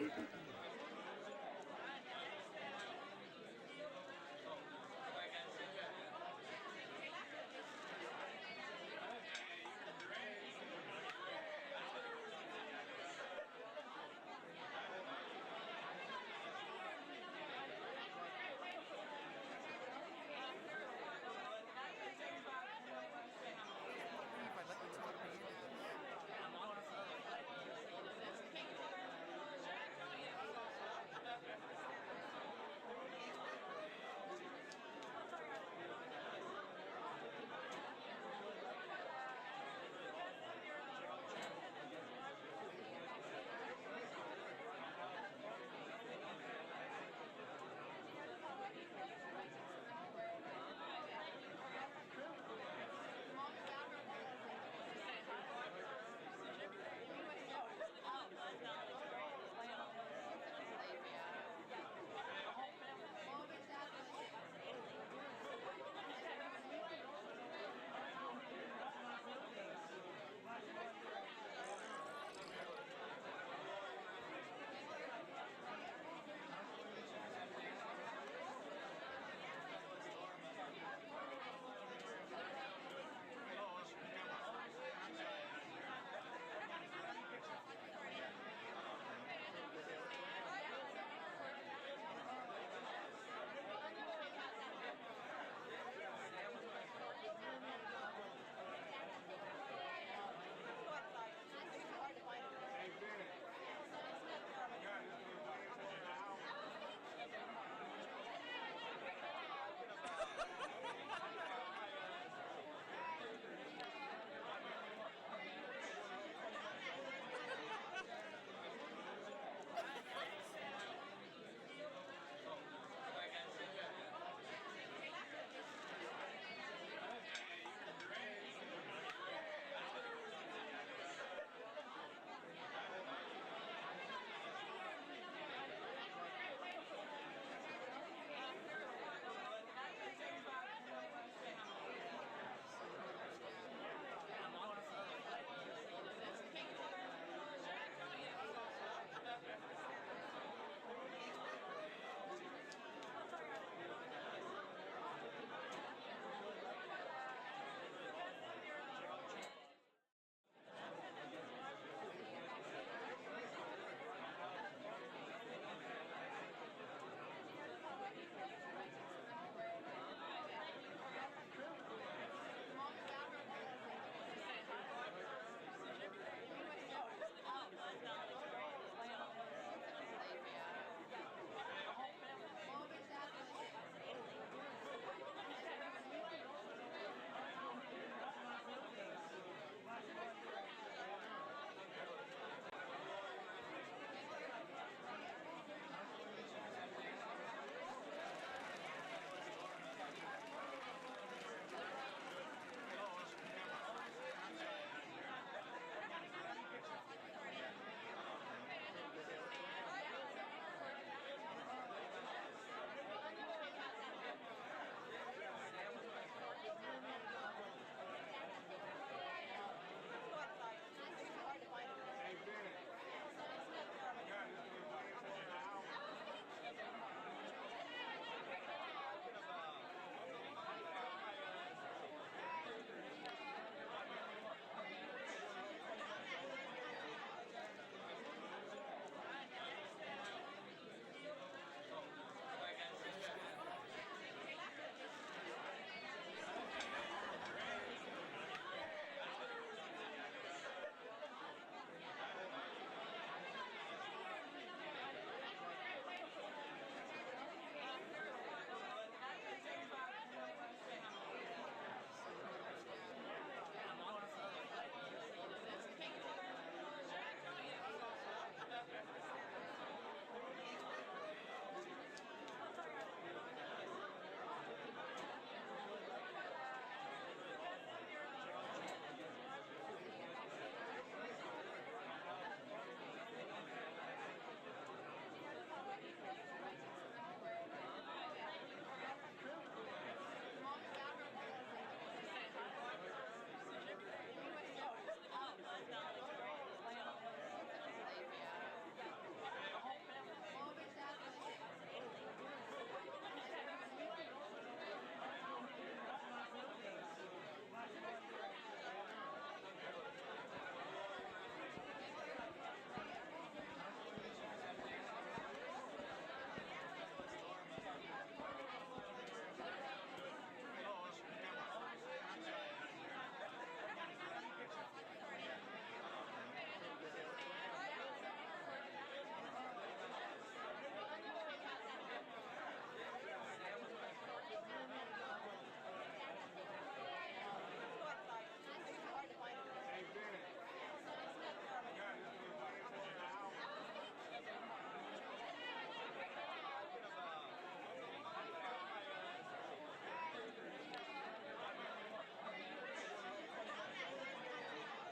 If I let you talk me into this.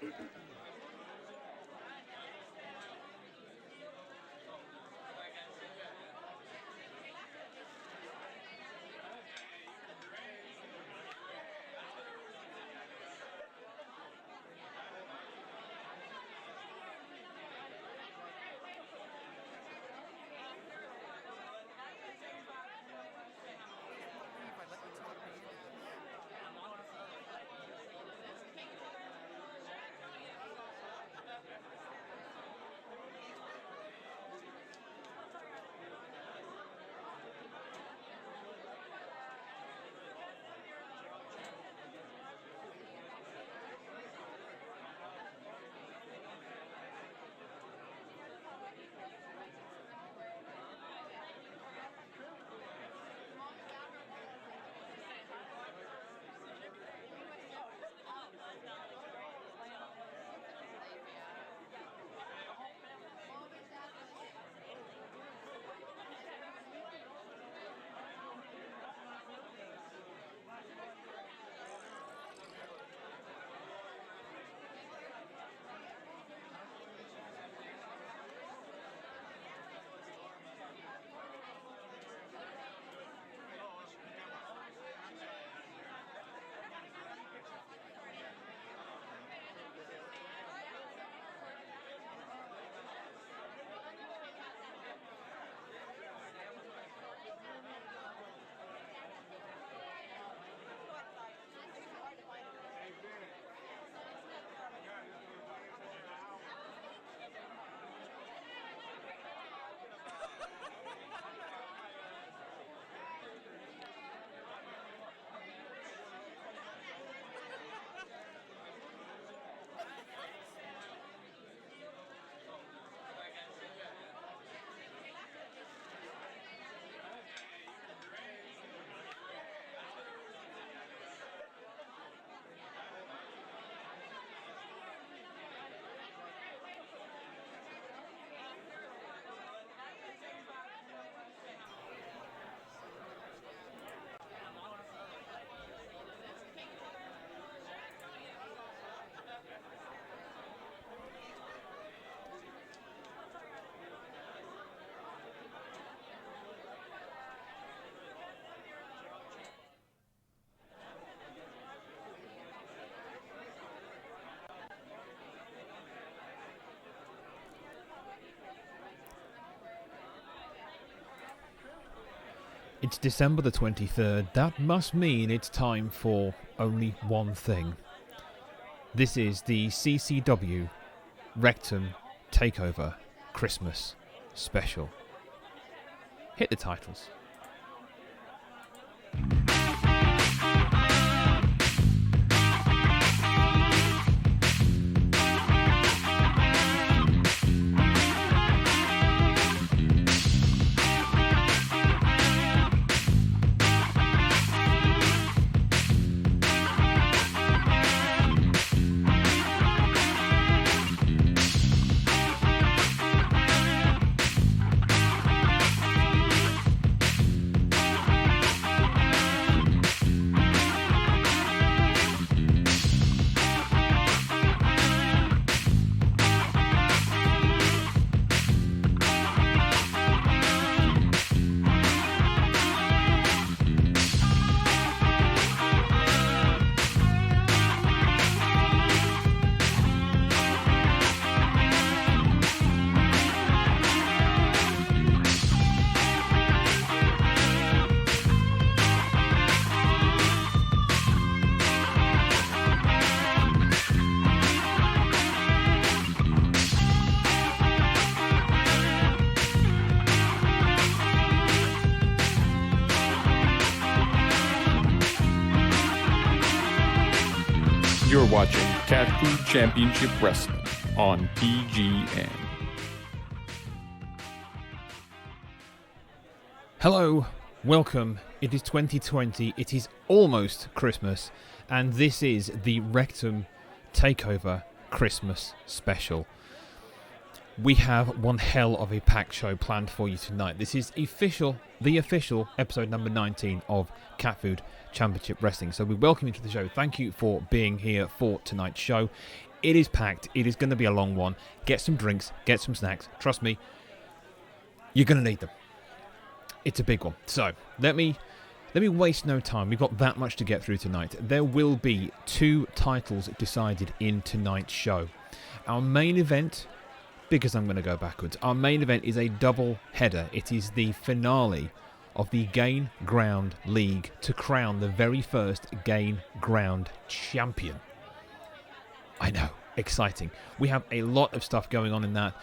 If I let you talk me into this. It's December the 23rd. That must mean it's time for only one thing. This is the CCW Rekt'Em Takeover Christmas Special. Hit the titles. You're watching CatFood Championship Wrestling on PGN. Hello, welcome. It is 2020. It is almost Christmas, and this is the Rekt'Em Takeover Christmas Special. we have one hell of a packed show planned for you tonight. This is the official episode number 19 of CatFood Championship Wrestling. So we welcome you to the show. Thank you for being here for tonight's show. It is packed. It is going to be a long one. Get some drinks, get some snacks. Trust me, you're going to need them. It's a big one. So let me waste no time. We've got that much to get through tonight. There will be 2 titles decided in tonight's show. Our main event, because I'm going to go backwards, our main event is a double header. It is the finale of the Gain Ground League to crown the very first Gain Ground champion. I know, exciting. We have a lot of stuff going on in that.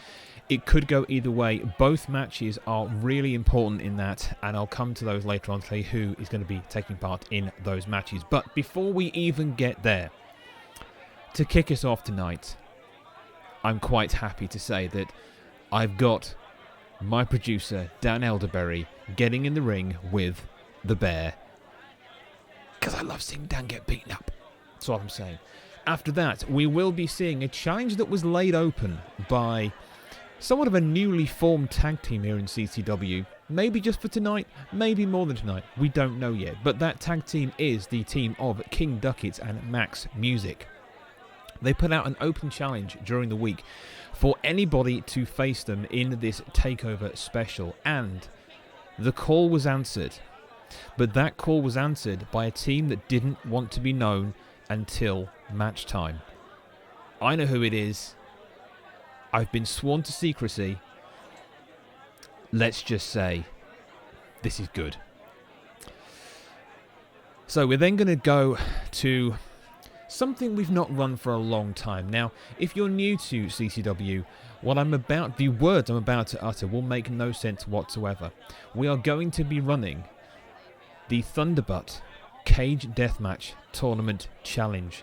It could go either way. Both matches are really important in that, and I'll come to those later on to say who is going to be taking part in those matches. But before we even get there, to kick us off tonight, I'm quite happy to say that I've got my producer, Dan Elderberry, getting in the ring with the Bear. Because I love seeing Dan get beaten up. That's what I'm saying. After that, we will be seeing a challenge that was laid open by somewhat of a newly formed tag team here in CCW. Maybe just for tonight, maybe more than tonight. We don't know yet. But that tag team is the team of King Duckets and Max Music. They put out an open challenge during the week for anybody to face them in this Takeover special. And the call was answered. But that call was answered by a team that didn't want to be known until match time. I know who it is. I've been sworn to secrecy. Let's just say this is good. So we're then going to go to something we've not run for a long time. Now, if you're new to CCW, the words I'm about to utter will make no sense whatsoever. We are going to be running the Thunderbutt Cage Deathmatch Tournament Challenge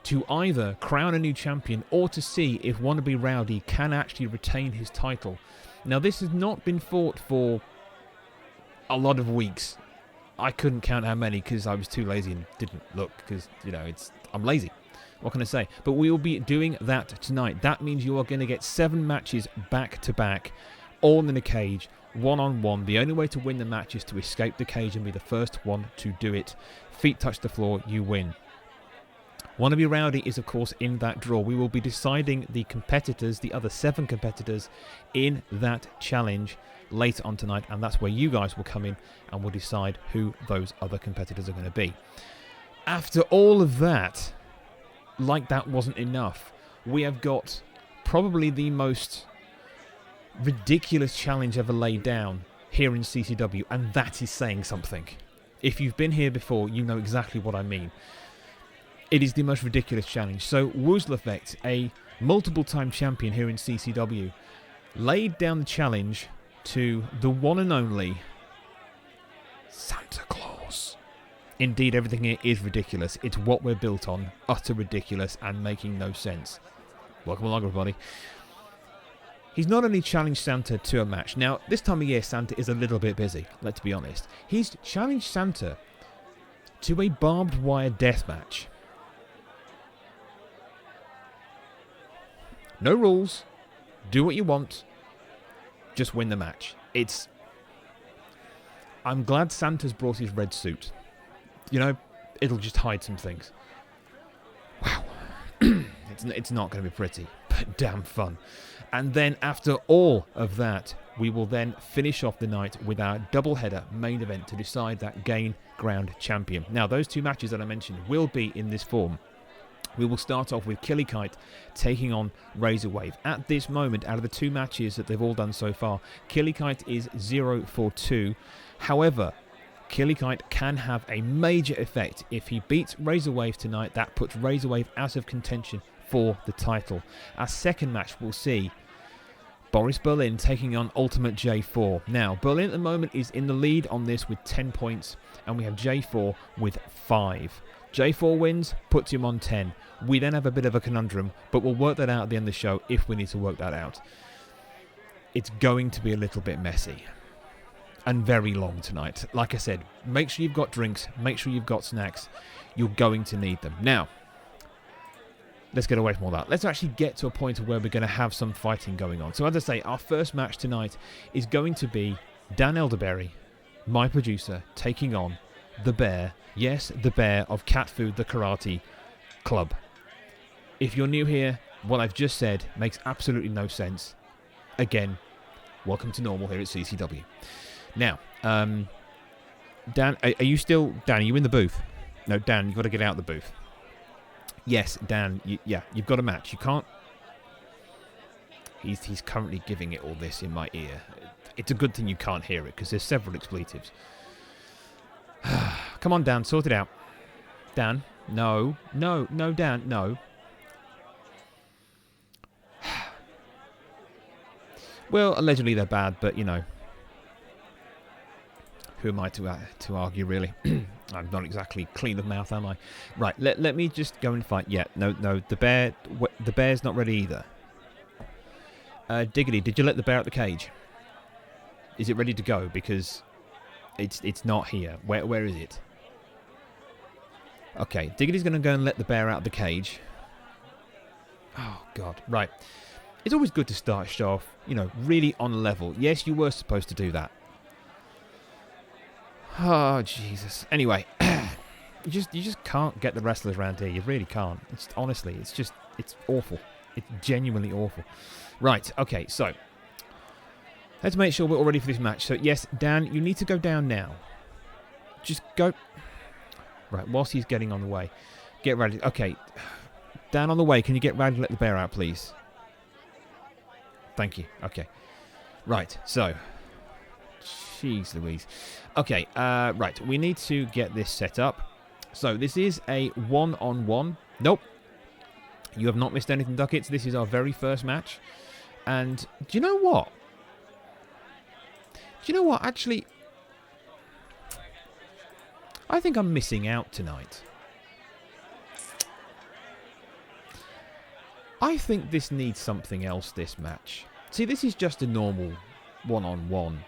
to either crown a new champion or to see if Wannabe Rowdy can actually retain his title. Now, this has not been fought for a lot of weeks. I couldn't count how many because I was too lazy and didn't look because, I'm lazy. What can I say? But we will be doing that tonight. That means you are going to get 7 matches back to back, all in a cage, one-on-one. The only way to win the match is to escape the cage and be the first one to do it. Feet touch the floor, you win. Wannabe Rowdy is, of course, in that draw. We will be deciding the competitors, the other 7 competitors in that challenge later on tonight, and that's where you guys will come in and we'll decide who those other competitors are going to be. After all of that, like that wasn't enough, we have got probably the most ridiculous challenge ever laid down here in CCW, and that is saying something. If you've been here before, you know exactly what I mean. It is the most ridiculous challenge. So Woozleffect, a multiple-time champion here in CCW, laid down the challenge to the one and only Santa Claus. Indeed, everything here is ridiculous. It's what we're built on. Utter ridiculous and making no sense. Welcome along, everybody. He's not only challenged Santa to a match. Now, this time of year, Santa is a little bit busy, let's be honest. He's challenged Santa to a barbed wire death match. No rules. Do what you want. Just win the match. I'm glad Santa's brought his red suit. It'll just hide some things. Wow. It's not going to be pretty, but damn fun. And then after all of that, we will then finish off the night with our double-header main event to decide that Gain Ground champion. Now, those 2 matches that I mentioned will be in this form. We will start off with Killikite taking on Razorwave. At this moment, out of the 2 matches that they've all done so far, Killikite is 0-2. However, Killikite can have a major effect. If he beats Razorwave tonight, that puts Razorwave out of contention for the title. Our second match will see Boris Berlin taking on Ultimate J4. Now, Berlin at the moment is in the lead on this with 10 points, and we have J4 with 5. J4 wins, puts him on 10. We then have a bit of a conundrum, but we'll work that out at the end of the show if we need to work that out. It's going to be a little bit messy and very long tonight. Like I said, make sure you've got drinks, make sure you've got snacks. You're going to need them. Now, let's get away from all that. Let's actually get to a point where we're going to have some fighting going on. So as I say, our first match tonight is going to be Dan Elderberry, my producer, taking on the Bear. Yes, the Bear of CatFood, the Karate Club. If you're new here, what I've just said makes absolutely no sense. Again, welcome to normal here at CCW. Now, Dan, are you still... Dan, are you in the booth? No, Dan, you've got to get out of the booth. Yes, Dan, you've got a match. You can't... He's currently giving it all this in my ear. It's a good thing you can't hear it, because there's several expletives. Come on, Dan, sort it out. Dan, no, Dan, no. Well, allegedly they're bad, but, you know... Who am I to argue, really? I'm not exactly clean of mouth, am I? Right, let me just go and fight. Yeah, no, the bear's not ready either. Diggity, did you let the bear out the cage? Is it ready to go? Because it's not here. Where is it? Okay, Diggity's going to go and let the bear out of the cage. Oh, God. Right. It's always good to start show off, you know, really on level. Yes, you were supposed to do that. Oh, Jesus. Anyway, you just can't get the wrestlers around here. You really can't. Honestly, it's awful. It's genuinely awful. Right, okay, so let's make sure we're all ready for this match. So, yes, Dan, you need to go down now. Just go. Right, whilst he's getting on the way. Get ready. Okay, Dan on the way. Can you get ready to let the bear out, please? Thank you. Okay. Right, so... Jeez Louise. Okay, right. We need to get this set up. So, this is a one-on-one. Nope. You have not missed anything, Duckets. This is our very first match. And do you know what? Actually, I think I'm missing out tonight. I think this needs something else, this match. See, this is just a normal one-on-one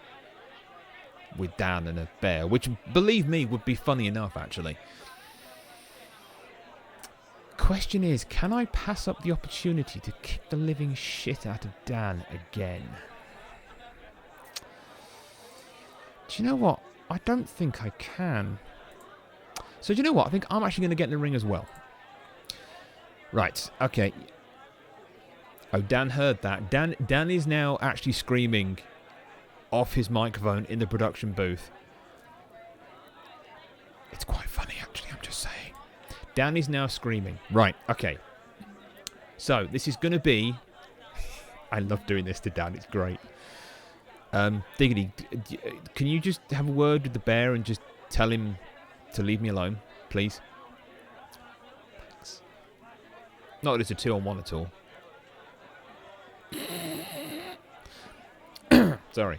with Dan and a bear, which, believe me, would be funny enough, actually. Question is, can I pass up the opportunity to kick the living shit out of Dan again? Do you know what? I don't think I can. So do you know what? I think I'm actually going to get in the ring as well. Right, okay. Oh, Dan heard that. Dan is now actually screaming off his microphone in the production booth. It's quite funny, actually, I'm just saying. Dan is now screaming. Right, okay. So, this is going to be... I love doing this to Dan, it's great. Diggity, can you just have a word with the bear and just tell him to leave me alone, please? Thanks. Not that it's a 2-on-1 at all. Sorry.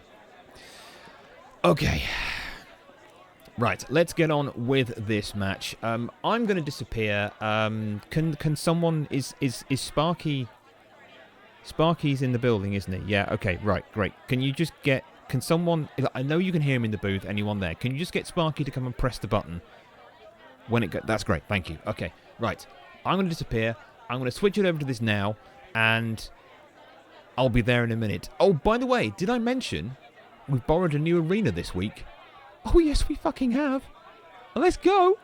Okay. Right, let's get on with this match. I'm going to disappear. Can someone... Is Sparky... Sparky's in the building, isn't he? Yeah, okay, right, great. Can you just get... Can someone... I know you can hear him in the booth, anyone there. Can you just get Sparky to come and press the button? When it... That's great, thank you. Okay, right. I'm going to disappear. I'm going to switch it over to this now, and I'll be there in a minute. Oh, by the way, did I mention we've borrowed a new arena this week? Oh, yes, we fucking have. Let's go.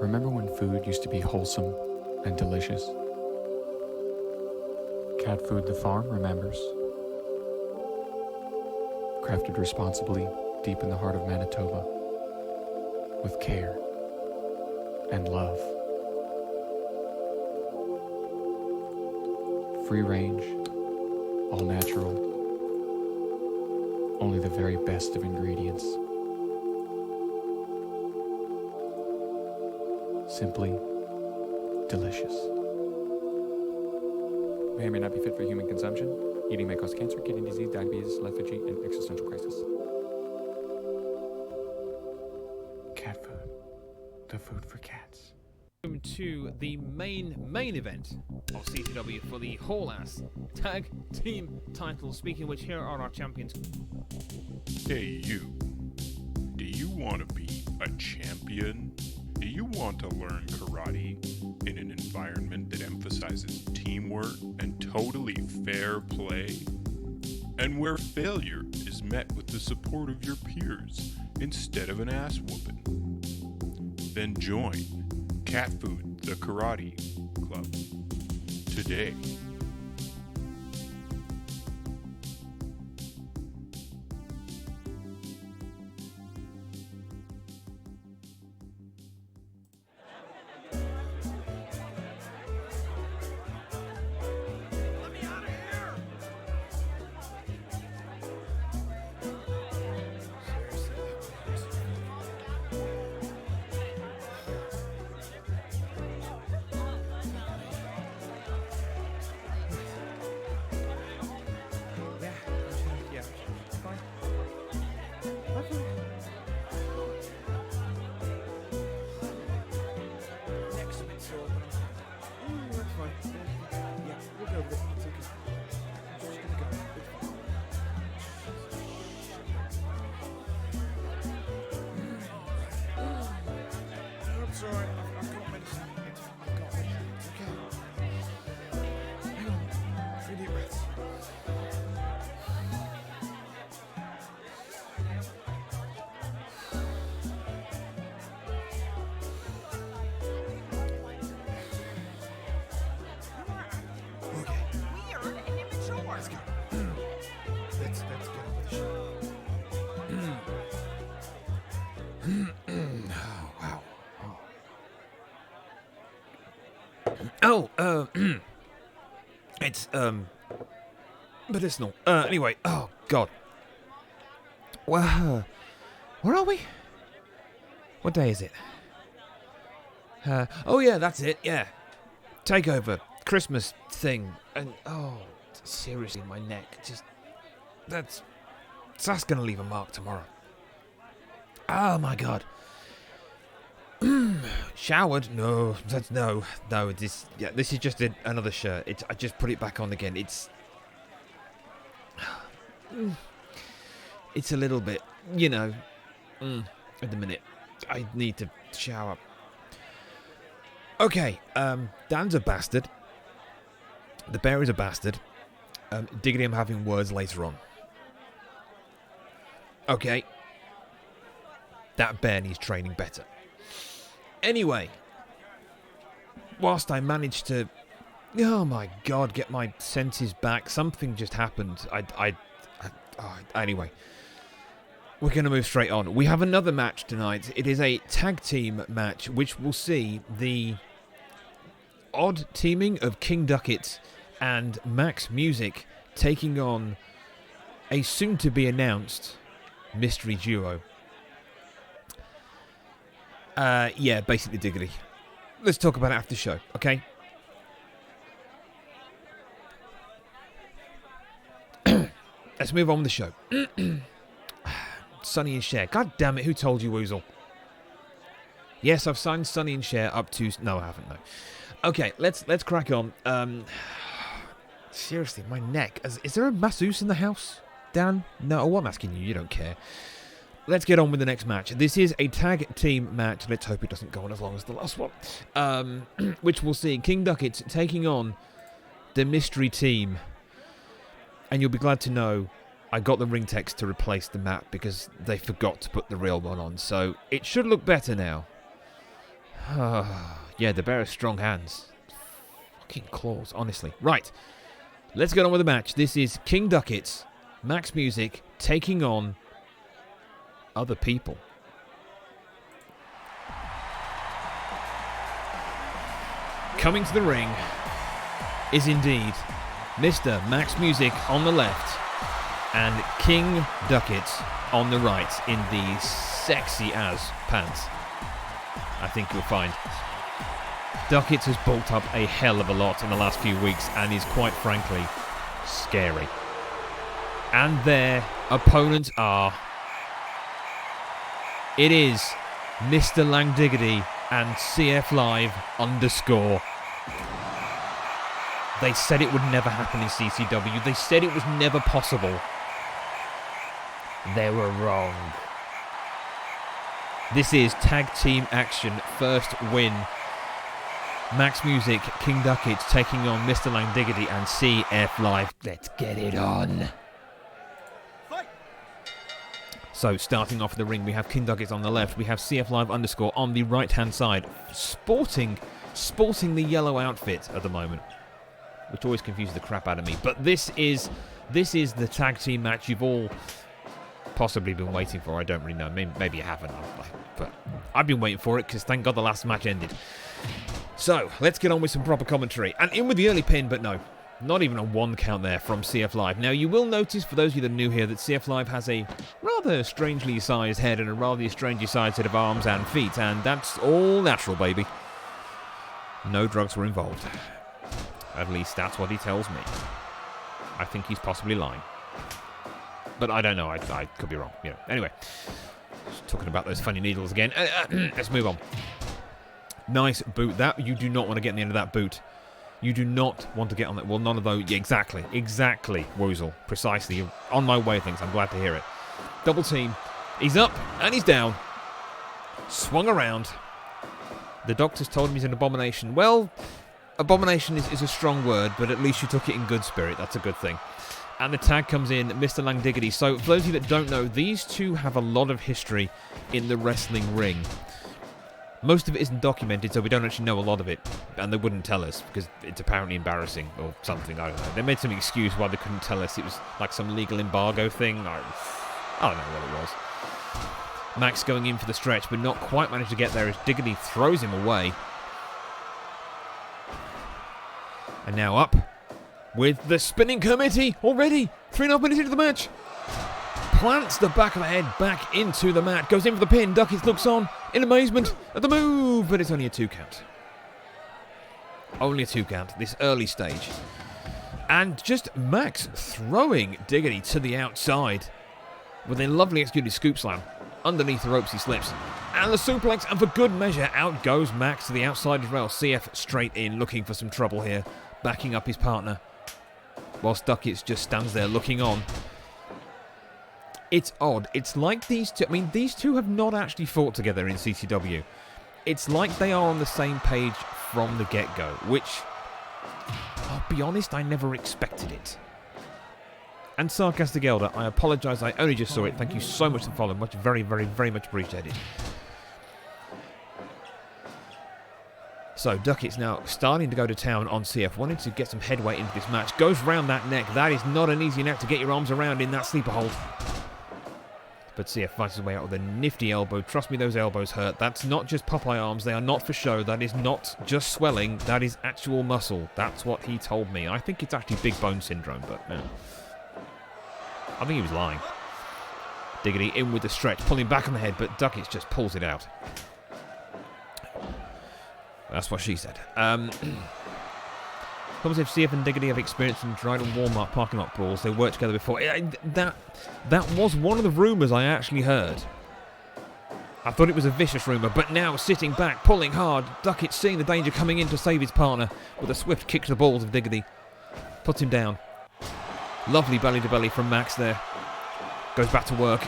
Remember when food used to be wholesome and delicious? CatFood the farm remembers. Crafted responsibly deep in the heart of Manitoba, with care and love. Free range, all natural, only the very best of ingredients. Simply delicious. May or may not be fit for human consumption. Eating may cause cancer, kidney disease, diabetes, lethargy, and existential crisis. Cat food. The food for cats. Welcome to the main event of CCW for the whole-ass tag team title. Speaking of which, here are our champions. Hey you, do you want to be a champion? Do you want to learn karate in an environment that emphasizes teamwork and totally fair play? And where failure is met with the support of your peers instead of an ass whooping? Then join CatFood the Karate Club today. Sorry, I've got medicine. I've got medicine. It's okay. Hang on. 3 deep breaths. Okay. Weird and immature. Let's go. Let's get on with the show. Oh, wow. It's medicinal. Anyway, oh god. Well, where are we? What day is it? Oh yeah, that's it. Yeah, Takeover, Christmas thing, and oh, seriously, my neck that's gonna leave a mark tomorrow. Oh my god. Showered? No. This is just another shirt. I just put it back on again. It's a little bit, at the minute. I need to shower. Okay, Dan's a bastard. The bear is a bastard. Diggity, I'm having words later on. Okay. That bear needs training better. Anyway, whilst I managed to, oh my god, get my senses back, something just happened. Anyway, we're going to move straight on. We have another match tonight. It is a tag team match, which will see the odd teaming of King Duckett and Max Music taking on a soon-to-be-announced mystery duo. Yeah, basically Diggity. Let's talk about it after the show, okay? Let's move on with the show. Sonny and Cher. God damn it, who told you, Woozle? Yes, I've signed Sonny and Cher up to... No, I haven't, no. Okay, let's crack on. Seriously, my neck. Is there a masseuse in the house, Dan? No, I'm asking you, you don't care. Let's get on with the next match. This is a tag team match. Let's hope it doesn't go on as long as the last one. Which we'll see King Duckett taking on the mystery team. And you'll be glad to know I got the ring text to replace the map because they forgot to put the real one on. So it should look better now. Yeah, the bear has strong hands. Fucking claws, honestly. Right, let's get on with the match. This is King Duckets, Max Music, taking on other people. Coming to the ring is indeed Mr. Max Music on the left and King Duckets on the right in the sexy as pants. I think you'll find Duckets has bulked up a hell of a lot in the last few weeks and is quite frankly scary. And their opponents are... It is Mr. Langdiggity and CF Live _ They said it would never happen in CCW. They said it was never possible. They were wrong. This is tag team action, first win. Max Music, King Duckets taking on Mr. Langdiggity and CF Live. Let's get it on. So starting off the ring, we have King Duckets on the left. We have CF Live _ on the right hand side, sporting the yellow outfit at the moment, which always confuses the crap out of me. But this is the tag team match you've all possibly been waiting for. I don't really know. Maybe you haven't, but I've been waiting for it because thank God the last match ended. So let's get on with some proper commentary and in with the early pin. But no, not even a 1 count there from CF Live. Now you will notice, for those of you that are new here, that CF Live has a rather strangely sized head and a rather strangely sized set of arms and feet, and that's all natural, baby. No drugs were involved. At least that's what he tells me. I think he's possibly lying. But I don't know. I could be wrong. You know. Anyway, just talking about those funny needles again. Let's move on. Nice boot. That you do not want to get in the end of that boot. You do not want to get on that. Well, none of those. Yeah, exactly, Woozle. Precisely. You're on my wavelengths. I'm glad to hear it. Double team. He's up and he's down. Swung around. The doctors told him he's an abomination. Well, abomination is a strong word, but at least you took it in good spirit. That's a good thing. And the tag comes in, Mr. Langdiggity. So, for those of you that don't know, these two have a lot of history in the wrestling ring. Most of it isn't documented, so we don't actually know a lot of it. And they wouldn't tell us, because it's apparently embarrassing, or something, I don't know. They made some excuse why they couldn't tell us. It was like some legal embargo thing. I don't know what it was. Max going in for the stretch, but not quite managed to get there as Diggity throws him away. And now up with the spinning committee already. 3.5 minutes into the match. Plants the back of the head back into the mat. Goes in for the pin. Duckets looks on in amazement at the move, but it's only a 2 count. Only a 2 count, this early stage. And just Max throwing Diggity to the outside with a lovely executed scoop slam. Underneath the ropes he slips. And the suplex, and for good measure, out goes Max to the outside as well. CF straight in, looking for some trouble here. Backing up his partner. Whilst Duckets just stands there looking on. It's odd. It's like these two... I mean, these two have not actually fought together in CCW. It's like they are on the same page from the get-go, which, I'll be honest, I never expected it. And Sarcastic Elder, I apologise, I only just saw it. Thank you so much for following. Much, very, very, very much appreciated. So, Duckets now starting to go to town on CF, wanting to get some headway into this match. Goes round that neck. That is not an easy neck to get your arms around in that sleeper hold. But CF fights his way out with a nifty elbow. Trust me, those elbows hurt. That's not just Popeye arms. They are not for show. That is not just swelling. That is actual muscle. That's what he told me. I think it's actually big bone syndrome, but no. I think he was lying. Diggity in with the stretch, pulling back on the head, but Duckets just pulls it out. That's what she said. Almost if CF and Diggity have experienced in Dryden Walmart parking lot brawls. They worked together before. That was one of the rumours I actually heard. I thought it was a vicious rumour, but now sitting back, pulling hard, Duckets seeing the danger coming in to save his partner with a swift kick to the balls of Diggity. Puts him down. Lovely belly-to-belly from Max there. Goes back to work.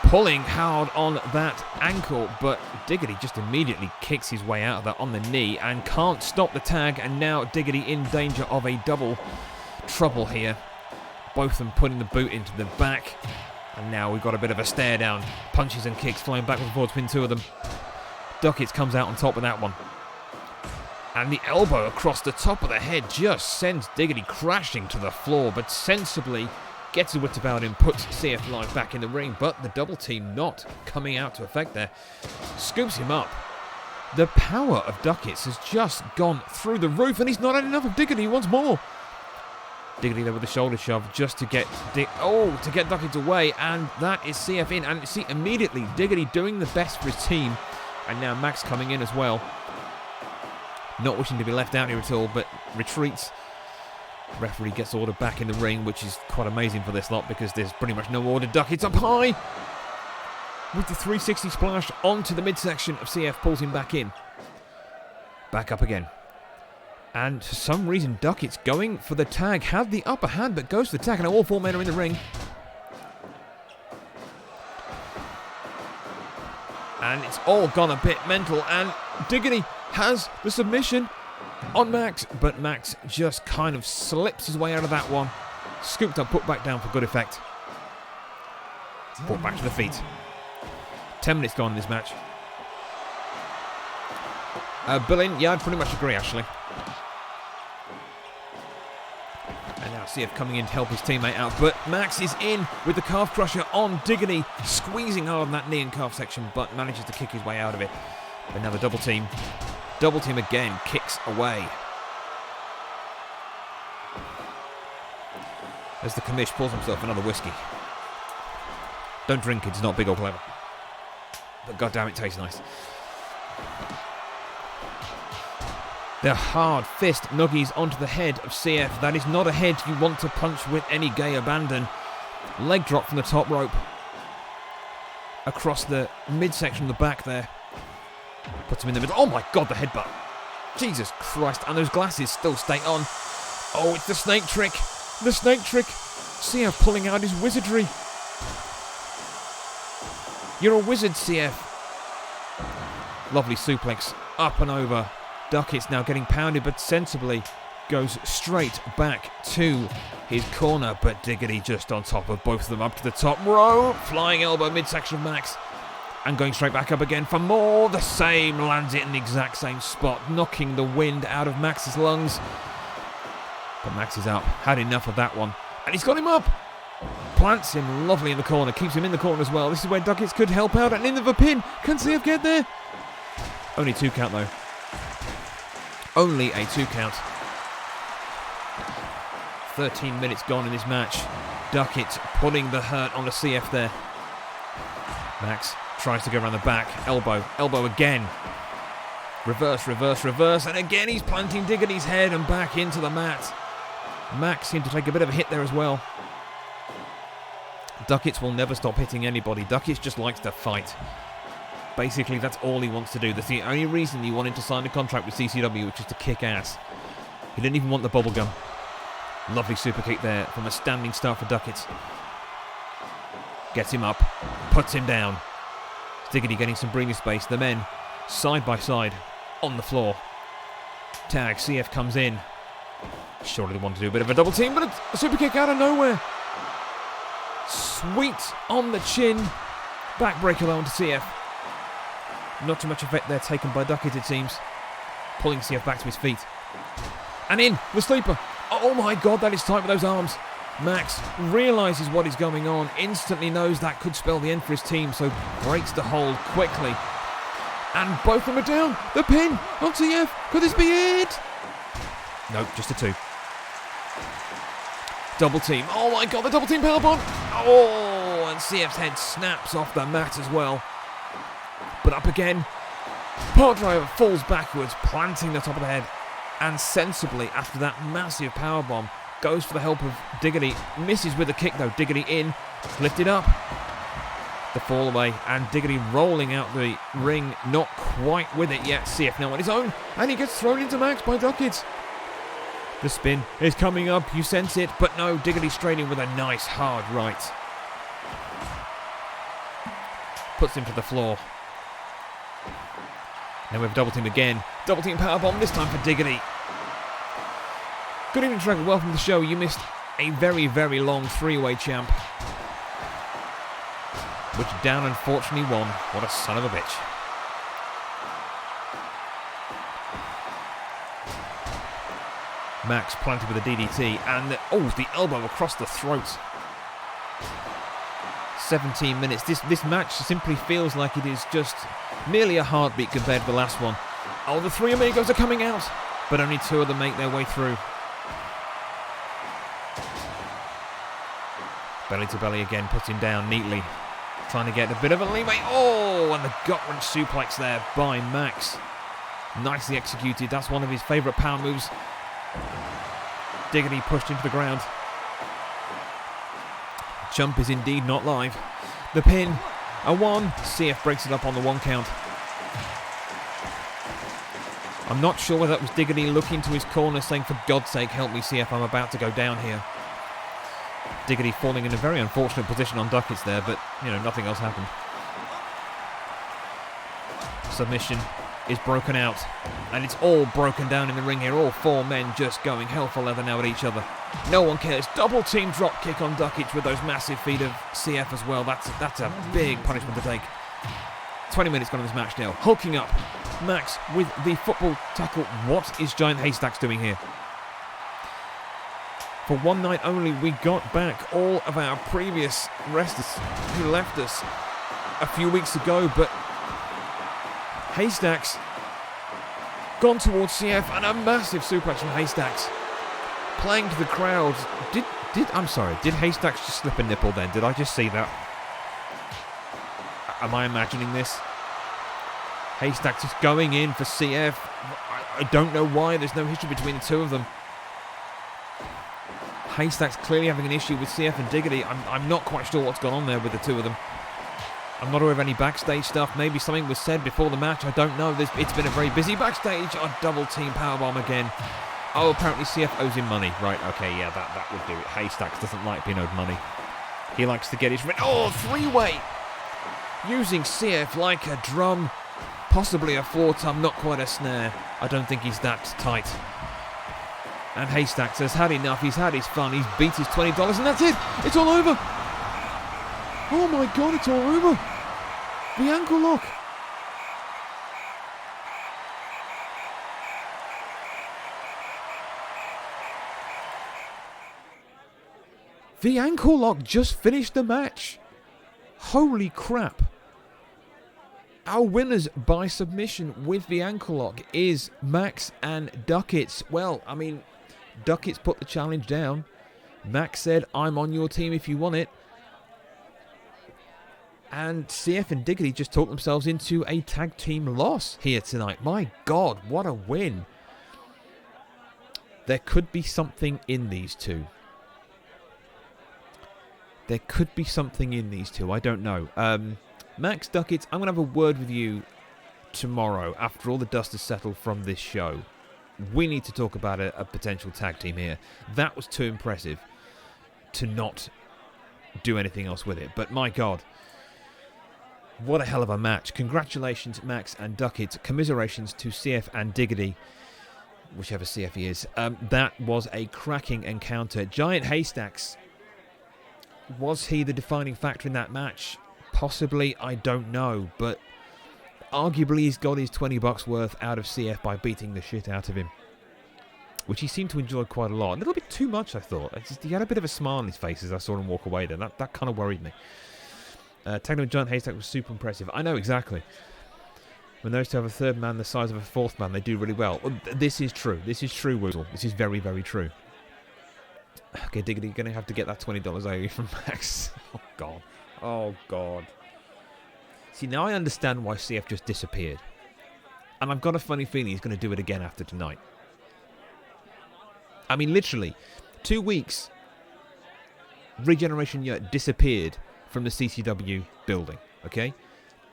Pulling hard on that ankle, but Diggity just immediately kicks his way out of that on the knee and can't stop the tag, and now Diggity in danger of a double trouble here. Both of them putting the boot into the back, and now we've got a bit of a stare down. Punches and kicks flying backwards and forwards between two of them. Duckets comes out on top with that one. And the elbow across the top of the head just sends Diggity crashing to the floor, but sensibly gets a wit about him, puts CF Live back in the ring, but the double team not coming out to effect there. Scoops him up. The power of Duckets has just gone through the roof, and he's not had enough of Diggity. He wants more. Diggity there with the shoulder shove just to get Duckets away, and that is CF in. And see, immediately Diggity doing the best for his team, and now Max coming in as well. Not wishing to be left out here at all, but retreats. Referee gets order back in the ring, which is quite amazing for this lot because there's pretty much no order. Duckets up high with the 360 splash onto the midsection of CF, pulls him back in. Back up again. And for some reason, Duckets going for the tag. Had the upper hand, but goes for the tag. And all four men are in the ring. And it's all gone a bit mental. And Diggity has the submission on Max. But Max just kind of slips his way out of that one. Scooped up, put back down for good effect. Brought back to the feet. 10 minutes gone in this match. Billin, yeah, I'd pretty much agree, actually. And now CF coming in to help his teammate out. But Max is in with the calf crusher on Diggity, squeezing hard on that knee and calf section, but manages to kick his way out of it. But now the double team again, kicks away. As the commish pulls himself another whiskey. Don't drink it, it's not big or clever. But goddamn, it tastes nice. The hard fist nuggies onto the head of CF. That is not a head you want to punch with any gay abandon. Leg drop from the top rope. Across the midsection of the back there. Puts him in the middle. Oh my god, the headbutt. Jesus Christ. And those glasses still stay on. Oh, it's the snake trick. The snake trick. CF pulling out his wizardry. You're a wizard, CF. Lovely suplex. Up and over. Duckets now getting pounded, but sensibly goes straight back to his corner. But Diggity just on top of both of them, up to the top row. Flying elbow midsection of Max. And going straight back up again for more. The same, lands it in the exact same spot, knocking the wind out of Max's lungs. But Max is up. Had enough of that one. And he's got him up. Plants him lovely in the corner. Keeps him in the corner as well. This is where Duckets could help out. And into the pin. Can CF get there? Only 2 count though. Only a 2 count. 13 minutes gone in this match. Duckets putting the hurt on the CF there. Max tries to go around the back. Elbow. Elbow again. Reverse, reverse, reverse. And again he's planting Diggity's head and back into the mat. Max seemed to take a bit of a hit there as well. Duckets will never stop hitting anybody. Duckets just likes to fight. Basically, that's all he wants to do. That's the only reason he wanted to sign a contract with CCW, which is to kick ass. He didn't even want the bubblegum. Lovely super kick there from a standing start for Duckets. Gets him up, puts him down. Diggity getting some breathing space. The men side by side on the floor. Tag, CF comes in. Surely they want to do a bit of a double team, but a super kick out of nowhere. Sweet on the chin. Backbreaker though onto CF. Not too much effect there taken by Duckett, it seems. Pulling CF back to his feet. And in, the sleeper. Oh my god, that is tight with those arms. Max realises what is going on, instantly knows that could spell the end for his team, so breaks the hold quickly. And both of them are down. The pin on CF. Could this be it? Nope, just a 2. Double team. Oh my god, the double team powerbomb. Oh, and CF's head snaps off the mat as well. But up again. Power driver falls backwards, planting the top of the head. And sensibly, after that massive powerbomb, goes for the help of Diggity. Misses with the kick though. Diggity in. Lifted up. The fall away. And Diggity rolling out the ring. Not quite with it yet. CF now on his own. And he gets thrown into Max by Duckett. The spin is coming up. You sense it. But no, Diggity straight in with a nice hard right. Puts him to the floor. Now we have double team again. Double team powerbomb, this time for Diggity. Good evening, Trevor. Welcome to the show. You missed a very, very long 3-way champ. Which Dan unfortunately won. What a son of a bitch. Max planted with a DDT, and the elbow across the throat. 17 minutes. This match simply feels like it is just merely a heartbeat compared to the last one. Oh, the three amigos are coming out, but only two of them make their way through. Belly to belly again, put him down neatly. Trying to get a bit of a leeway. Oh, and the gut-wrench suplex there by Max. Nicely executed. That's one of his favourite power moves. Diggity pushed into the ground. Jump is indeed not live. The pin. A 1. CF breaks it up on the 1 count. I'm not sure whether that was Diggity looking to his corner saying, for God's sake, help me CF, I'm about to go down here. Diggity falling in a very unfortunate position on Ducats there, but, nothing else happened. Submission is broken out, and it's all broken down in the ring here. All 4 men just going hell for leather now at each other. No one cares. Double team drop kick on Ducats with those massive feet of CF as well. That's a big punishment to take. 20 minutes gone in this match now. Hulking up. Max with the football tackle. What is Giant Haystacks doing here? For one night only, we got back all of our previous wrestlers who left us a few weeks ago, but Haystacks gone towards CF, and a massive suplex from Haystacks. Playing to the crowd. Did Haystacks just slip a nipple then? Did I just see that? Am I imagining this? Haystacks is going in for CF. I don't know why. There's no history between the two of them. Haystacks clearly having an issue with CF and Diggity. I'm not quite sure what's gone on there with the two of them. I'm not aware of any backstage stuff. Maybe something was said before the match. I don't know. It's been a very busy backstage. A double team powerbomb again. Oh, apparently CF owes him money. Right, okay, yeah, that would do it. Haystacks doesn't like being owed money. He likes to get his... Oh, 3-way! Using CF like a drum. Possibly a 4-ton, not quite a snare. I don't think he's that tight. And Haystacks has had enough. He's had his fun. He's beat his $20, and that's it. It's all over. Oh my God, it's all over. The ankle lock. The ankle lock just finished the match. Holy crap. Our winners by submission with the ankle lock is Max and Ducats. Well, I mean, Ducats put the challenge down. Max said, I'm on your team if you want it. And CF and Diggity just talked themselves into a tag team loss here tonight. My God, what a win. There could be something in these two. There could be something in these two. I don't know. Max, Ducats, I'm going to have a word with you tomorrow after all the dust has settled from this show. We need to talk about a potential tag team here. That was too impressive to not do anything else with it. But my God, what a hell of a match. Congratulations, Max and Ducats. Commiserations to CF and Diggity, whichever CF he is. That was a cracking encounter. Giant Haystacks, was he the defining factor in that match? Possibly, I don't know, but arguably he's got his $20 worth out of CF by beating the shit out of him, which he seemed to enjoy quite a lot. A little bit too much, I thought. He had a bit of a smile on his face as I saw him walk away there. That kind of worried me. Tagging with Giant Haystack was super impressive. I know, exactly. When those two have a third man the size of a fourth man, they do really well. This is true. This is true, Woozle. This is very, very true. Okay, Diggity, you're going to have to get that $20 AE from Max. Oh, God. Oh, God. See, now I understand why CF just disappeared. And I've got a funny feeling he's going to do it again after tonight. I mean, literally, 2 weeks, Regeneration Year disappeared from the CCW building, okay?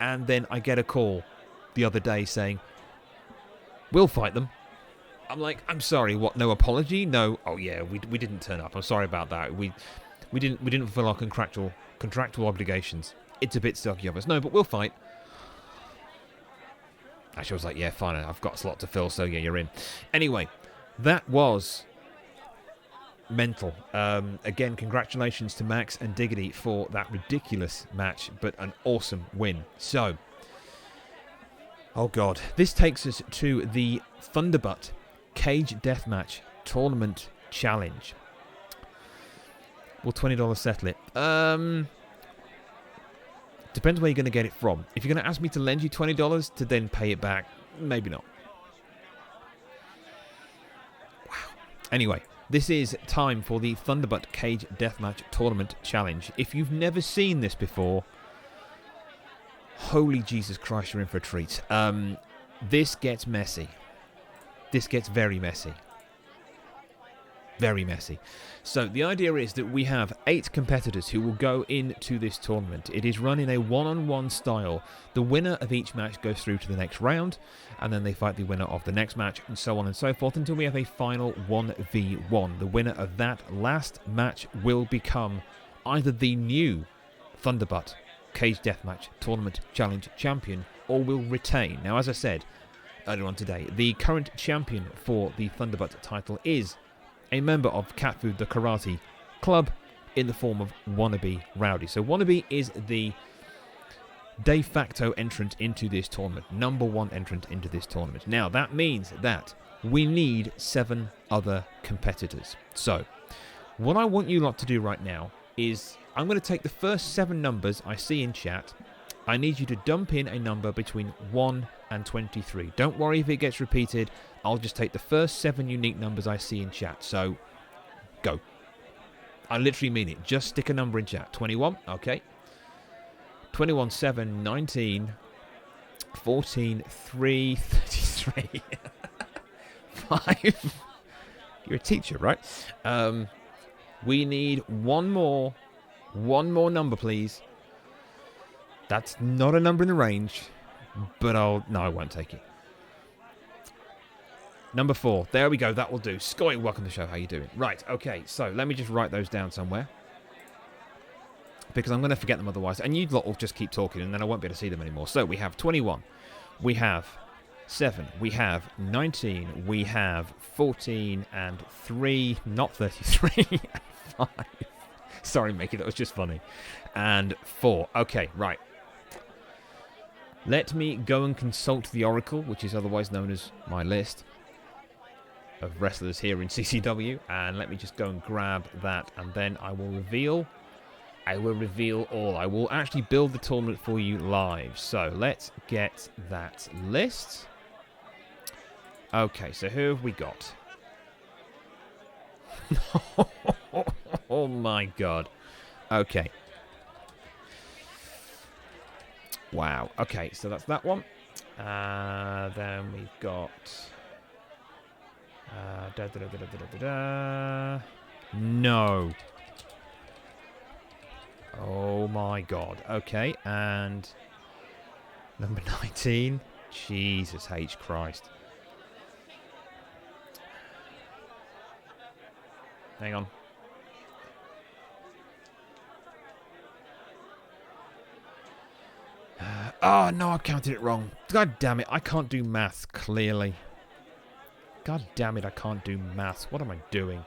And then I get a call the other day saying, we'll fight them. I'm like, I'm sorry, what, no apology? No, oh yeah, we didn't turn up. I'm sorry about that. We didn't fulfill our contractual obligations. It's a bit sucky of us. No, but we'll fight. Actually, I was like, yeah, fine, I've got a slot to fill, so yeah, you're in. Anyway, that was mental. Again, congratulations to Max and Diggity for that ridiculous match, but an awesome win. So, oh God, this takes us to the Thunderbutt Cage Death Match Tournament Challenge. Will $20 settle it? Depends where you're going to get it from. If you're going to ask me to lend you $20 to then pay it back, maybe not. Wow. Anyway, this is time for the Thunderbutt Cage Deathmatch Tournament Challenge. If you've never seen this before, holy Jesus Christ, you're in for a treat. This gets messy. This gets very messy. Very messy. So the idea is that we have 8 competitors who will go into this tournament. It is run in a one-on-one style. The winner of each match goes through to the next round, and then they fight the winner of the next match, and so on and so forth until we have a final 1v1. The winner of that last match will become either the new Thunderbutt Cage Deathmatch Tournament Challenge champion, or will retain. Now, as I said earlier on today, the current champion for the Thunderbutt title is a member of CatFood, the karate club, in the form of Wannabe Rowdy. So Wannabe is the de facto entrant into this tournament, number 1 entrant into this tournament. Now, that means that we need 7 other competitors. So, what I want you lot to do right now is, I'm going to take the first 7 numbers I see in chat. I need you to dump in a number between 1 and 23. Don't worry if it gets repeated. I'll just take the first 7 unique numbers I see in chat. So, go. I literally mean it. Just stick a number in chat. 21, okay. 21, 7, 19, 14, 3, 33, 5. You're a teacher, right? We need one more number, please. That's not a number in the range, but no, I won't take it. Number 4. There we go. That will do. Scotty, welcome to the show. How you doing? Right. Okay. So let me just write those down somewhere, because I'm going to forget them otherwise. And you lot will just keep talking, and then I won't be able to see them anymore. So we have 21. We have 7. We have 19. We have 14 and 3. Not 33. 5. Sorry, Mickey. That was just funny. And 4. Okay. Right. Let me go and consult the Oracle, which is otherwise known as my list of wrestlers here in CCW, and let me just go and grab that, and then I will reveal all. I will actually build the tournament for you live. So let's get that list. Okay, so who have we got? Oh my god. Okay. Wow. Okay, so that's that one. Then we've got no. Oh my god. Okay, and number 19. Jesus H. Christ. Hang on. Oh no, I counted it wrong. God damn it, I can't do maths, clearly. God damn it, I can't do maths. What am I doing?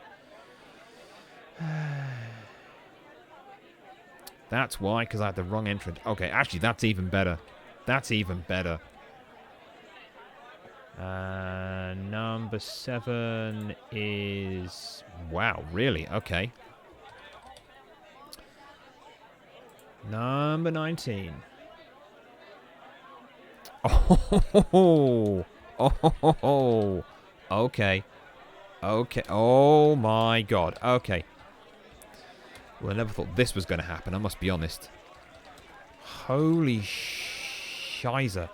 That's why, because I had the wrong entrant. Okay, actually, that's even better. That's even better. Number 7 is... Wow, really? Okay. Number 19. Oh, okay. Okay. Oh my god. Okay. Well, I never thought this was going to happen, I must be honest. Holy shizer.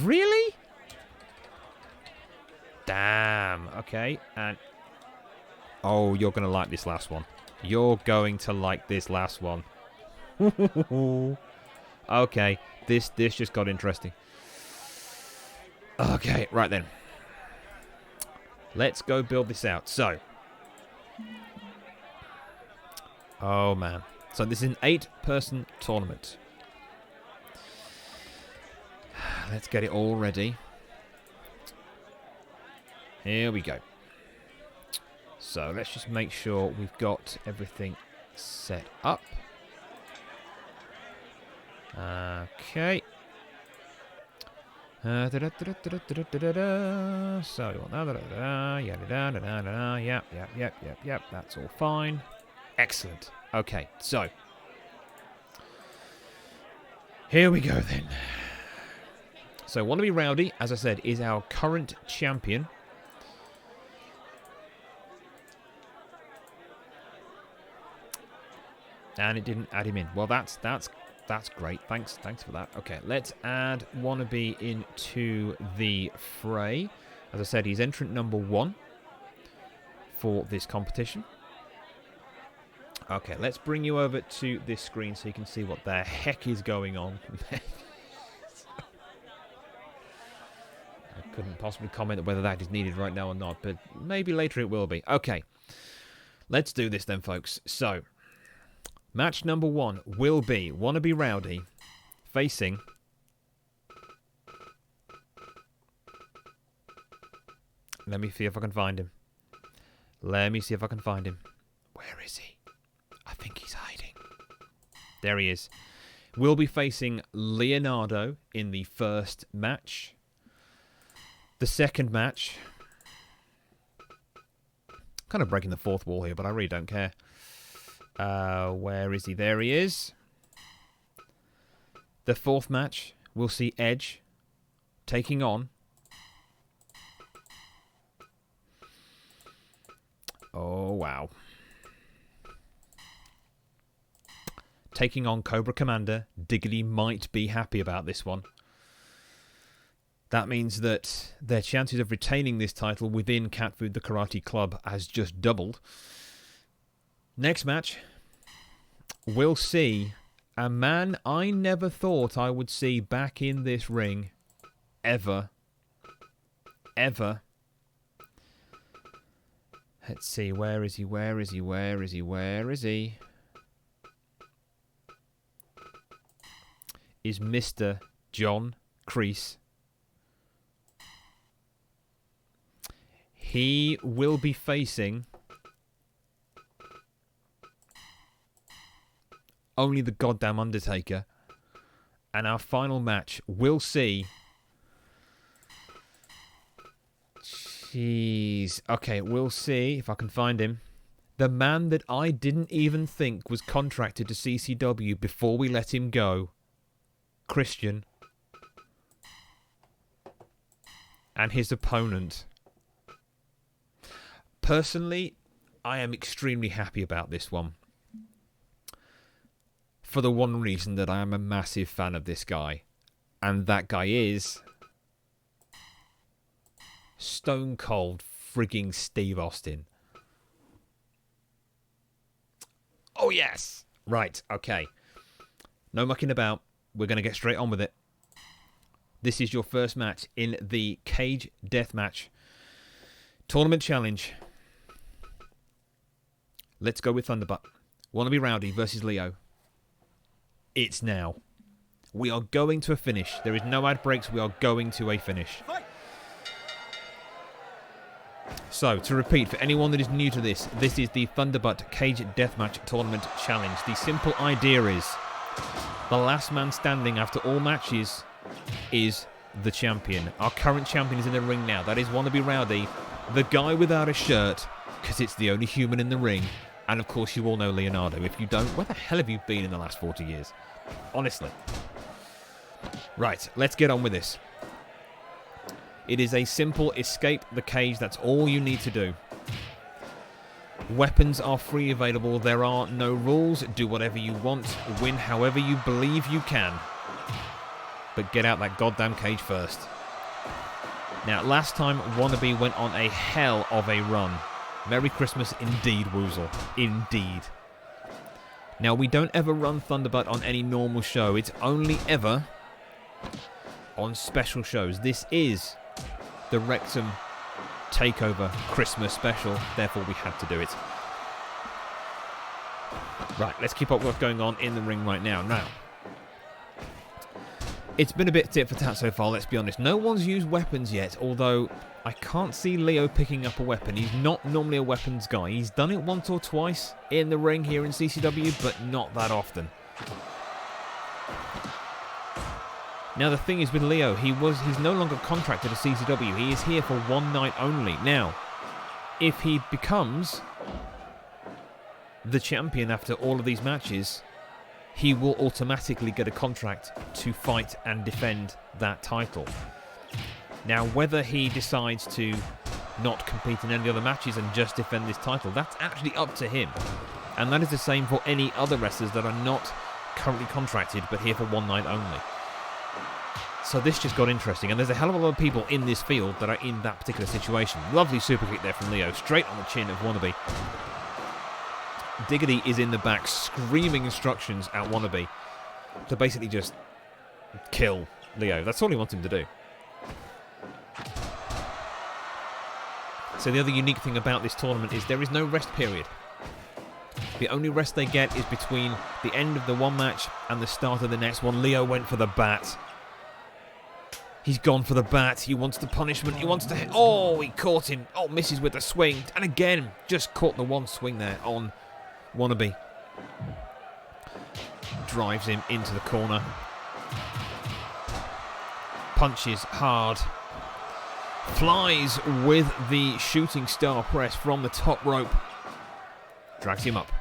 Really? Damn. Okay. And... Oh, you're going to like this last one. You're going to like this last one. Okay. This just got interesting. Okay, right then. Let's go build this out. So. Oh, man. So this is an 8-person tournament. Let's get it all ready. Here we go. So let's just make sure we've got everything set up. Okay. So you want that. Yep. That's all fine. Excellent. Okay, so here we go then. So Wanna Be Rowdy, as I said, is our current champion. And it didn't add him in. Well, that's great. Thanks for that. Okay, let's add Wannabe into the fray. As I said, he's entrant number 1 for this competition. Okay, let's bring you over to this screen so you can see what the heck is going on. I couldn't possibly comment whether that is needed right now or not, but maybe later it will be. Okay, let's do this then, folks. So, match number 1 will be Wanna Be Rowdy facing let me see if I can find him. Where is he? I think he's hiding. There he is. We'll be facing Leonardo in the first match. The second match, kind of breaking the fourth wall here, but I really don't care. Where is he? There he is. The fourth match, we'll see Edge taking on... Oh, wow. Taking on Cobra Commander. Diggity might be happy about this one. That means that their chances of retaining this title within CatFood the Karate Club has just doubled. Next match, we'll see a man I never thought I would see back in this ring. Ever. Let's see, where is he? Is Mr. John Kreese. He will be facing only the goddamn Undertaker. And our final match, we'll see... Jeez. Okay, we'll see if I can find him. The man that I didn't even think was contracted to CCW before we let him go. Christian. And his opponent. Personally, I am extremely happy about this one. For the one reason that I am a massive fan of this guy. And that guy is... Stone Cold frigging Steve Austin. Oh, yes! Right, okay. No mucking about. We're going to get straight on with it. This is your first match in the Cage Deathmatch Tournament Challenge. Let's go with Thunderbutt. Wanna Be Rowdy versus Leo. It's now. We are going to a finish. There is no ad breaks. We are going to a finish. So, to repeat, for anyone that is new to this, this is the Thunderbutt Cage Deathmatch Tournament Challenge. The simple idea is, the last man standing after all matches is the champion. Our current champion is in the ring now. That is Wanna Be Rowdy, the guy without a shirt, because it's the only human in the ring. And of course, you all know Leonardo. If you don't, where the hell have you been in the last 40 years? Honestly. Right, let's get on with this. It is a simple escape the cage. That's all you need to do. Weapons are free available. There are no rules. Do whatever you want. Win however you believe you can. But get out that goddamn cage first. Now, last time, Wannabe went on a hell of a run. Merry Christmas indeed, Woozle. Indeed. Now, we don't ever run Thunderbutt on any normal show. It's only ever on special shows. This is the Rekt'Em Takeover Christmas special. Therefore, we had to do it. Right, let's keep up with what's going on in the ring right now. Now, it's been a bit tit for tat so far, let's be honest. No one's used weapons yet, although I can't see Leo picking up a weapon. He's not normally a weapons guy. He's done it once or twice in the ring here in CCW, but not that often. Now the thing is with Leo, he's no longer contracted to CCW. He is here for one night only. Now, if he becomes the champion after all of these matches, he will automatically get a contract to fight and defend that title. Now, whether he decides to not compete in any other matches and just defend this title, that's actually up to him. And that is the same for any other wrestlers that are not currently contracted but here for one night only. So this just got interesting, and there's a hell of a lot of people in this field that are in that particular situation. Lovely super kick there from Leo, straight on the chin of Wannabe. Diggity is in the back, screaming instructions at Wannabe to basically just kill Leo. That's all he wants him to do. So the other unique thing about this tournament is there is no rest period. The only rest they get is between the end of the one match and the start of the next one. Leo went for the bat. He's gone for the bat. He wants the punishment. He wants to hit. Oh, he caught him. Oh, misses with the swing. And again, just caught the one swing there on Wannabe. Drives him into the corner. Punches hard. Flies with the shooting star press from the top rope. Drags him up.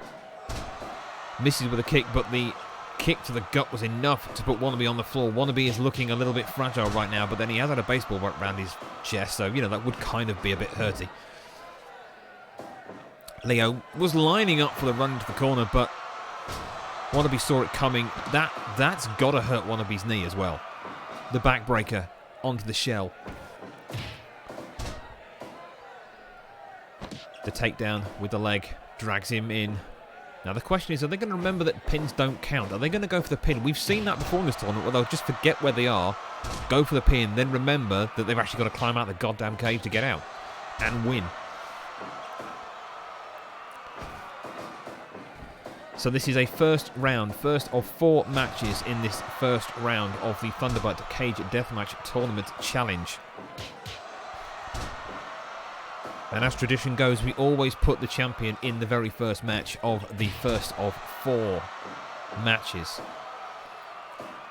Misses with a kick, but the kick to the gut was enough to put Wannabe on the floor. Wannabe is looking a little bit fragile right now, but then he has had a baseball around his chest, so, you know, that would kind of be a bit hurty. Leo was lining up for the run into the corner, but Wannabe saw it coming. That's got to hurt Wannabe's knee as well. The backbreaker onto the shell. The takedown with the leg drags him in. Now the question is, are they going to remember that pins don't count? Are they going to go for the pin? We've seen that before in this tournament where they'll just forget where they are, go for the pin, then remember that they've actually got to climb out the goddamn cave to get out and win. So this is a first of 4 matches in this first round of the Thunderbutt Cage Deathmatch Tournament Challenge. And as tradition goes, we always put the champion in the very first match of the first of 4 matches.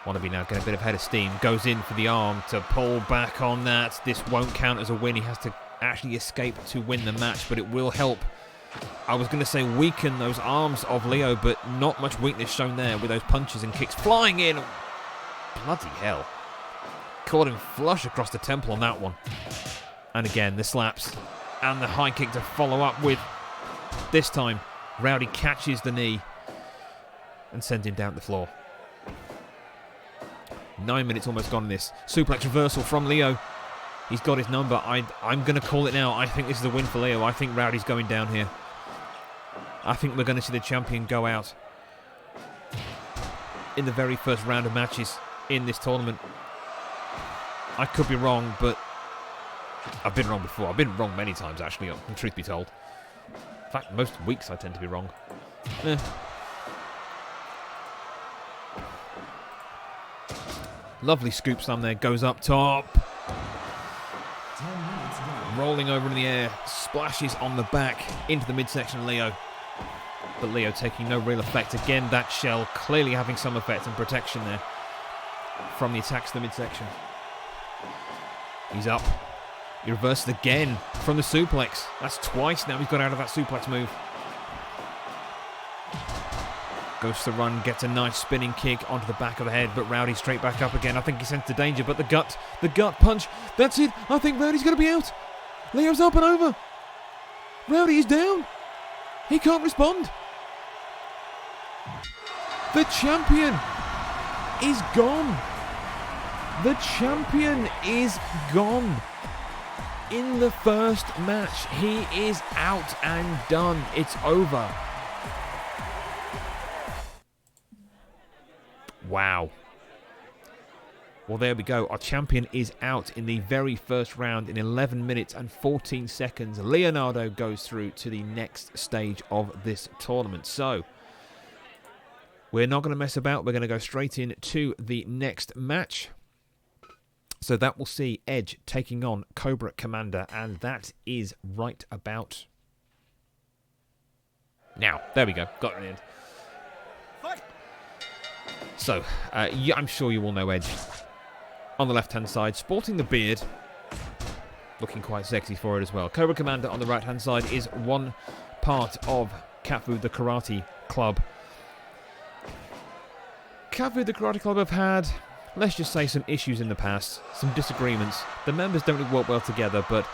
Wannabe now getting a bit of head of steam. Goes in for the arm to pull back on that. This won't count as a win. He has to actually escape to win the match, but it will help. I was going to say weaken those arms of Leo, but not much weakness shown there with those punches and kicks flying in. Bloody hell. Caught him flush across the temple on that one. And again, the slaps. And the high kick to follow up with. This time, Rowdy catches the knee and sends him down the floor. 9 minutes almost gone in this. Suplex reversal from Leo. He's got his number. I'm going to call it now. I think this is a win for Leo. I think Rowdy's going down here. I think we're going to see the champion go out in the very first round of matches in this tournament. I could be wrong, but I've been wrong before. I've been wrong many times, actually, truth be told. In fact, most weeks I tend to be wrong. Lovely scoop slam there. Goes up top. Rolling over in the air. Splashes on the back into the midsection of Leo. But Leo taking no real effect. Again, that shell clearly having some effect and protection there from the attacks to the midsection. He's up. He reverses again from the suplex. That's twice now he's got out of that suplex move. Goes to run, gets a nice spinning kick onto the back of the head, but Rowdy straight back up again. I think he sensed the danger, but the gut punch. That's it. I think Rowdy's going to be out. Leo's up and over. Rowdy is down. He can't respond. The champion is gone. The champion is gone. In the first match, he is out and done. It's over. Wow. Well, there we go. Our champion is out in the very first round in 11 minutes and 14 seconds. Leonardo goes through to the next stage of this tournament. So, we're not going to mess about. We're going to go straight into the next match. So that will see Edge taking on Cobra Commander, and that is right about now. There we go. Got it in the end. So, I'm sure you all know Edge. on the left-hand side, sporting the beard. Looking quite sexy for it as well. Cobra Commander on the right-hand side is one part of CatFood, the karate club. CatFood, the karate club have had, let's just say, some issues in the past, some disagreements. The members don't really work well together, but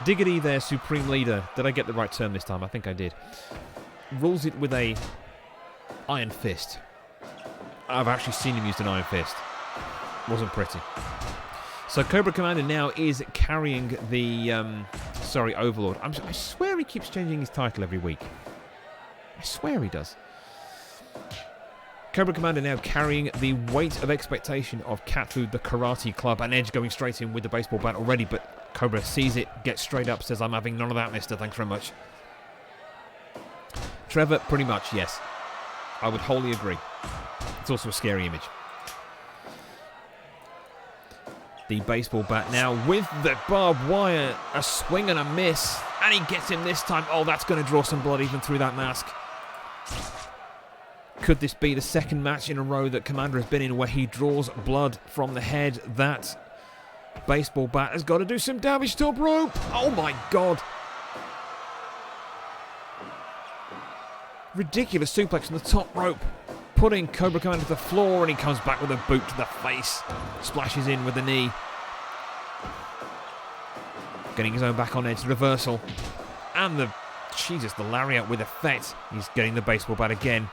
Diggity, their supreme leader, did I get the right term this time? I think I did, rules it with a iron fist. I've actually seen him use an iron fist. Wasn't pretty. So Cobra Commander now is carrying the, Overlord. I swear he keeps changing his title every week. I swear he does. Cobra Commander now carrying the weight of expectation of CatFood, the karate club, and Edge going straight in with the baseball bat already, but Cobra sees it, gets straight up, says, I'm having none of that, mister, thanks very much. Trevor, pretty much, yes. I would wholly agree. It's also a scary image. The baseball bat now with the barbed wire, a swing and a miss, and he gets him this time. Oh, that's going to draw some blood even through that mask. Could this be the second match in a row that Commander has been in where he draws blood from the head? That baseball bat has got to do some damage. Top rope. Oh my God. Ridiculous suplex on the top rope, putting Cobra Commander to the floor, and he comes back with a boot to the face. Splashes in with the knee. Getting his own back on Edge. Reversal. And the lariat with effect. He's getting the baseball bat again.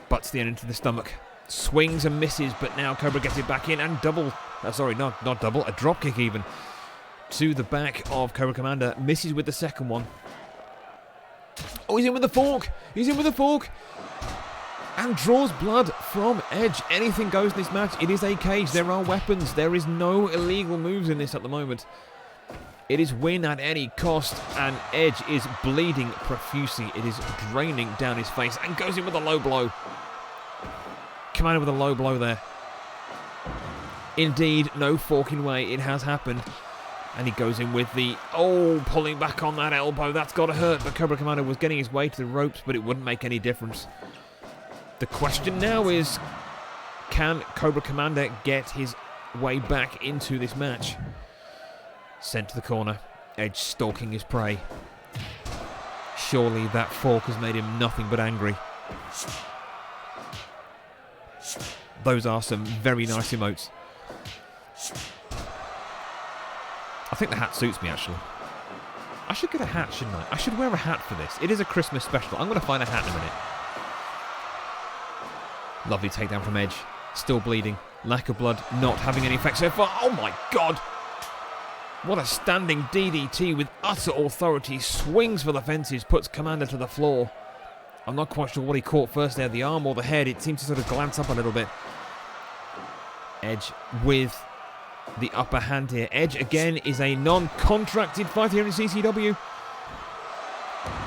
Butts the end into the stomach. Swings and misses, but now Cobra gets it back in and not double, a drop kick even. To the back of Cobra Commander. Misses with the second one. Oh, he's in with the fork. He's in with the fork. And draws blood from Edge. Anything goes in this match. It is a cage. There are weapons. There is no illegal moves in this at the moment. It is win at any cost, and Edge is bleeding profusely. It is draining down his face and goes in with a low blow. Commander with a low blow there. Indeed, no forking way. It has happened. And he goes in with the, pulling back on that elbow. That's got to hurt. But Cobra Commander was getting his way to the ropes, but it wouldn't make any difference. The question now is, can Cobra Commander get his way back into this match? Sent to the corner. Edge stalking his prey. Surely that fork has made him nothing but angry. Those are some very nice emotes. I think the hat suits me, actually. I should get a hat, shouldn't I? I should wear a hat for this. It is a Christmas special. I'm going to find a hat in a minute. Lovely takedown from Edge. Still bleeding. Lack of blood not having any effect so far. Oh my God! What a standing DDT with utter authority. Swings for the fences. Puts Commander to the floor. I'm not quite sure what he caught first there. The arm or the head. It seemed to sort of glance up a little bit. Edge with the upper hand here. Edge again is a non-contracted fighter here in CCW.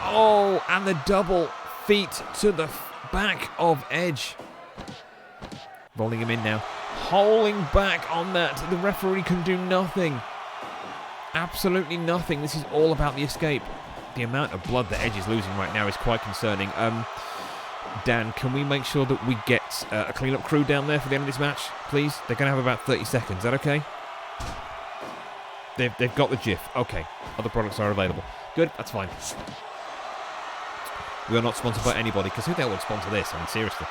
Oh, and the double feet to the back of Edge. Rolling him in now. Holding back on that. The referee can do nothing. Absolutely nothing. This is all about the escape. The amount of blood that Edge is losing right now is quite concerning. Dan, can we make sure that we get a clean-up crew down there for the end of this match, please? They're going to have about 30 seconds. Is that okay? They've got the GIF. Okay. Other products are available. Good. That's fine. We are not sponsored by anybody, because who the hell would sponsor this? I mean, seriously.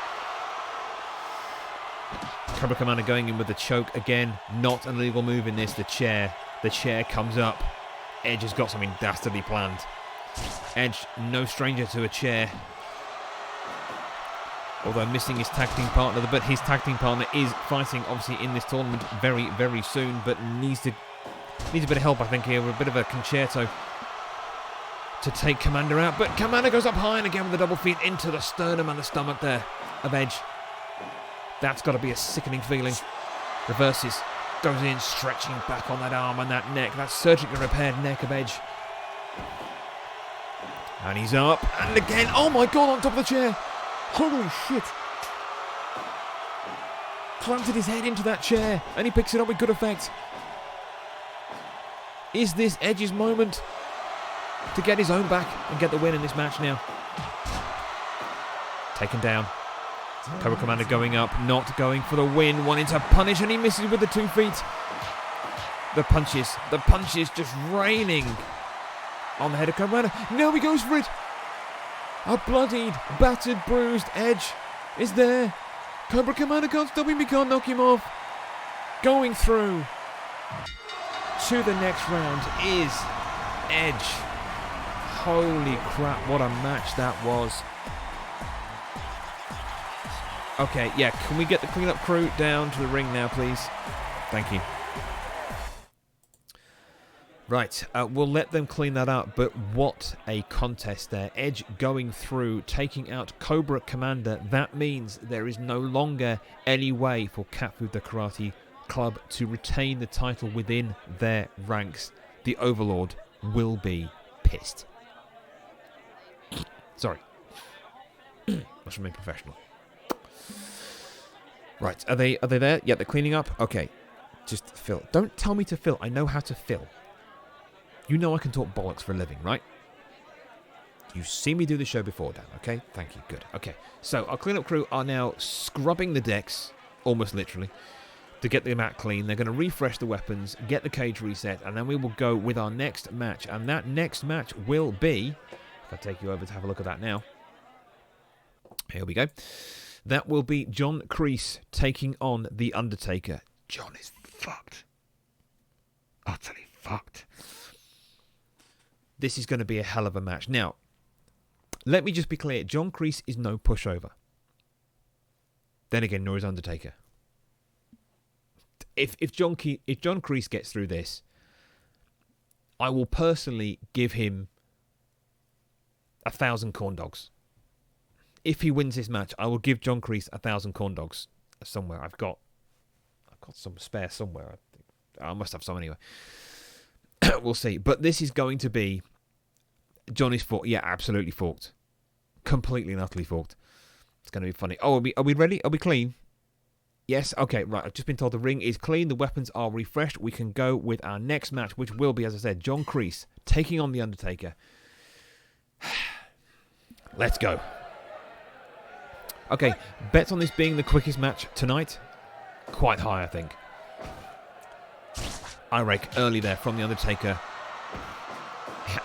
Cobra Commander going in with the choke again. Not an illegal move in this. The chair. The chair comes up. Edge has got something dastardly planned. Edge, no stranger to a chair. Although missing his tag team partner, but his tag team partner is fighting, obviously, in this tournament very, very soon, but needs a bit of help, I think, here, with a bit of a concerto to take Commander out. But Commander goes up high, and again with the double feet into the sternum and the stomach there of Edge. That's got to be a sickening feeling. Reverses, goes in, stretching back on that arm and that neck, that surgically repaired neck of Edge. And he's up, and again, oh my God, on top of the chair. Holy shit. Planted his head into that chair, and he picks it up with good effect. Is this Edge's moment to get his own back and get the win in this match now? Taken down. Cobra Commander going up, not going for the win, wanting to punish, and he misses with the 2 feet. The punches just raining on the head of Cobra Commander. Now he goes for it. A bloodied, battered, bruised Edge is there. Cobra Commander can't stop him, he can't knock him off. Going through to the next round is Edge. Holy crap, what a match that was. Okay, yeah, can we get the cleanup crew down to the ring now, please? Thank you. Right, we'll let them clean that up, but what a contest there. Edge going through, taking out Cobra Commander. That means there is no longer any way for CatFood the Karate Club to retain the title within their ranks. The Overlord will be pissed. Sorry. Must remain professional. Right, are they there? Yeah, they're cleaning up? Okay. Just fill. Don't tell me to fill. I know how to fill. You know I can talk bollocks for a living, right? You've seen me do the show before, Dan, okay? Thank you, good. Okay, so our cleanup crew are now scrubbing the decks, almost literally, to get the mat clean. They're going to refresh the weapons, get the cage reset, and then we will go with our next match. And that next match will be... If I take you over to have a look at that now. Here we go. That will be John Kreese taking on The Undertaker. John is fucked. Utterly fucked. This is going to be a hell of a match. Now, let me just be clear. John Kreese is no pushover. Then again, nor is Undertaker. If John Kreese gets through this, I will personally give him 1,000 corn dogs. If he wins this match, I will give John Kreese 1,000 corn dogs somewhere. I've got some spare somewhere. I must have some anyway. We'll see. But this is going to be... Johnny's forked. Yeah, absolutely forked. Completely and utterly forked. It's going to be funny. Oh, are we ready? Are we clean? Yes? Okay, right. I've just been told the ring is clean. The weapons are refreshed. We can go with our next match, which will be, as I said, John Kreese taking on The Undertaker. Let's go. Okay, bets on this being the quickest match tonight? Quite high, I think. I rake early there from The Undertaker.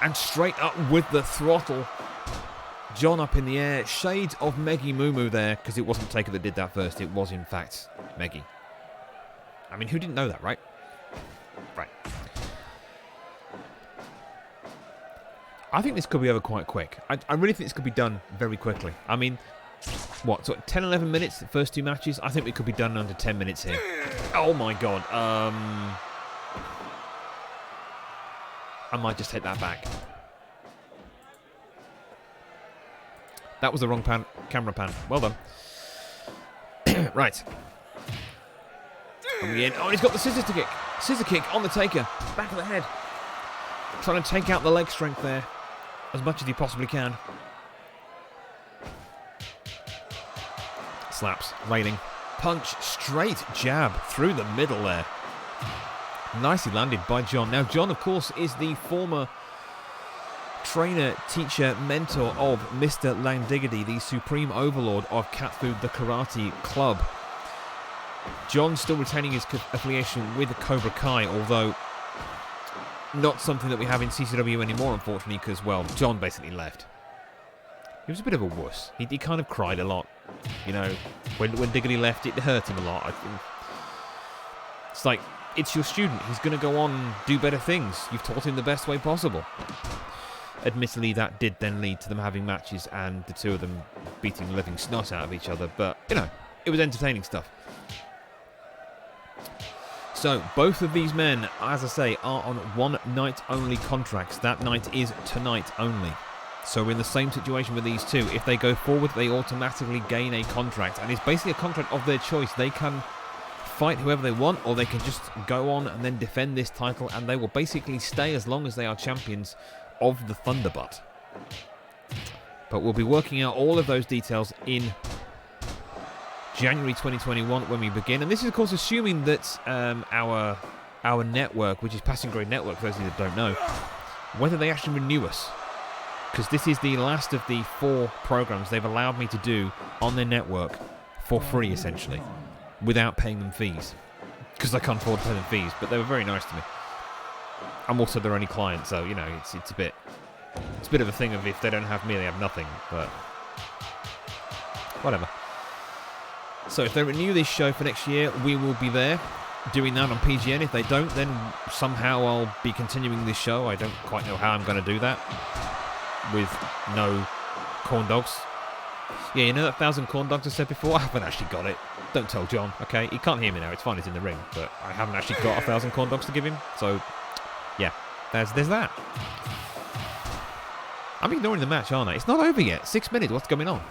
And straight up with the throttle. John up in the air. Shades of Meggy Moo Moo there, because it wasn't Taker that did that first. It was, in fact, Meggy. I mean, who didn't know that, right? Right. I think this could be over quite quick. I really think this could be done very quickly. I mean, what, so 10, 11 minutes, the first two matches? I think we could be done under 10 minutes here. Oh my god. I might just take that back. That was the wrong camera pan. Well done. Right. Coming in. Oh, he's got the scissor kick. Scissor kick on the Taker. Back of the head. Trying to take out the leg strength there as much as he possibly can. Slaps. Raining. Punch. Straight jab through the middle there. Nicely landed by John. Now, John, of course, is the former trainer, teacher, mentor of Mr. Landiggity, the supreme overlord of CatFood the Karate Club. John still retaining his affiliation with Cobra Kai, although not something that we have in CCW anymore, unfortunately, because, well, John basically left. He was a bit of a wuss. He kind of cried a lot. You know, when Diggity left, it hurt him a lot. I think it's like, it's your student. He's going to go on and do better things. You've taught him the best way possible. Admittedly, that did then lead to them having matches and the two of them beating the living snot out of each other. But, you know, it was entertaining stuff. So, both of these men, as I say, are on one-night-only contracts. That night is tonight only. So we're in the same situation with these two. If they go forward, they automatically gain a contract. And it's basically a contract of their choice. They can fight whoever they want, or they can just go on and then defend this title, and they will basically stay as long as they are champions of the Thunderbutt. But we'll be working out all of those details in January 2021 when we begin. And this is, of course, assuming that our network, which is Passing Grade Network, for those of you that don't know, whether they actually renew us. Because this is the last of the 4 programs they've allowed me to do on their network for free, essentially, without paying them fees. Because I can't afford to pay them fees, but they were very nice to me. I'm also their only client, so, you know, it's a bit of a thing of if they don't have me, they have nothing, but whatever. So if they renew this show for next year, we will be there doing that on PGN. If they don't, then somehow I'll be continuing this show. I don't quite know how I'm going to do that with no corn dogs. Yeah, you know that 1,000 corn dogs I said before? I haven't actually got it. Don't tell John, okay? He can't hear me now. It's fine, he's in the ring. But I haven't actually got 1,000 corn dogs to give him. So, yeah, there's that. I'm ignoring the match, aren't I? It's not over yet. 6 minutes. What's going on?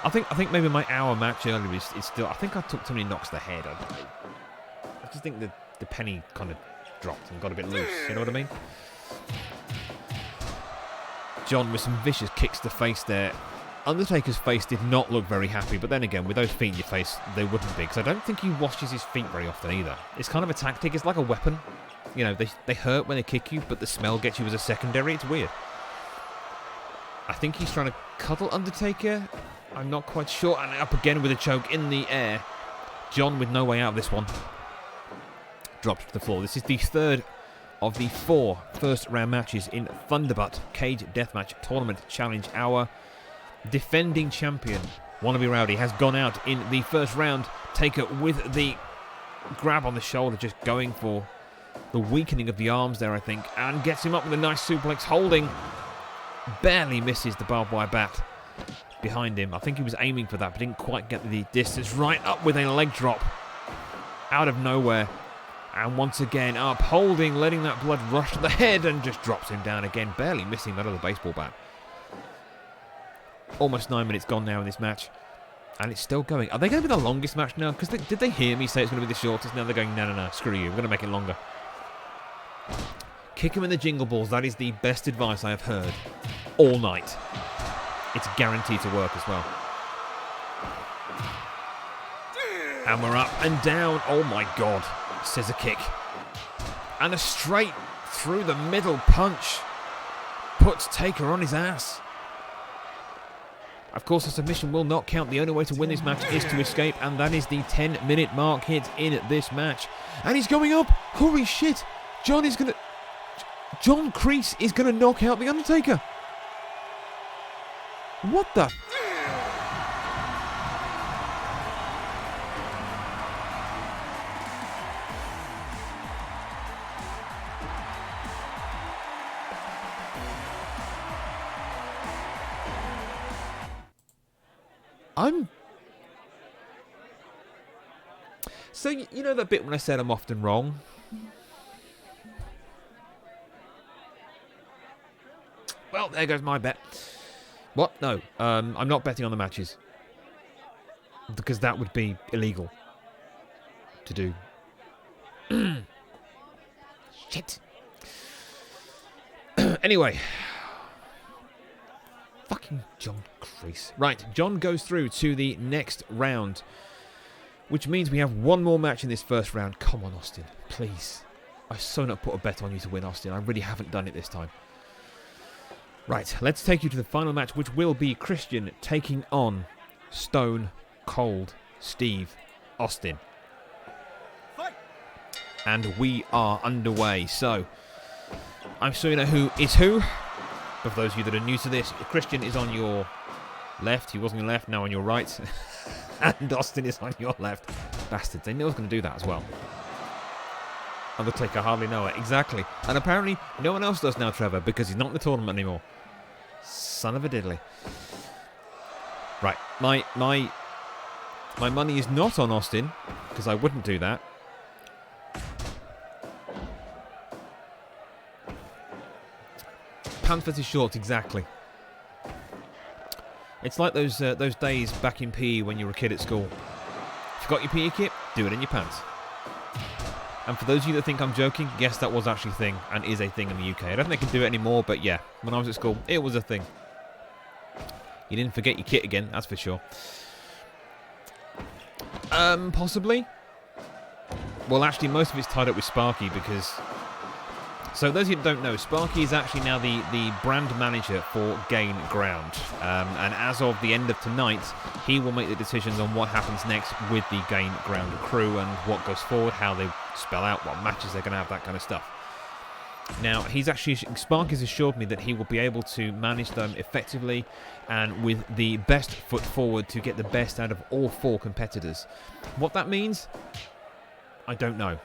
I think maybe my hour match earlier is still... I think I took too many knocks to the head. I just think the penny kind of dropped and got a bit loose. You know what I mean? John with some vicious kicks to the face there. Undertaker's face did not look very happy, but then again, with those feet in your face, they wouldn't be, because I don't think he washes his feet very often either. It's kind of a tactic. It's like a weapon. You know, they hurt when they kick you, but the smell gets you as a secondary. It's weird. I think he's trying to cuddle Undertaker. I'm not quite sure. And up again with a choke in the air. John with no way out of this one. Drops to the floor. This is the third of the 4 first-round matches in Thunderbutt Cage Deathmatch Tournament Challenge. Our defending champion, Wannabe Rowdy, has gone out in the first round. Taker with the grab on the shoulder, just going for the weakening of the arms there, I think, and gets him up with a nice suplex, holding. Barely misses the barbed wire bat behind him. I think he was aiming for that, but didn't quite get the distance. Right up with a leg drop out of nowhere. And once again up, holding, letting that blood rush to the head, and just drops him down again, barely missing that other baseball bat. Almost 9 minutes gone now in this match, and it's still going. Are they going to be the longest match now? Because did they hear me say it's going to be the shortest? Now they're going, no, screw you, we're going to make it longer. Kick him in the jingle balls. That is the best advice I have heard all night. It's guaranteed to work as well. And we're up and down. Oh my god. Scissor kick. And a straight through the middle punch puts Taker on his ass. Of course, a submission will not count. The only way to win this match is to escape, and that is the 10-minute mark hit in this match. And he's going up. Holy shit. John Kreese is going to knock out The Undertaker. What the... So, you know that bit when I said I'm often wrong? Well, there goes my bet. What? No, I'm not betting on the matches. Because that would be illegal to do. Shit. Anyway. Fucking John Kreese. Right, John goes through to the next round, which means we have one more match in this first round. Come on, Austin, please. I so not put a bet on you to win, Austin. I really haven't done it this time. Right, let's take you to the final match, which will be Christian taking on Stone Cold Steve Austin. Fight. And we are underway. So, I'm sure you know who is who. But for those of you that are new to this, Christian is on your left. He was on your left, now on your right. And Austin is on your left. Bastards, they knew I was going to do that as well. Undertaker hardly know it. Exactly. And apparently no one else does now, Trevor, because he's not in the tournament anymore. Son of a diddly. Right, my money is not on Austin, because I wouldn't do that. Pants versus shorts, exactly. It's like those days back in PE when you were a kid at school. If you got your PE kit, do it in your pants. And for those of you that think I'm joking, yes, that was actually a thing, and is a thing in the UK. I don't think they can do it anymore, but yeah, when I was at school, it was a thing. You didn't forget your kit again, that's for sure. Possibly. Well, actually, most of it's tied up with Sparky, because So those of you who don't know, Sparky is actually now the brand manager for Gain Ground. And as of the end of tonight, he will make the decisions on what happens next with the Gain Ground crew and what goes forward, how they spell out, what matches they're going to have, that kind of stuff. Now, Sparky's assured me that he will be able to manage them effectively and with the best foot forward to get the best out of all 4 competitors. What that means, I don't know.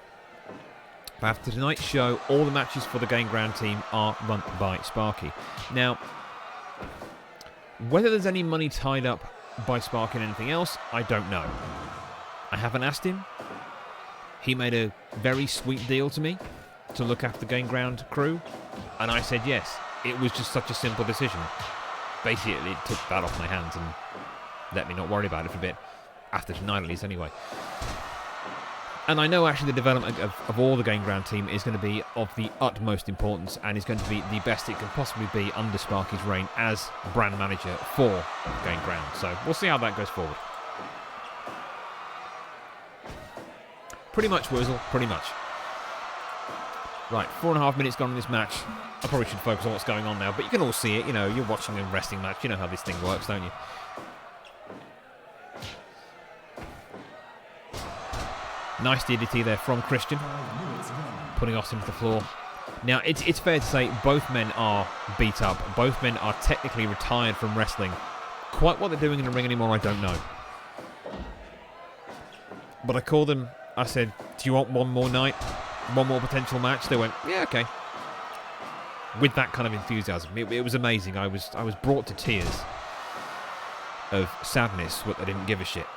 But after tonight's show, all the matches for the Gain Ground team are run by Sparky. Now, whether there's any money tied up by Sparky and anything else, I don't know. I haven't asked him. He made a very sweet deal to me to look after the Gain Ground crew, and I said yes. It was just such a simple decision. Basically, it took that off my hands and let me not worry about it for a bit. After tonight, at least, anyway. And I know actually the development of all the Gain Ground team is going to be of the utmost importance and is going to be the best it can possibly be under Sparky's reign as brand manager for Gain Ground. So we'll see how that goes forward. Pretty much, Wurzel, pretty much. Right, 4.5 minutes gone in this match. I probably should focus on what's going on now, but you can all see it. You know, you're watching a wrestling match. You know how this thing works, don't you? Nice DDT there from Christian, putting Austin to the floor. Now, it's fair to say both men are beat up. Both men are technically retired from wrestling. Quite what they're doing in the ring anymore, I don't know. But I called them. I said, do you want one more night? One more potential match? They went, yeah, okay. With that kind of enthusiasm. It was amazing. I was brought to tears of sadness that they didn't give a shit.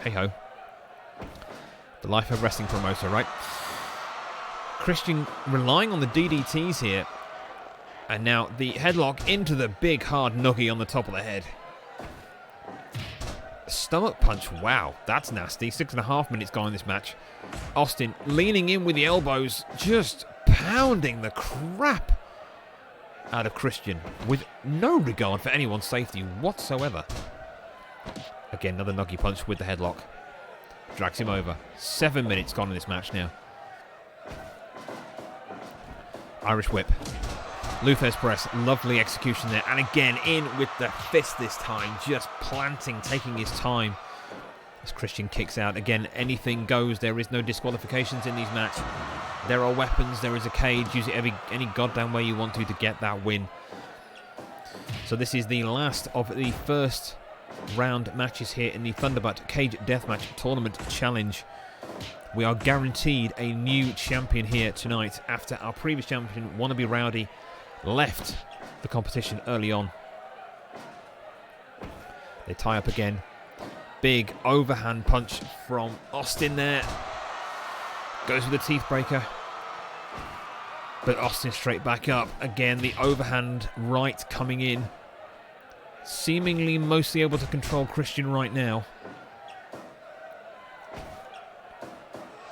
Hey-ho. The life of wrestling promoter, right? Christian relying on the DDTs here. And now the headlock into the big hard noogie on the top of the head. Stomach punch, wow, that's nasty. 6.5 minutes gone in this match. Austin leaning in with the elbows, just pounding the crap out of Christian with no regard for anyone's safety whatsoever. Again, another noogie punch with the headlock. Drags him over. 7 minutes gone in this match now. Irish whip. Luthes press. Lovely execution there. And again, in with the fist this time. Just planting, taking his time. As Christian kicks out. Again, anything goes. There is no disqualifications in these matches. There are weapons. There is a cage. Use it any goddamn way you want to get that win. So this is the last of the first round matches here in the Thunderbutt Cage Deathmatch Tournament Challenge. We are guaranteed a new champion here tonight after our previous champion, Wannabe Rowdy, left the competition early on. They tie up again. Big overhand punch from Austin there. Goes with the teeth breaker. But Austin straight back up. Again, the overhand right coming in. Seemingly mostly able to control Christian right now.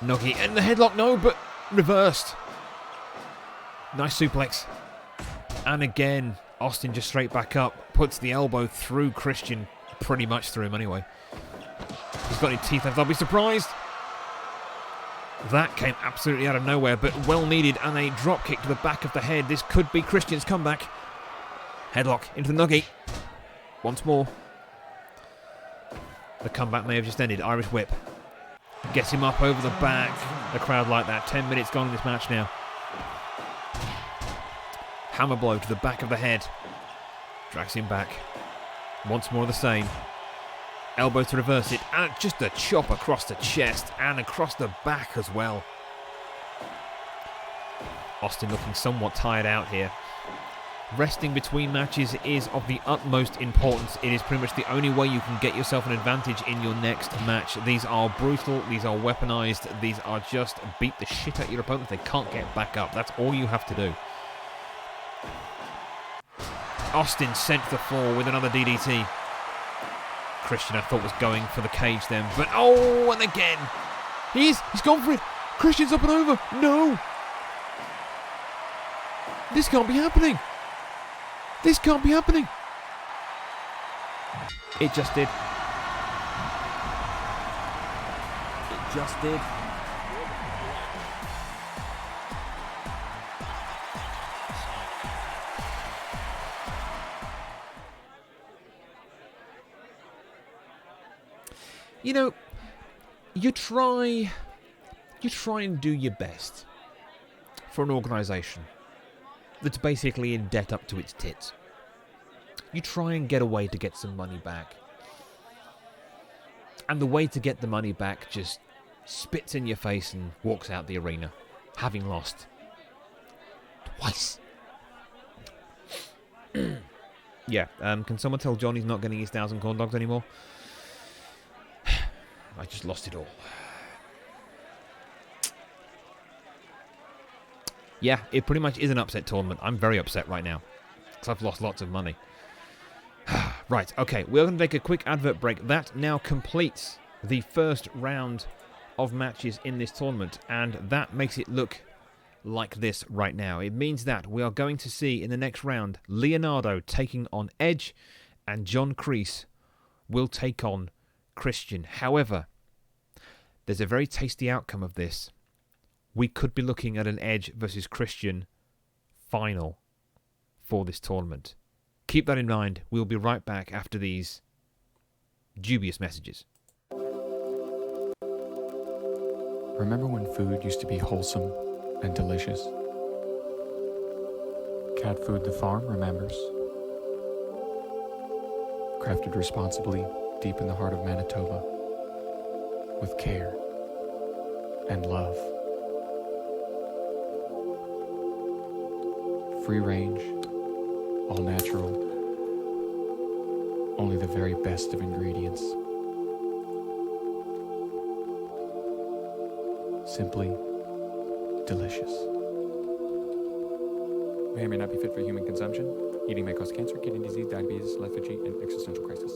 Noogie and the headlock, no, but reversed. Nice suplex. And again, Austin just straight back up. Puts the elbow through Christian. Pretty much through him anyway. He's got any teeth left. I'll be surprised. That came absolutely out of nowhere, but well needed. And a drop kick to the back of the head. This could be Christian's comeback. Headlock into the noogie. Once more. The comeback may have just ended. Irish whip. Gets him up over the back. The crowd like that. 10 minutes gone in this match now. Hammer blow to the back of the head. Drags him back. Once more the same. Elbow to reverse it. And just a chop across the chest. And across the back as well. Austin looking somewhat tired out here. Resting between matches is of the utmost importance. It is pretty much the only way you can get yourself an advantage in your next match. These are brutal, these are weaponized, these are just beat the shit out of your opponent. They can't get back up. That's all you have to do. Austin sent to the floor with another DDT. Christian, I thought, was going for the cage then, but oh, and again. He's gone for it. Christian's up and over. No. This can't be happening. This can't be happening. It just did. It just did. you know, you try and do your best for an organisation that's basically in debt up to its tits. You try and get a way to get some money back. And the way to get the money back just spits in your face and walks out the arena, having lost twice. Yeah, can someone tell John he's not getting his 1,000 corn dogs anymore? I just lost it all. Yeah, it pretty much is an upset tournament. I'm very upset right now, because I've lost lots of money. Right, okay, we're going to take a quick advert break. That now completes the first round of matches in this tournament, and that makes it look like this right now. It means that we are going to see in the next round Leonardo taking on Edge, and John Kreese will take on Christian. However, there's a very tasty outcome of this. We could be looking at an Edge versus Christian final for this tournament. Keep that in mind. We'll be right back after these dubious messages. Remember when food used to be wholesome and delicious? CatFood the farm remembers. Crafted responsibly deep in the heart of Manitoba, with care and love. Free range, all natural, only the very best of ingredients. Simply delicious. May or may not be fit for human consumption. Eating may cause cancer, kidney disease, diabetes, lethargy, and existential crisis.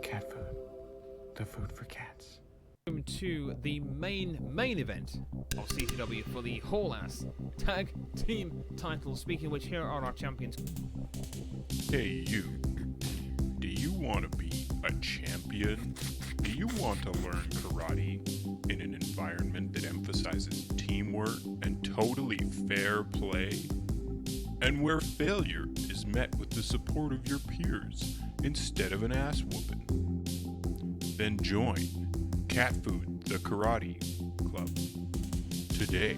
Cat food. The food for cats. Welcome to the main event of CCW for the Hall-Ass Tag Team title. Speaking of which, here are our champions. Hey you, do you want to be a champion? Do you want to learn karate in an environment that emphasizes teamwork and totally fair play? And where failure is met with the support of your peers instead of an ass whooping? Then join CatFood the Karate Club today.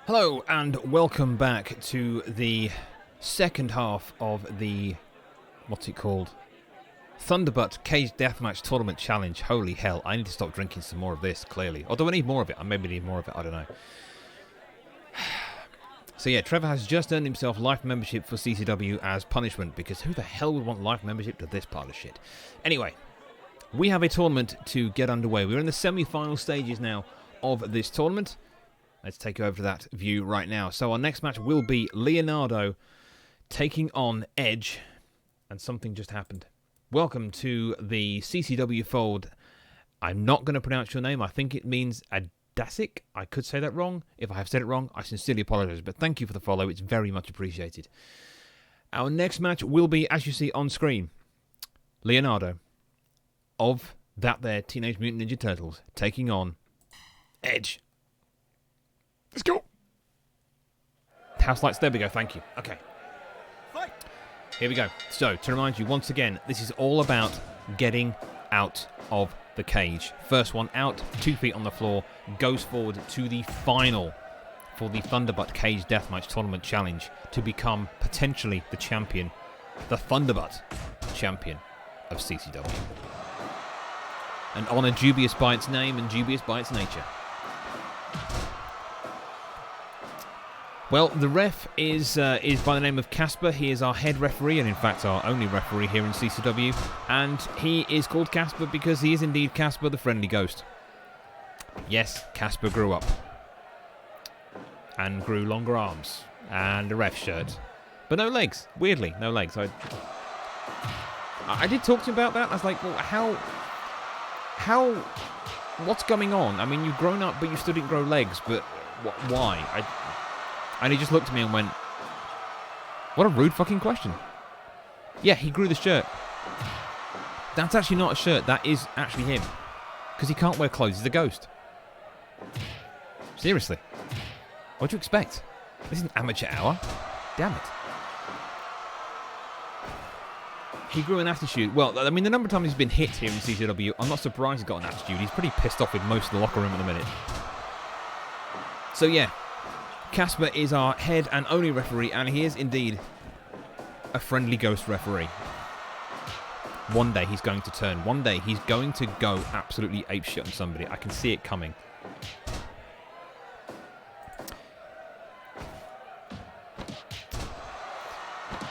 Hello and welcome back to the second half of the, what's it called? Thunderbutt Cage Deathmatch Tournament Challenge. Holy hell, I need to stop drinking some more of this, clearly. Or do I need more of it? I maybe need more of it, I don't know. So yeah, Trevor has just earned himself life membership for CCW as punishment, because who the hell would want life membership to this pile of shit? Anyway, we have a tournament to get underway. We're in the semi-final stages now of this tournament. Let's take over to that view right now. So our next match will be Leonardo taking on Edge. And something just happened. Welcome to the CCW fold. I'm not going to pronounce your name. I think it means Adasic. I could say that wrong. If I have said it wrong, I sincerely apologize. But thank you for the follow. It's very much appreciated. Our next match will be, as you see on screen, Leonardo of that there Teenage Mutant Ninja Turtles taking on Edge. Let's go. House lights. There we go. Thank you. Okay. Here we go. So, to remind you, once again, this is all about getting out of the cage. First one out, 2 feet on the floor, goes forward to the final for the Thunderbutt Cage Deathmatch Tournament Challenge to become potentially the champion, the Thunderbutt champion of CCW. An honour dubious by its name and dubious by its nature. Well, the ref is by the name of Casper. He is our head referee, and in fact our only referee here in CCW. And he is called Casper because he is indeed Casper, the friendly ghost. Yes, Casper grew up. And grew longer arms. And a ref shirt. But no legs. Weirdly, no legs. I did talk to him about that. I was like, well, how... What's going on? I mean, you've grown up, but you still didn't grow legs. But why? And he just looked at me and went, what a rude fucking question. Yeah, he grew the shirt. That's actually not a shirt. That is actually him. Because he can't wear clothes. He's a ghost. Seriously. What do you expect? This is an amateur hour. Damn it. He grew an attitude. Well, I mean, the number of times he's been hit here in CCW, I'm not surprised he's got an attitude. He's pretty pissed off with most of the locker room at the minute. So, yeah. Casper is our head and only referee, and he is indeed a friendly ghost referee. One day he's going to turn. One day he's going to go absolutely apeshit on somebody. I can see it coming.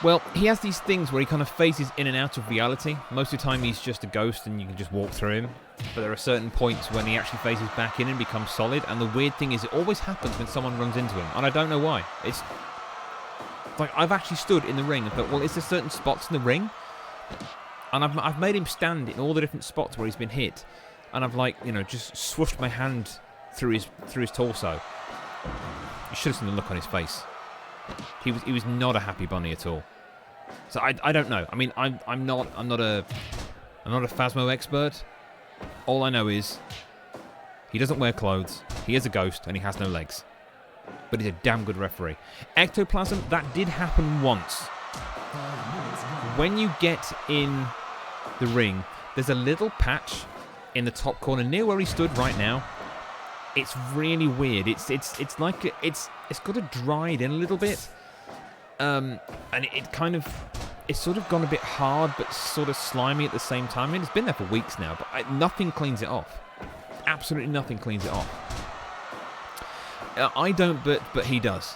Well, he has these things where he kind of phases in and out of reality. Most of the time he's just a ghost and you can just walk through him. But there are certain points when he actually phases back in and becomes solid. And the weird thing is it always happens when someone runs into him. And I don't know why. It's like I've actually stood in the ring and thought, well, is there certain spots in the ring? And I've made him stand in all the different spots where he's been hit. And I've like, you know, just swooshed my hand through his torso. You should have seen the look on his face. He was not a happy bunny at all. So I don't know. I mean, I'm not a Phasmo expert. All I know is he doesn't wear clothes. He is a ghost and he has no legs. But he's a damn good referee. Ectoplasm, that did happen once. When you get in the ring, there's a little patch in the top corner near where he stood right now. It's really weird. It's like it's got to dried in a little bit. And it's sort of gone a bit hard, but sort of slimy at the same time. I mean, it's been there for weeks now, but nothing cleans it off. Absolutely nothing cleans it off. I don't, but he does.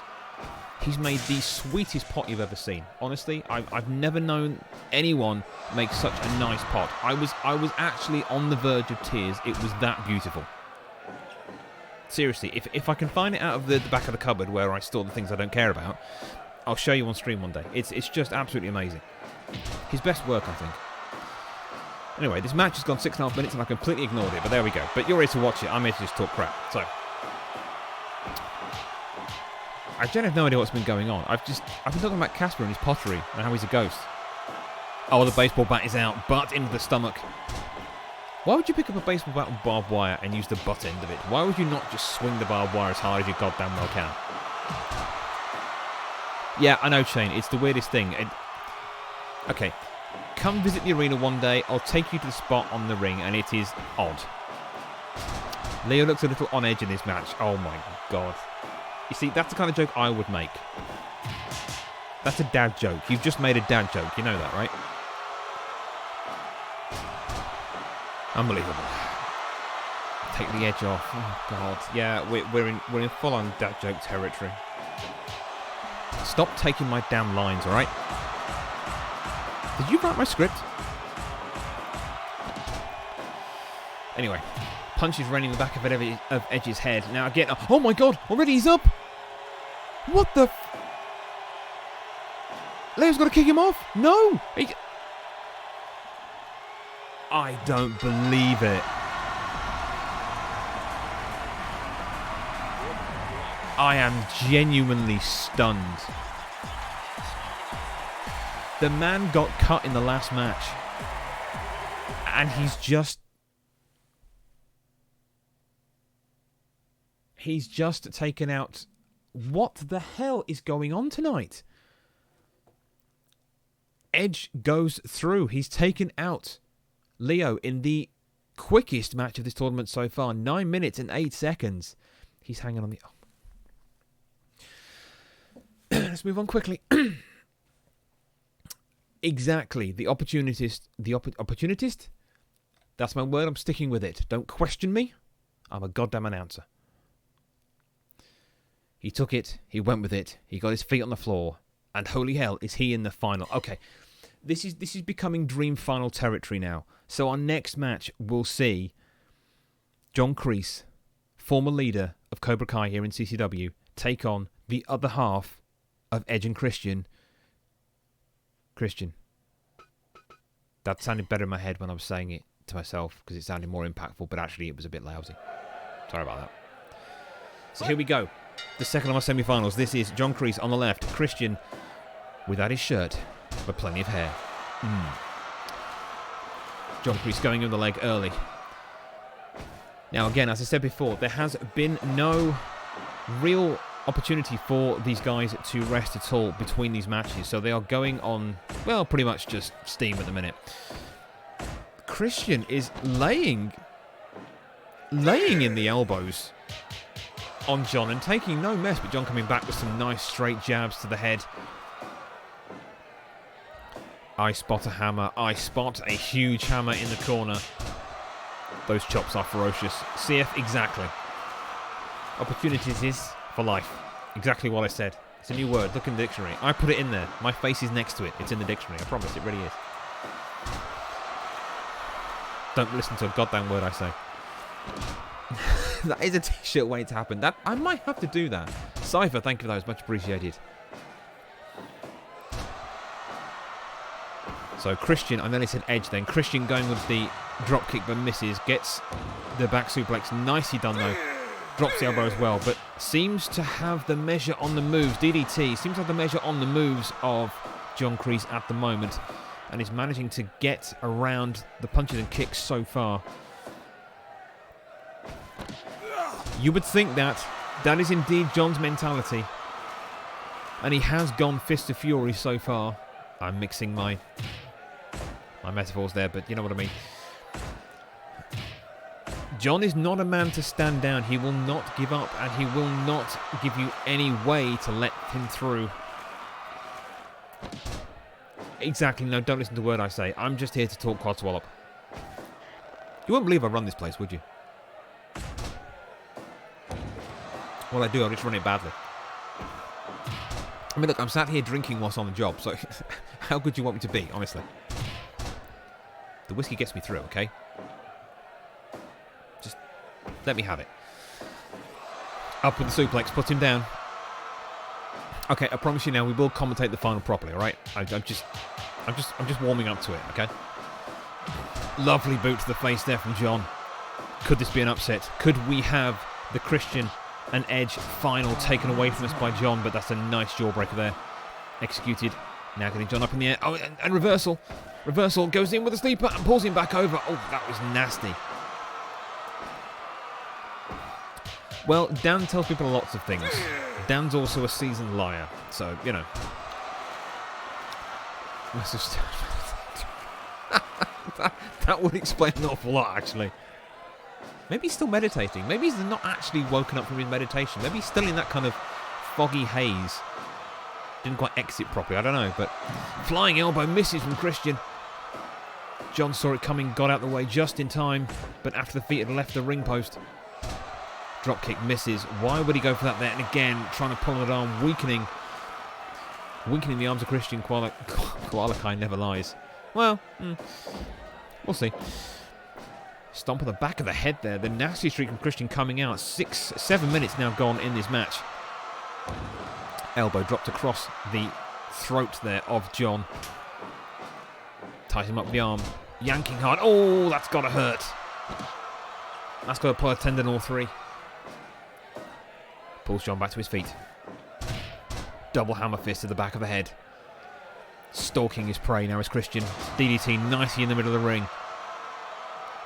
He's made the sweetest pot you've ever seen. Honestly, I've never known anyone make such a nice pot. I was actually on the verge of tears. It was that beautiful. Seriously, if I can find it out of the back of the cupboard where I store the things I don't care about, I'll show you on stream one day. It's just absolutely amazing. His best work, I think. Anyway, this match has gone 6.5 minutes and I completely ignored it, but there we go. But you're here to watch it. I'm here to just talk crap. So, I generally have no idea what's been going on. I've been talking about Casper and his pottery and how he's a ghost. Oh, the baseball bat is out. Butt into the stomach. Why would you pick up a baseball bat with barbed wire and use the butt end of it? Why would you not just swing the barbed wire as hard as you goddamn well can? Yeah, I know, Shane. It's the weirdest thing. Okay, come visit the arena one day. I'll take you to the spot on the ring, and it is odd. Leo looks a little on edge in this match. Oh my god. You see, that's the kind of joke I would make. That's a dad joke. You've just made a dad joke. You know that, right? Unbelievable. Take the edge off. Oh god. Yeah, we're in full-on dad joke territory. Stop taking my damn lines, alright? Did you write my script? Anyway, punches raining in the back of Edge's head. Now again, oh my god, already he's up! What the Leo's got to kick him off? No! I don't believe it. I am genuinely stunned. The man got cut in the last match. And he's just taken out What the hell is going on tonight? Edge goes through. He's taken out Leo in the quickest match of this tournament so far. 9 minutes and 8 seconds. He's hanging on the... Let's move on quickly. Exactly. The opportunist. Opportunist? That's my word. I'm sticking with it. Don't question me. I'm a goddamn announcer. He took it. He went with it. He got his feet on the floor. And holy hell, is he in the final. Okay. This is becoming dream final territory now. So our next match will see John Kreese, former leader of Cobra Kai here in CCW, take on the other half of Edge and Christian. Christian. That sounded better in my head when I was saying it to myself because it sounded more impactful, but actually it was a bit lousy. Sorry about that. So here we go. The second of our semi-finals. This is John Kreese on the left. Christian without his shirt, but plenty of hair. John Kreese going in the leg early. Now again, as I said before, there has been no real opportunity for these guys to rest at all between these matches. So they are going on, well, pretty much just steam at the minute. Christian is laying in the elbows on John and taking no mess, but John coming back with some nice straight jabs to the head. I spot a hammer. I spot a huge hammer in the corner. Those chops are ferocious. CF, exactly. Opportunities is for life. Exactly what I said. It's a new word. Look in the dictionary. I put it in there. My face is next to it. It's in the dictionary. I promise. It really is. Don't listen to a goddamn word I say. That is a t-shirt waiting to happen. That I might have to do that. Cypher, thank you for that. It's much appreciated. So Christian, I nearly said Edge then. Christian going with the drop kick but misses. Gets the back suplex. Nicely done though. Drops the elbow as well, but seems to have the measure on the moves. DDT seems to have the measure on the moves of John Kreese at the moment. And is managing to get around the punches and kicks so far. You would think that is indeed John's mentality. And he has gone Fist of Fury so far. I'm mixing my metaphors there, but you know what I mean. John is not a man to stand down. He will not give up, and he will not give you any way to let him through. Exactly, no, don't listen to a word I say. I'm just here to talk codswallop. You wouldn't believe I run this place, would you? Well, I do, I just run it badly. I mean, look, I'm sat here drinking whilst on the job, so how good do you want me to be, honestly? The whiskey gets me through, okay? Just let me have it. Up with the suplex, put him down. Okay, I promise you now, we will commentate the final properly, all right? I'm just warming up to it, okay? Lovely boot to the face there from John. Could this be an upset? Could we have the Christian and Edge final taken away from us by John? But that's a nice jawbreaker there. Executed. Now getting John up in the air. Oh, and reversal. Reversal goes in with a sleeper and pulls him back over. Oh, that was nasty. Well, Dan tells people lots of things. Dan's also a seasoned liar. So, you know. Let's just... that would explain an awful lot, actually. Maybe he's still meditating. Maybe he's not actually woken up from his meditation. Maybe he's still in that kind of foggy haze. Didn't quite exit properly, I don't know. But flying elbow misses from Christian. John saw it coming, got out the way just in time. But after the feet had left the ring post, dropkick misses. Why would he go for that there? And again, trying to pull it on, weakening the arms of Christian. Koala Kai never lies. Well, we'll see. Stomp on the back of the head there. The nasty streak from Christian coming out. 7 minutes now gone in this match. Elbow dropped across the throat there of John. Ties him up the arm. Yanking hard. Oh, that's got to hurt. That's got to pull a tendon or three. Pulls John back to his feet. Double hammer fist to the back of the head. Stalking his prey now is Christian. DDT nicely in the middle of the ring.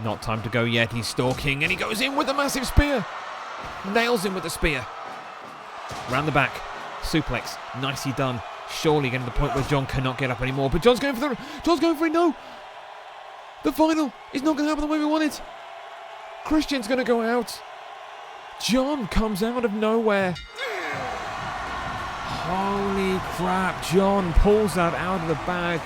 Not time to go yet. He's stalking and he goes in with a massive spear. Nails him with the spear. Round the back. Suplex. Nicely done. Surely getting to the point where John cannot get up anymore. But John's going for it. No. The final is not going to happen the way we want it. Christian's going to go out. John comes out of nowhere. Holy crap. John pulls that out of the bag.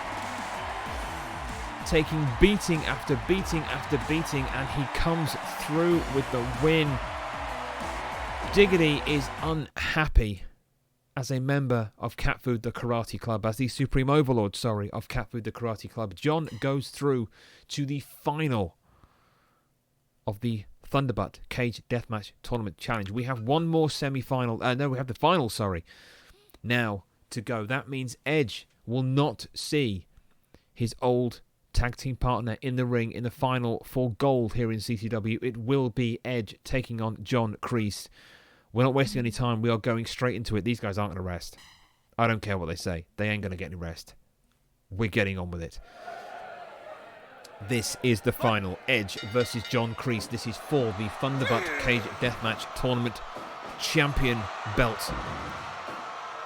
Taking beating after beating after beating, and he comes through with the win. Diggity is unhappy as a member of CatFood the Karate Club, as the Supreme Overlord, of CatFood the Karate Club. John goes through to the final of the Thunderbutt Cage Deathmatch Tournament Challenge. We have one more semi-final. We have the final, now to go. That means Edge will not see his old tag team partner in the ring in the final for gold here in CCW. It will be Edge taking on John Kreese. We're not wasting any time. We are going straight into it. These guys aren't going to rest. I don't care what they say. They ain't going to get any rest. We're getting on with it. This is the final. Edge versus John Kreese. This is for the Thunderbutt Cage Deathmatch Tournament Champion belt.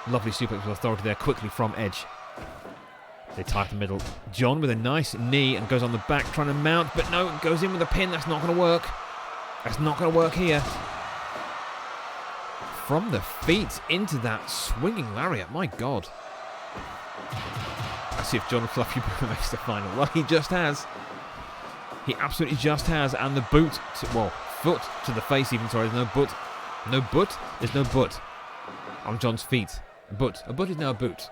Lovely suplex with authority there quickly from Edge. They tie the middle. John with a nice knee and goes on the back trying to mount, but no, goes in with a pin. That's not going to work. That's not going to work here. From the feet into that swinging lariat. My God. Let's see if John Fluffy Boo makes the final. Well, he just has. He absolutely just has. And the boot, foot to the face even. Sorry, there's no boot. No boot? There's no boot on John's feet. Boot. A boot is now a boot.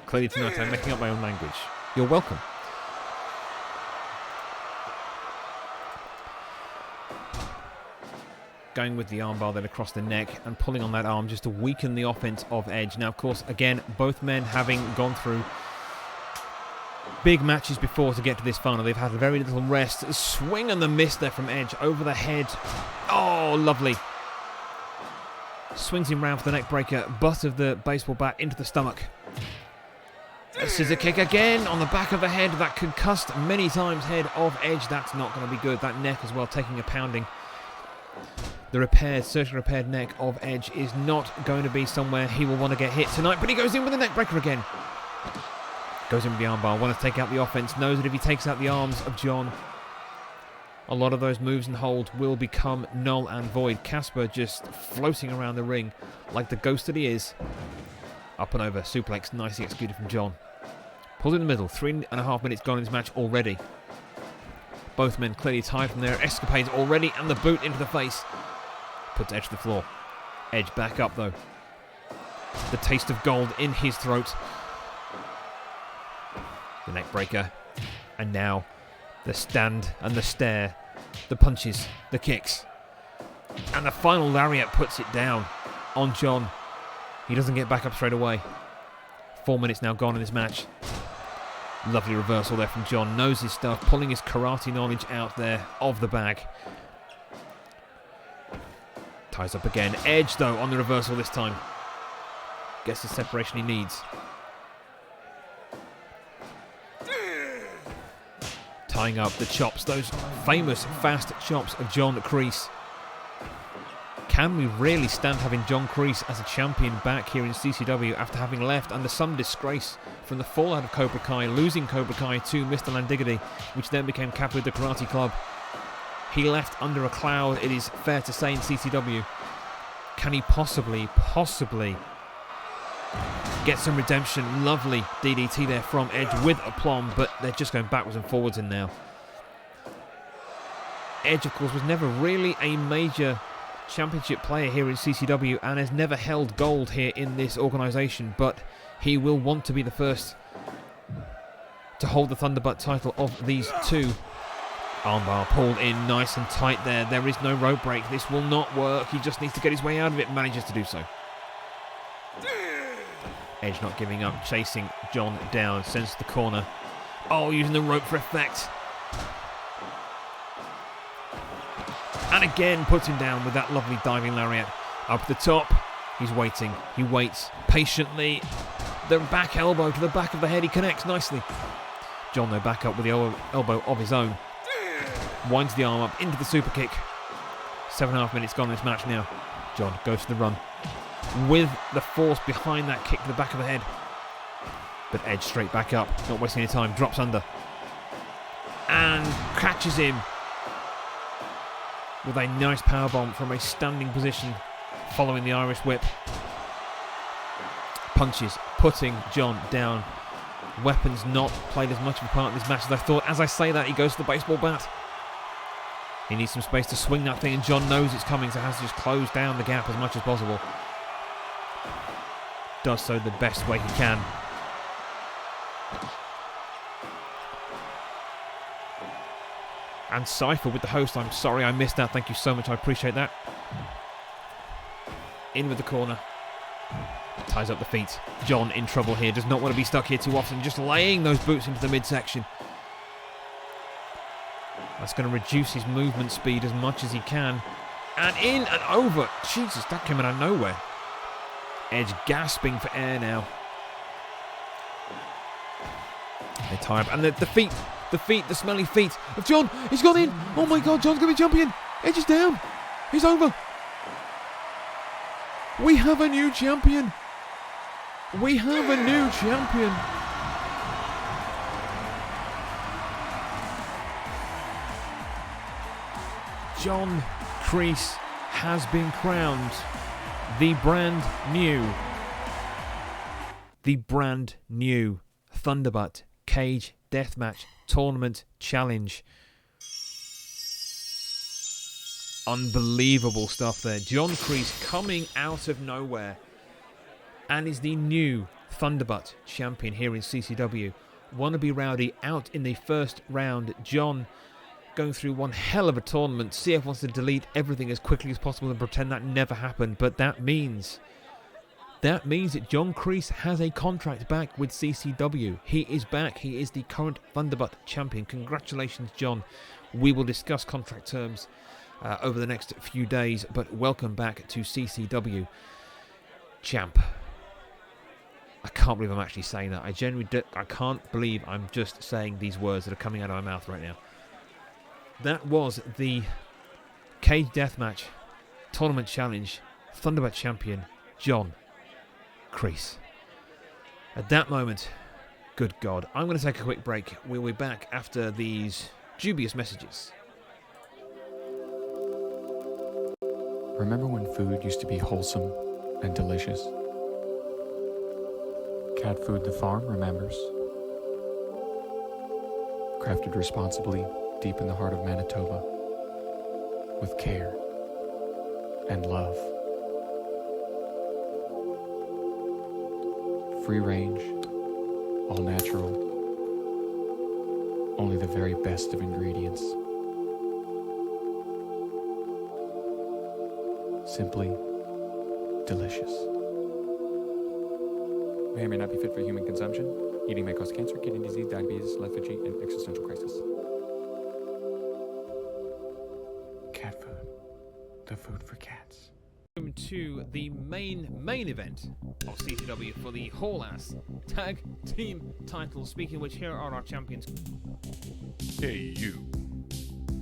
Clearly tonight I'm making up my own language. You're welcome. Going with the armbar then across the neck and pulling on that arm just to weaken the offense of Edge. Now, of course, again, both men having gone through big matches before to get to this final. They've had very little rest. A swing and the miss there from Edge over the head. Oh, lovely. Swings him round for the neck breaker. Butt of the baseball bat into the stomach. A scissor kick again on the back of the head. That concussed many times head of Edge. That's not going to be good. That neck as well taking a pounding. The surgically repaired neck of Edge is not going to be somewhere he will want to get hit tonight. But he goes in with the neck breaker again. Goes in with the armbar. Wants to take out the offense. Knows that if he takes out the arms of John, a lot of those moves and holds will become null and void. Casper just floating around the ring like the ghost that he is. Up and over. Suplex nicely executed from John. Pulls in the middle. 3.5 minutes gone in this match already. Both men clearly tired from their escapades already. And the boot into the face. Puts Edge to the floor. Edge back up though. The taste of gold in his throat. The neck breaker. And now the stand and the stare. The punches. The kicks. And the final lariat puts it down on John. He doesn't get back up straight away. 4 minutes now gone in this match. Lovely reversal there from John. Knows his stuff. Pulling his karate knowledge out there of the bag. Ties up again. Edge, though, on the reversal this time. Gets the separation he needs. Tying up the chops. Those famous fast chops of John Kreese. Can we really stand having John Kreese as a champion back here in CCW after having left under some disgrace from the fallout of Cobra Kai, losing Cobra Kai to Mr. Landiggity, which then became CatFood the Karate Club. He left under a cloud, it is fair to say, in CCW. Can he possibly get some redemption? Lovely DDT there from Edge with aplomb, but they're just going backwards and forwards in now. Edge, of course, was never really a major championship player here in CCW and has never held gold here in this organisation, but he will want to be the first to hold the Thunderbutt title of these two. Armbar pulled in nice and tight there. There is no rope break. This will not work. He just needs to get his way out of it. Manages to do so. Edge not giving up. Chasing John down. Sends to the corner. Oh, using the rope for effect. And again puts him down with that lovely diving lariat. Up the top. He's waiting. He waits patiently. The back elbow to the back of the head. He connects nicely. John, though, back up with the elbow of his own. Winds the arm up into the super kick. 7.5 minutes gone in this match now. John goes to the run. with the force behind that kick to the back of the head. But Edge straight back up, not wasting any time, drops under. And catches him with a nice powerbomb from a standing position following the Irish whip. Punches, putting John down. Weapons not played as much of a part in this match as I thought. As I say that, he goes to the baseball bat. He needs some space to swing that thing, and John knows it's coming, so has to just close down the gap as much as possible. Does so the best way he can. And Cypher with the host. I'm sorry I missed that. Thank you so much. I appreciate that. In with the corner. Ties up the feet. John in trouble here. Does not want to be stuck here too often. Just laying those boots into the midsection. That's going to reduce his movement speed as much as he can. And in and over. Jesus, that came out of nowhere. Edge gasping for air now. They tie up. And the feet, the smelly feet of John. He's gone in. Oh my God, John's going to be champion. Edge is down. He's over. We have a new champion. We have a new champion. John Kreese has been crowned the brand new Thunderbutt Cage Deathmatch Tournament Challenge. Unbelievable stuff there. John Kreese coming out of nowhere and is the new Thunderbutt champion here in CCW. Wannabe Rowdy out in the first round. John going through one hell of a tournament. CF wants to delete everything as quickly as possible and pretend that never happened, but that means that John Kreese has a contract back with CCW. He is back. He is the current Thunderbutt champion. Congratulations, John. We will discuss contract terms over the next few days, but welcome back to CCW, champ. I can't believe I'm actually saying that. I can't believe I'm just saying these words that are coming out of my mouth right now. That was the Cage Deathmatch Tournament Challenge Thunderbutt champion, John Kreese. At that moment, good God, I'm going to take a quick break. We'll be back after these dubious messages. Remember when food used to be wholesome and delicious? CatFood the farm remembers. Crafted responsibly deep in the heart of Manitoba, with care and love. Free range, all natural, only the very best of ingredients. Simply delicious. May or may not be fit for human consumption. Eating may cause cancer, kidney disease, diabetes, lethargy, and existential crisis. Cat food. The food for cats. Welcome to the main event of CCW for the whole-ass tag team title. Speaking of which, here are our champions. Hey you,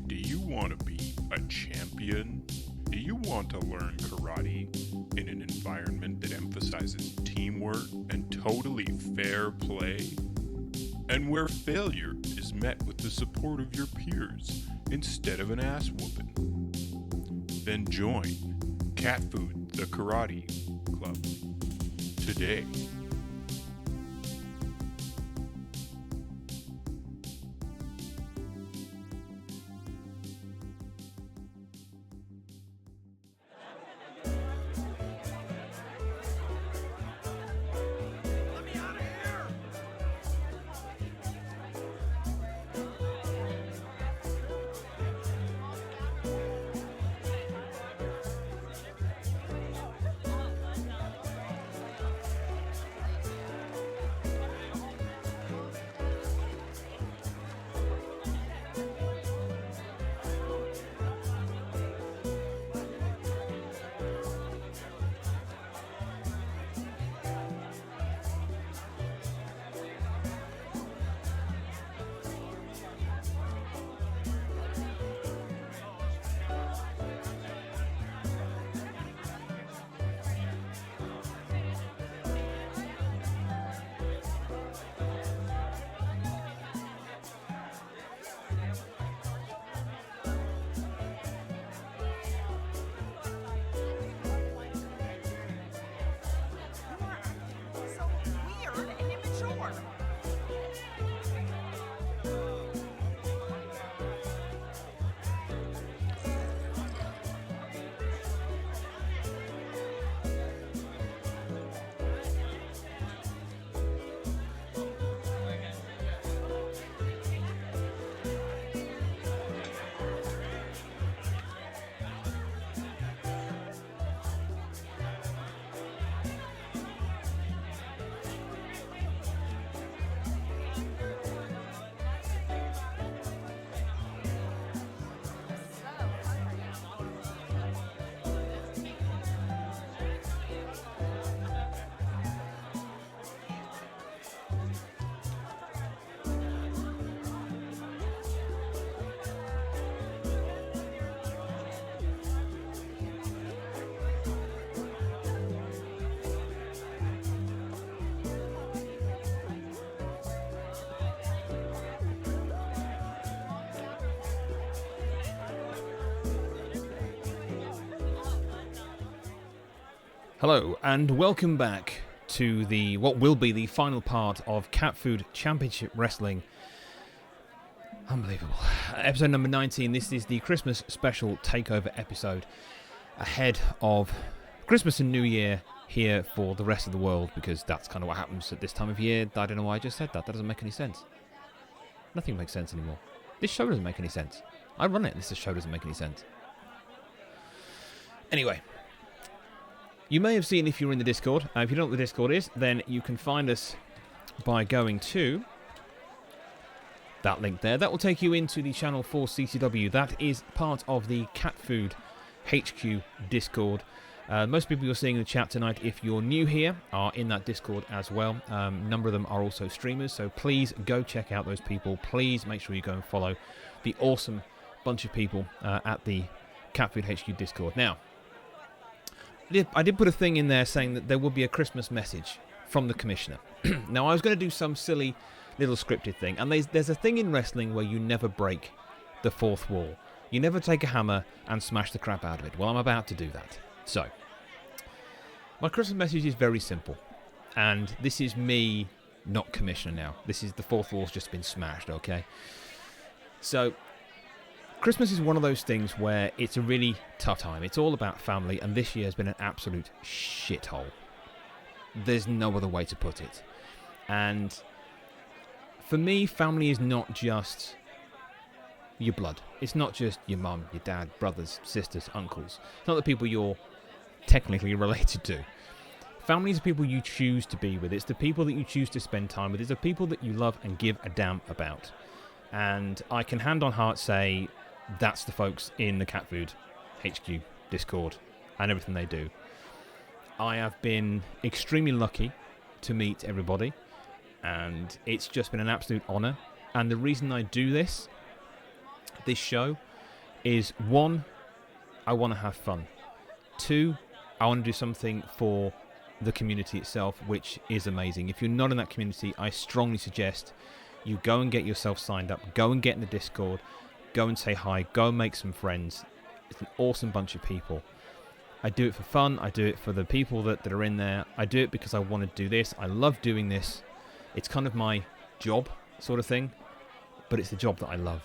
do you want to be a champion? Do you want to learn karate in an environment that emphasizes teamwork and totally fair play? And where failure is met with the support of your peers instead of an ass whooping? Then join CatFood the Karate Club today. Hello, and welcome back to what will be the final part of CatFood Championship Wrestling. Unbelievable. Episode number 19. This is the Christmas special takeover episode ahead of Christmas and New Year here for the rest of the world, because that's kind of what happens at this time of year. I don't know why I just said that. That doesn't make any sense. Nothing makes sense anymore. This show doesn't make any sense. I run it. This show doesn't make any sense. Anyway. You may have seen if you're in the Discord. If you don't know what the Discord is, then you can find us by going to that link there. That will take you into the channel for CCW. That is part of the CatFood HQ Discord. Most people you're seeing in the chat tonight, if you're new here, are in that Discord as well. A number of them are also streamers, so please go check out those people. Please make sure you go and follow the awesome bunch of people at the CatFood HQ Discord. Now, I did put a thing in there saying that there will be a Christmas message from the commissioner. Now, I was going to do some silly little scripted thing, and there's a thing in wrestling where you never break the fourth wall. You never take a hammer and smash the crap out of it. Well, I'm about to do that. So, my Christmas message is very simple, and this is me, not commissioner now. This is the fourth wall's just been smashed, okay? So, Christmas is one of those things where it's a really tough time. It's all about family, and this year has been an absolute shithole. There's no other way to put it. And for me, family is not just your blood. It's not just your mum, your dad, brothers, sisters, uncles. It's not the people you're technically related to. Family is the people you choose to be with. It's the people that you choose to spend time with. It's the people that you love and give a damn about. And I can hand on heart say that's the folks in the CatFood HQ Discord and everything they do. I have been extremely lucky to meet everybody, and it's just been an absolute honour. And the reason I do this show, is 1, I want to have fun. 2, I want to do something for the community itself, which is amazing. If you're not in that community, I strongly suggest you go and get yourself signed up, go and get in the Discord, go and say hi, go and make some friends. It's an awesome bunch of people. I do it for fun, I do it for the people that are in there, I do it because I want to do this, I love doing this. It's kind of my job sort of thing, but it's the job that I love.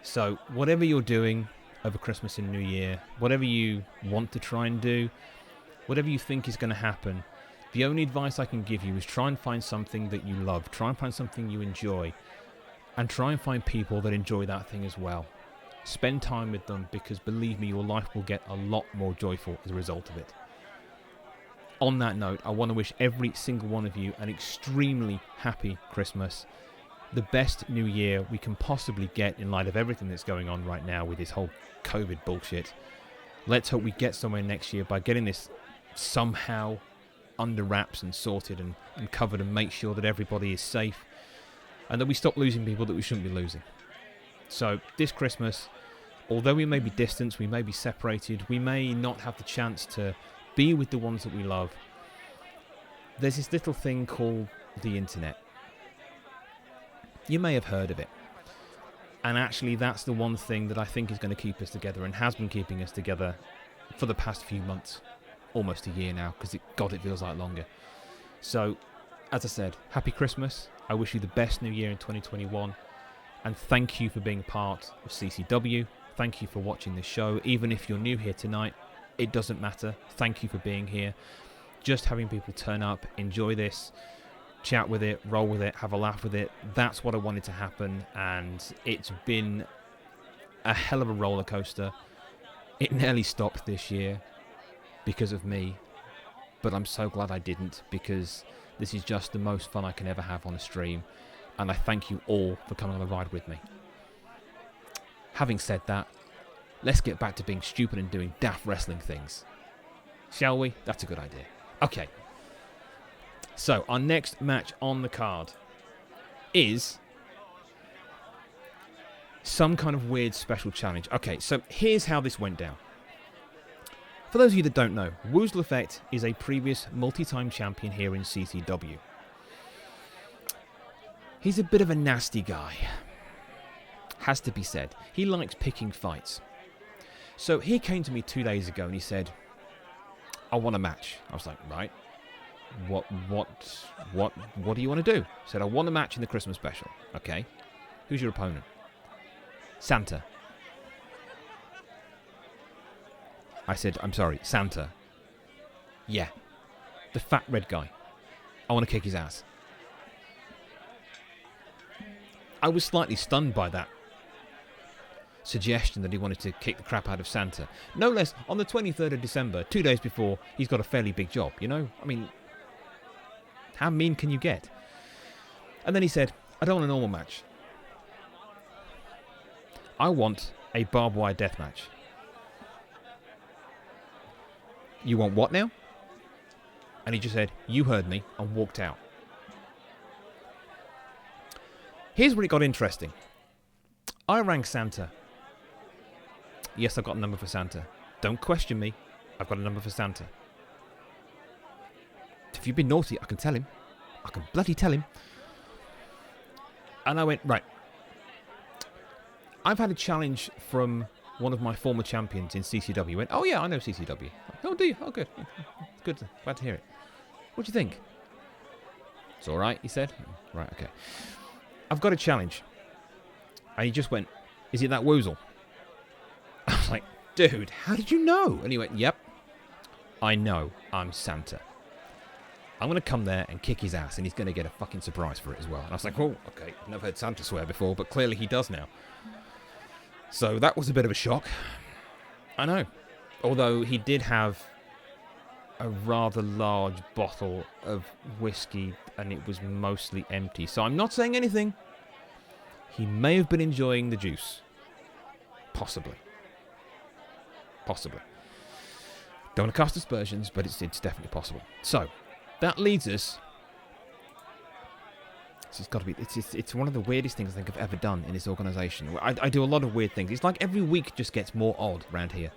So whatever you're doing over Christmas and New Year, whatever you want to try and do, whatever you think is going to happen, the only advice I can give you is try and find something that you love, try and find something you enjoy, and try and find people that enjoy that thing as well. Spend time with them, because believe me, your life will get a lot more joyful as a result of it. On that note, I want to wish every single one of you an extremely happy Christmas, the best New Year we can possibly get in light of everything that's going on right now with this whole COVID bullshit. Let's hope we get somewhere next year by getting this somehow under wraps and sorted and covered, and make sure that everybody is safe and that we stop losing people that we shouldn't be losing. So this Christmas, although we may be distant, we may be separated, we may not have the chance to be with the ones that we love, there's this little thing called the internet. You may have heard of it. And actually that's the one thing that I think is going to keep us together, and has been keeping us together for the past few months. Almost a year now, because it feels like longer. So, as I said, happy Christmas. I wish you the best New Year in 2021. And thank you for being part of CCW. Thank you for watching this show. Even if you're new here tonight, it doesn't matter. Thank you for being here. Just having people turn up, enjoy this, chat with it, roll with it, have a laugh with it. That's what I wanted to happen, and it's been a hell of a roller coaster. It nearly stopped this year because of me, but I'm so glad I didn't, because this is just the most fun I can ever have on a stream, and I thank you all for coming on the ride with me. Having said that, let's get back to being stupid and doing daft wrestling things. Shall we? That's a good idea. Okay. So, our next match on the card is some kind of weird special challenge. Okay, so here's how this went down. For those of you that don't know, Woozle Effect is a previous multi-time champion here in CCW. He's a bit of a nasty guy. Has to be said. He likes picking fights. So he came to me 2 days ago and he said, I want a match. I was like, right. What do you want to do? He said, I want a match in the Christmas special. Okay. Who's your opponent? Santa. I said, I'm sorry, Santa. Yeah. The fat red guy. I want to kick his ass. I was slightly stunned by that suggestion that he wanted to kick the crap out of Santa. No less, on the 23rd of December, 2 days before, he's got a fairly big job, you know? I mean, how mean can you get? And then he said, I don't want a normal match. I want a barbed wire death match. You want what now? And he just said, you heard me, and walked out. Here's where it got interesting. I rang Santa. Yes, I've got a number for Santa. Don't question me. I've got a number for Santa. If you've been naughty, I can tell him. I can bloody tell him. And I went, right. I've had a challenge from one of my former champions in CCW. He went, oh yeah, I know CCW. Oh, do you? Oh, good. Good. Glad to hear it. What do you think? It's all right, he said. Right, okay. I've got a challenge. And he just went, is it that woozle? I was like, dude, how did you know? And he went, yep. I know. I'm Santa. I'm going to come there and kick his ass, and he's going to get a fucking surprise for it as well. And I was like, oh, okay. I've never heard Santa swear before, but clearly he does now. So that was a bit of a shock. I know. Although he did have a rather large bottle of whiskey, and it was mostly empty. So I'm not saying anything. He may have been enjoying the juice. Possibly. Possibly. Don't want to cast aspersions, but it's definitely possible. So, that leads us... It's got to be... It's one of the weirdest things I think I've ever done in this organisation. I do a lot of weird things. It's like every week just gets more odd around here.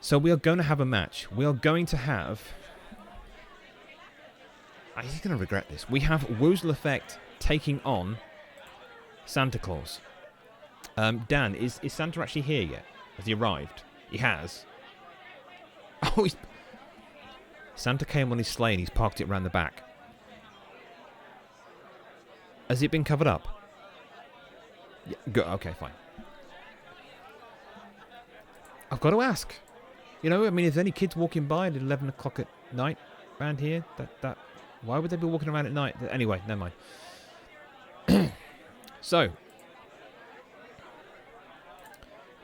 So we are going to have a match. We are going to have... He's going to regret this. We have Woozle Effect taking on Santa Claus. Dan, is Santa actually here yet? Has he arrived? He has. Oh, Santa came on his sleigh and he's parked it around the back. Has it been covered up? Yeah, good. Okay, fine. I've got to ask. You know, I mean, if there's any kids walking by at 11 o'clock at night around here, why would they be walking around at night? Anyway, never mind. So,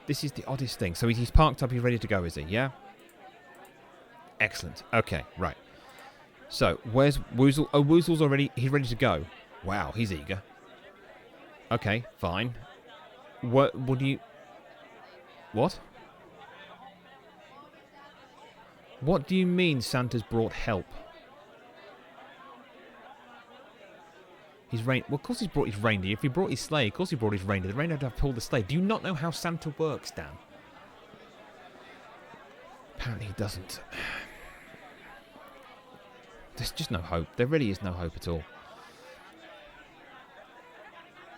this is the oddest thing. So he's parked up, he's ready to go, is he? Yeah? Excellent. Okay, right. So, where's Woozle? Oh, Woozle's already... He's ready to go. Wow, he's eager. Okay, fine. What do you... What? What do you mean Santa's brought help? Well, of course he's brought his reindeer. If he brought his sleigh, of course he brought his reindeer. The reindeer would have pulled the sleigh. Do you not know how Santa works, Dan? Apparently he doesn't. There's just no hope. There really is no hope at all.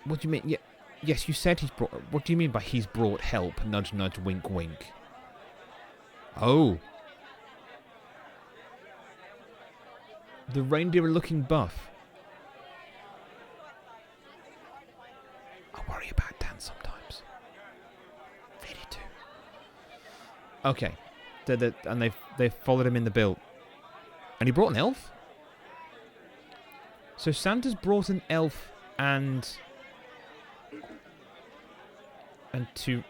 What do you mean? Yeah, yes, you said he's brought... What do you mean by he's brought help? Nudge, nudge, wink, wink. Oh. The reindeer are looking buff. I worry about Dan sometimes. Really do. Okay. And they've followed him in the build. And he brought an elf? So Santa's brought an elf and two...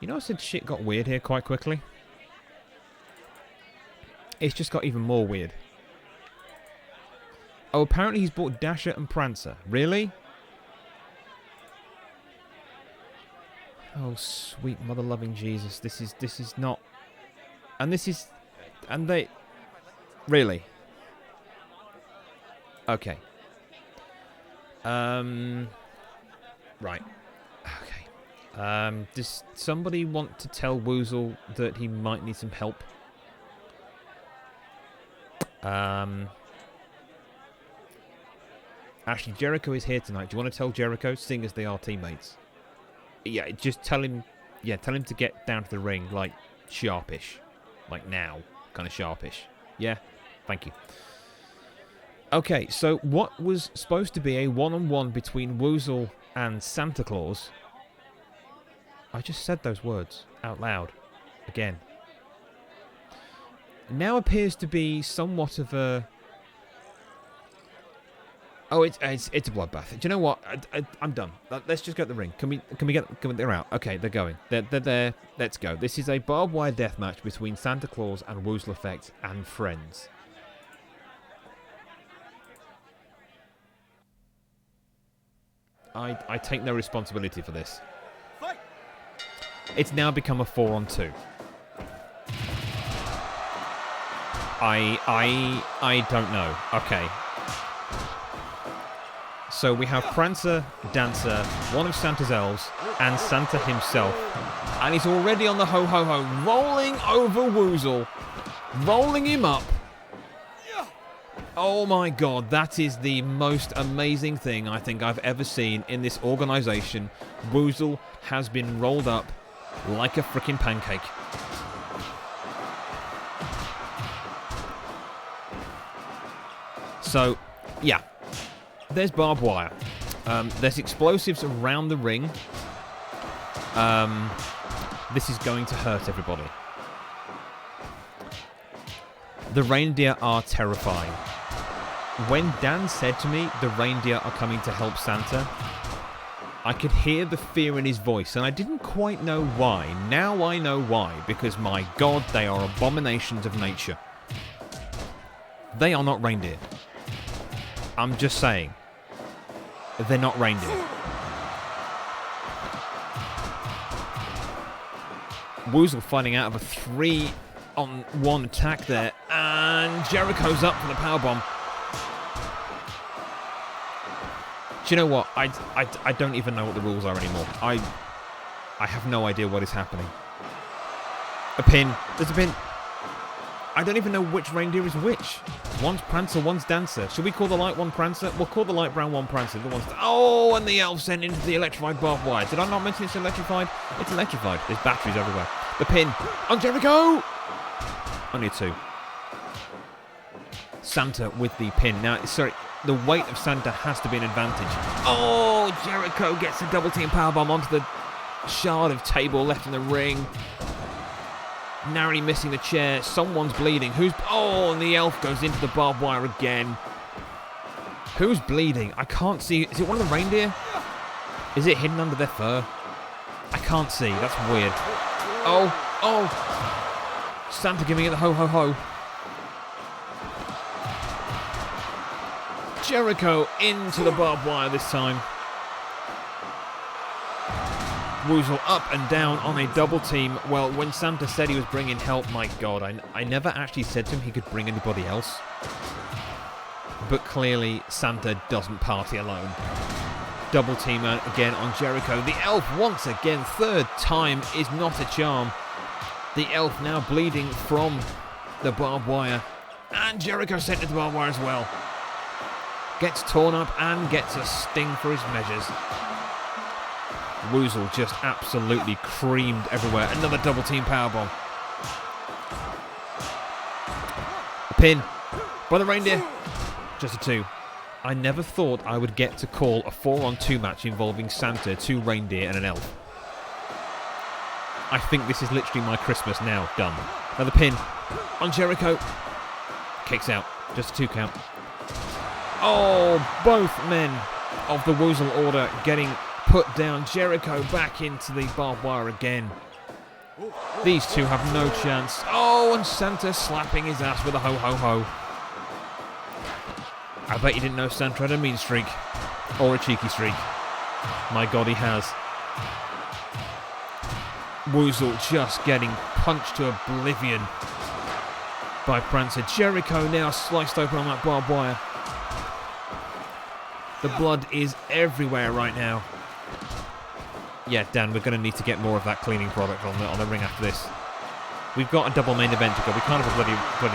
You know I said shit got weird here quite quickly? It's just got even more weird. Oh, apparently he's bought Dasher and Prancer. Really? Oh, sweet mother-loving Jesus. This is not... And this is... And they... Really? Okay. Right. Okay. Does somebody want to tell Woozle that he might need some help? Actually, Jericho is here tonight. Do you want to tell Jericho, seeing as they are teammates? Yeah, just tell him... Yeah, tell him to get down to the ring, like, sharpish. Like now. Kind of sharpish. Yeah? Thank you. Okay, so what was supposed to be a one-on-one between Woozle and Santa Claus... I just said those words out loud. Again. Now appears to be somewhat of a... Oh, it's a bloodbath. Do you know what? I'm done. Let's just go to the ring. Can we get... They're out. Okay, they're going. They're there. Let's go. This is a barbed wire death match between Santa Claus and Woozle Effect and friends. I take no responsibility for this. Fight! It's now become a 4-on-2. I don't know. Okay. So we have Prancer, Dancer, one of Santa's elves, and Santa himself. And he's already on the ho-ho-ho, rolling over Woozle. Rolling him up. Oh my god, that is the most amazing thing I think I've ever seen in this organisation. Woozle has been rolled up like a freaking pancake. So, yeah. There's barbed wire. There's explosives around the ring. This is going to hurt everybody. The reindeer are terrifying. When Dan said to me the reindeer are coming to help Santa, I could hear the fear in his voice, and I didn't quite know why. Now I know why, because my god, they are abominations of nature. They are not reindeer. I'm just saying. They're not reindeer. Woozle fighting out of a 3-on-1 attack there, and Jericho's up for the powerbomb. Do you know what? I don't even know what the rules are anymore. I have no idea what is happening. A pin. There's a pin. I don't even know which reindeer is which. One's Prancer, one's Dancer. Should we call the light one Prancer? We'll call the light brown one Prancer. The one's... Oh, and the elf sent into the electrified barbed wire. Did I not mention it's electrified? It's electrified. There's batteries everywhere. The pin on Jericho! Only 2. Santa with the pin. Now, sorry, the weight of Santa has to be an advantage. Oh, Jericho gets a double team powerbomb onto the shard of table left in the ring. Narrowly missing the chair. Someone's bleeding. Who's... Oh, and the elf goes into the barbed wire again. Who's bleeding? I can't see. Is it one of the reindeer? Is it hidden under their fur? I can't see. That's weird. Oh. Santa giving it the ho-ho-ho. Jericho into the barbed wire this time. Woozle up and down on a double team. Well, when Santa said he was bringing help, my god, I never actually said to him he could bring anybody else. But clearly, Santa doesn't party alone. Double team again on Jericho. The elf once again, third time is not a charm. The elf now bleeding from the barbed wire. And Jericho sent to the barbed wire as well. Gets torn up and gets a sting for his measures. Woozle just absolutely creamed everywhere. Another double team powerbomb. A pin by the reindeer. Just a 2. I never thought I would get to call a 4-on-2 match involving Santa, 2 reindeer and an elf. I think this is literally my Christmas now. Done. Another pin on Jericho. Kicks out. Just a 2 count. Oh, both men of the Woozle order getting put down. Jericho back into the barbed wire again. These two have no chance. Oh, and Santa slapping his ass with a ho-ho-ho. I bet you didn't know Santa had a mean streak. Or a cheeky streak. My god, he has. Woozle just getting punched to oblivion by Prancer. Jericho now sliced open on that barbed wire. The blood is everywhere right now. Yeah, Dan, we're going to need to get more of that cleaning product on the ring after this. We've got a double main event to go. We can't have a bloody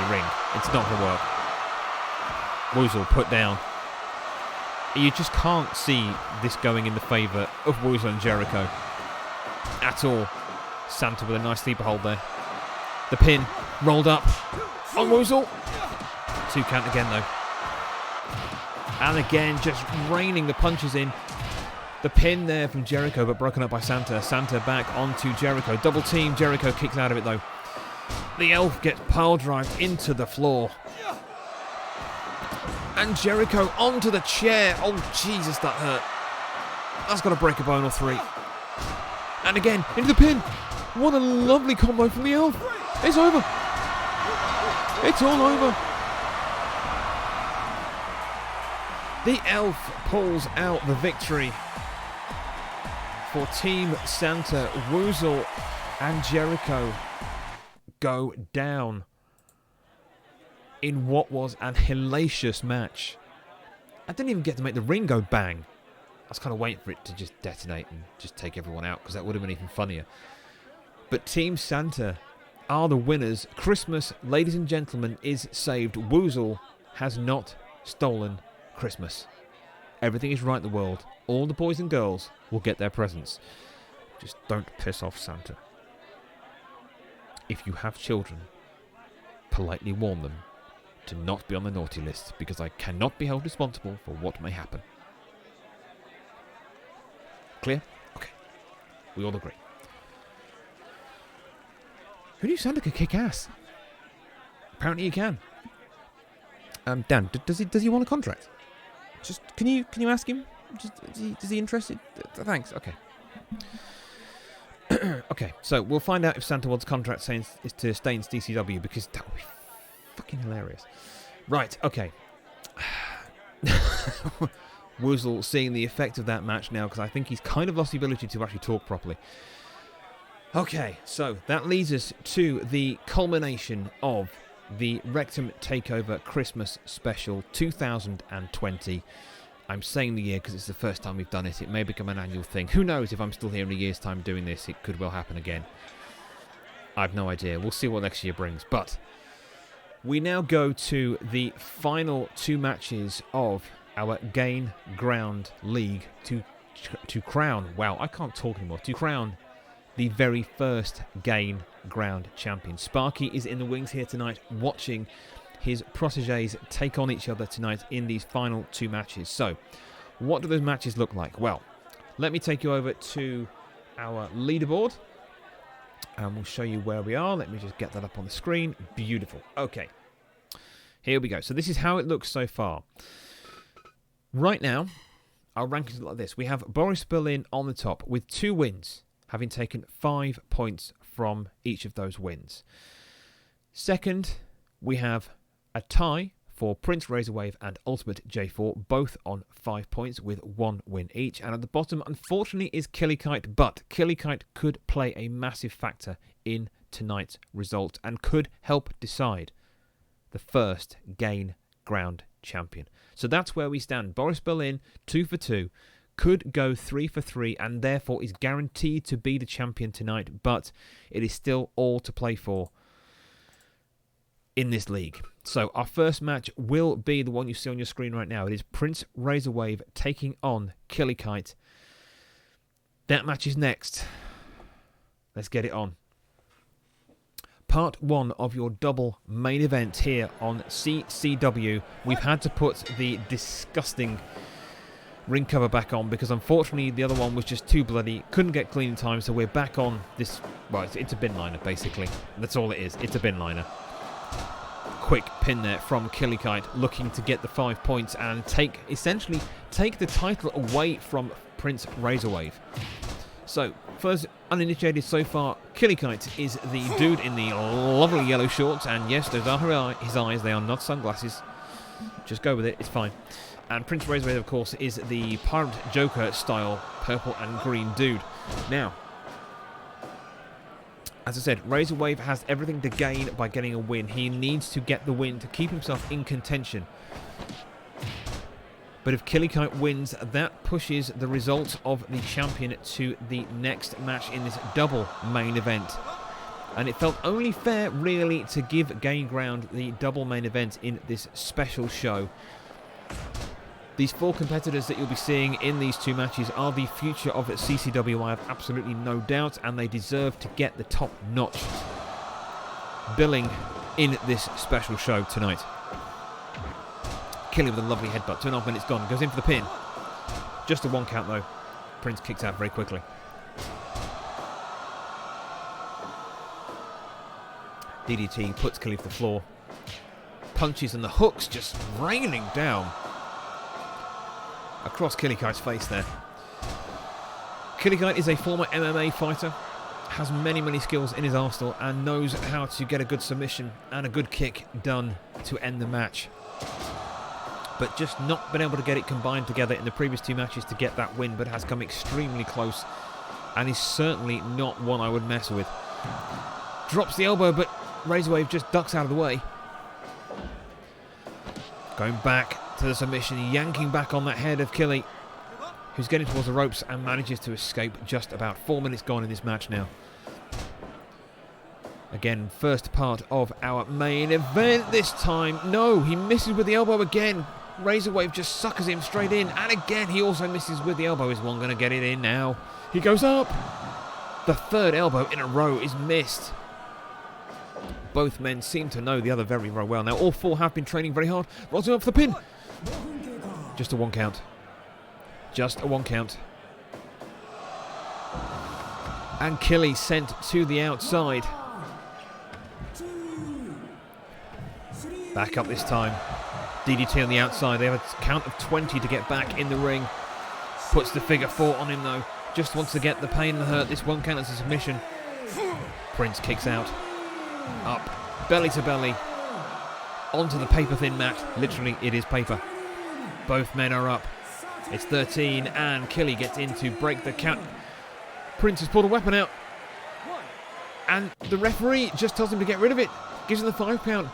ring. It's not going to work. Woozle put down. You just can't see this going in the favour of Woozle and Jericho at all. Santa with a nice sleeper hold there. The pin rolled up on Woozle. 2 count again though. And again, just raining the punches in. The pin there from Jericho, but broken up by Santa. Santa back onto Jericho. Double team. Jericho kicks out of it though. The elf gets pile drived into the floor. And Jericho onto the chair. Oh, Jesus, that hurt. That's got to break a bone or 3. And again, into the pin. What a lovely combo from the elf. It's over. It's all over. The elf pulls out the victory for Team Santa. Woozle and Jericho go down in what was an hellacious match. I didn't even get to make the ring go bang. I was kind of waiting for it to just detonate and just take everyone out, because that would have been even funnier. But Team Santa are the winners. Christmas, ladies and gentlemen, is saved. Woozle has not stolen Christmas. Everything is right in the world. All the boys and girls will get their presents. Just don't piss off Santa. If you have children, politely warn them to not be on the naughty list, because I cannot be held responsible for what may happen. Clear? Okay. We all agree. Who knew Santa could kick ass? Apparently he can. Dan, does he want a contract? Just can you ask him? Just, is he interested? Thanks. Okay. Okay. So we'll find out if Santa wants a contract is to stay in DCW, because that would be fucking hilarious. Right. Okay. Woozle seeing the effect of that match now, because I think he's kind of lost the ability to actually talk properly. Okay, so that leads us to the culmination of the Rekt'Em Takeover Christmas Special 2020. I'm saying the year because it's the first time we've done it. It may become an annual thing. Who knows, if I'm still here in a year's time doing this, it could well happen again. I've no idea. We'll see what next year brings. But we now go to the final 2 matches of our Gain Ground League to crown, wow, I can't talk anymore, to crown the very first Gain Ground champion. Sparky is in the wings here tonight, watching his protégés take on each other tonight in these final 2 matches. So, what do those matches look like? Well, let me take you over to our leaderboard, and we'll show you where we are. Let me just get that up on the screen. Beautiful. Okay, here we go. So this is how it looks so far. Right now, our rankings look like this. We have Boris Berlin on the top with 2 wins, having taken 5 points from each of those wins. Second, we have a tie for Prince Razorwave and Ultimate J4, both on 5 points with 1 win each. And at the bottom, unfortunately, is Killikite, but Killikite could play a massive factor in tonight's result and could help decide the first Gain Ground champion. So that's where we stand. Boris Berlin, 2 for 2, could go 3 for 3, and therefore is guaranteed to be the champion tonight, but it is still all to play for in this league. So our first match will be the one you see on your screen right now. It is Prince Razorwave taking on Killikite. That match is next. Let's get it on. Part 1 of your double main event here on CCW. We've had to put the disgusting ring cover back on because unfortunately the other one was just too bloody. Couldn't get clean in time, so we're back on this. Well, it's a bin liner basically. That's all it is. It's a bin liner. Quick pin there from Killikite, looking to get the 5 points and essentially take the title away from Prince Razorwave. So, first uninitiated so far, Killikite is the dude in the lovely yellow shorts, and yes, those are his eyes, they are not sunglasses. Just go with it, it's fine. And Prince Razorwave, of course, is the Pirate Joker style purple and green dude. Now, as I said, Razorwave has everything to gain by getting a win. He needs to get the win to keep himself in contention. But if Killikite wins, that pushes the result of the champion to the next match in this double main event. And it felt only fair, really, to give Gain Ground the double main event in this special show. These 4 competitors that you'll be seeing in these 2 matches are the future of CCW, I have absolutely no doubt, and they deserve to get the top notch. billing in this special show tonight. Killy with a lovely headbutt. 2.5 minutes gone. Goes in for the pin. Just a 1 count though. Prince kicks out very quickly. DDT puts Killy to the floor. Punches and the hooks just raining down across Killy Kite's face there. Killy Kite is a former MMA fighter, has many skills in his arsenal, and knows how to get a good submission and a good kick done to end the match. But just not been able to get it combined together in the previous 2 matches to get that win, but has come extremely close, and is certainly not one I would mess with. Drops the elbow, but Razorwave just ducks out of the way. Going back to the submission, yanking back on that head of Killy, who's getting towards the ropes and manages to escape. Just about 4 minutes gone in this match now. Again, first part of our main event this time. No, he misses with the elbow again. Razorwave just suckers him straight in, and again he also misses with the elbow. Is one going to get it in now? He goes up. The 3rd elbow in a row is missed. Both men seem to know the other very well. Now all 4 have been training very hard. Rolls him up for the pin. Just a 1 count. Just a 1 count. And Killy sent to the outside. Back up this time. DDT on the outside. They have a count of 20 to get back in the ring. Puts the figure 4 on him though. Just wants to get the pain and the hurt. This won't count as a submission. Prince kicks out. Up. Belly to belly. Onto the paper thin mat. Literally, it is paper. Both men are up. It's 13 and Killy gets in to break the count. Prince has pulled a weapon out. And the referee just tells him to get rid of it. Gives him the 5 count.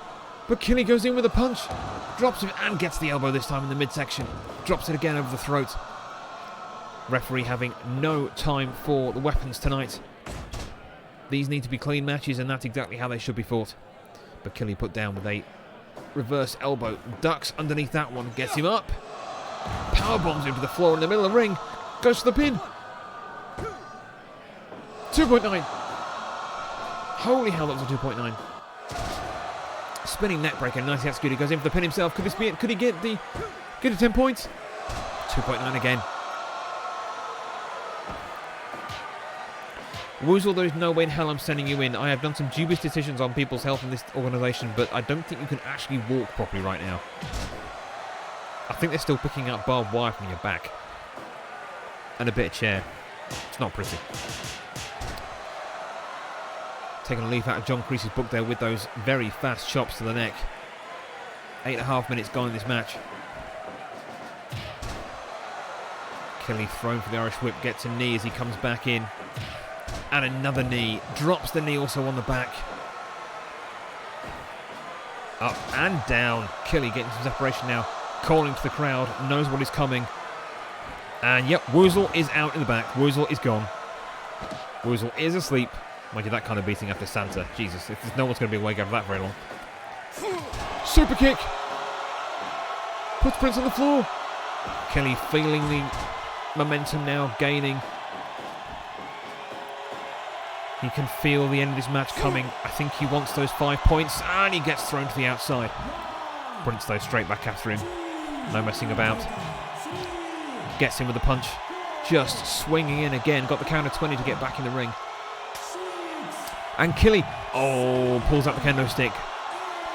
But Killy goes in with a punch. Drops him and gets the elbow this time in the midsection. Drops it again over the throat. Referee having no time for the weapons tonight. These need to be clean matches, and that's exactly how they should be fought. But Killy put down with a reverse elbow. Ducks underneath that one. Gets him up. Power bombs him to the floor in the middle of the ring. Goes for the pin. 2.9. Holy hell, that was a 2.9. Spinning neck breaker. Nice executed. Goes in for the pin himself. Could this be it? Could he get to 10 points? 2.9 again. Woozle, there is no way in hell I'm sending you in. I have done some dubious decisions on people's health in this organisation, but I don't think you can actually walk properly right now. I think they're still picking up barbed wire from your back. And a bit of chair. It's not pretty. Taking a leaf out of John Creasy's book there with those very fast chops to the neck. 8.5 minutes gone in this match. Killy thrown for the Irish whip, gets a knee as he comes back in. And another knee. Drops the knee also on the back. Up and down. Killy getting some separation now. Calling to the crowd. Knows what is coming. And yep, Woozle is out in the back. Woozle is gone. Woozle is asleep. Mind you, that kind of beating after Santa. Jesus, if no one's going to be awake after that very long. Super kick. Puts Prince on the floor. Killy feeling the momentum now, gaining. He can feel the end of this match coming. I think he wants those 5 points, and he gets thrown to the outside. Prince though straight back after him. No messing about. Gets him with a punch. Just swinging in again. Got the count of 20 to get back in the ring. And Killy, pulls out the kendo stick.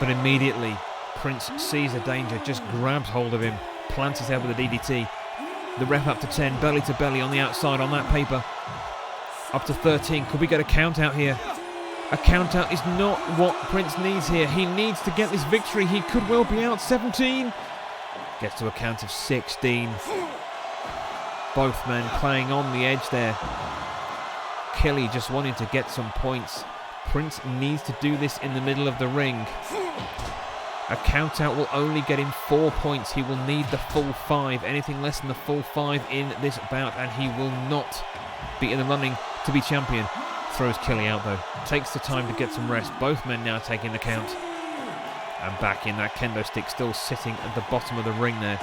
But immediately, Prince sees a danger, just grabs hold of him, plants his head with a DDT. The ref up to 10, belly to belly on the outside on that paper. Up to 13. Could we get a count out here? A count out is not what Prince needs here. He needs to get this victory. He could well be out. 17. Gets to a count of 16. Both men playing on the edge there. Killy just wanting to get some points. Prince needs to do this in the middle of the ring. A count out will only get him 4 points. He will need the full 5. Anything less than the full 5 in this bout, and he will not be in the running to be champion. Throws Killy out though. Takes the time to get some rest. Both men now taking the count. And back in that kendo stick, still sitting at the bottom of the ring there.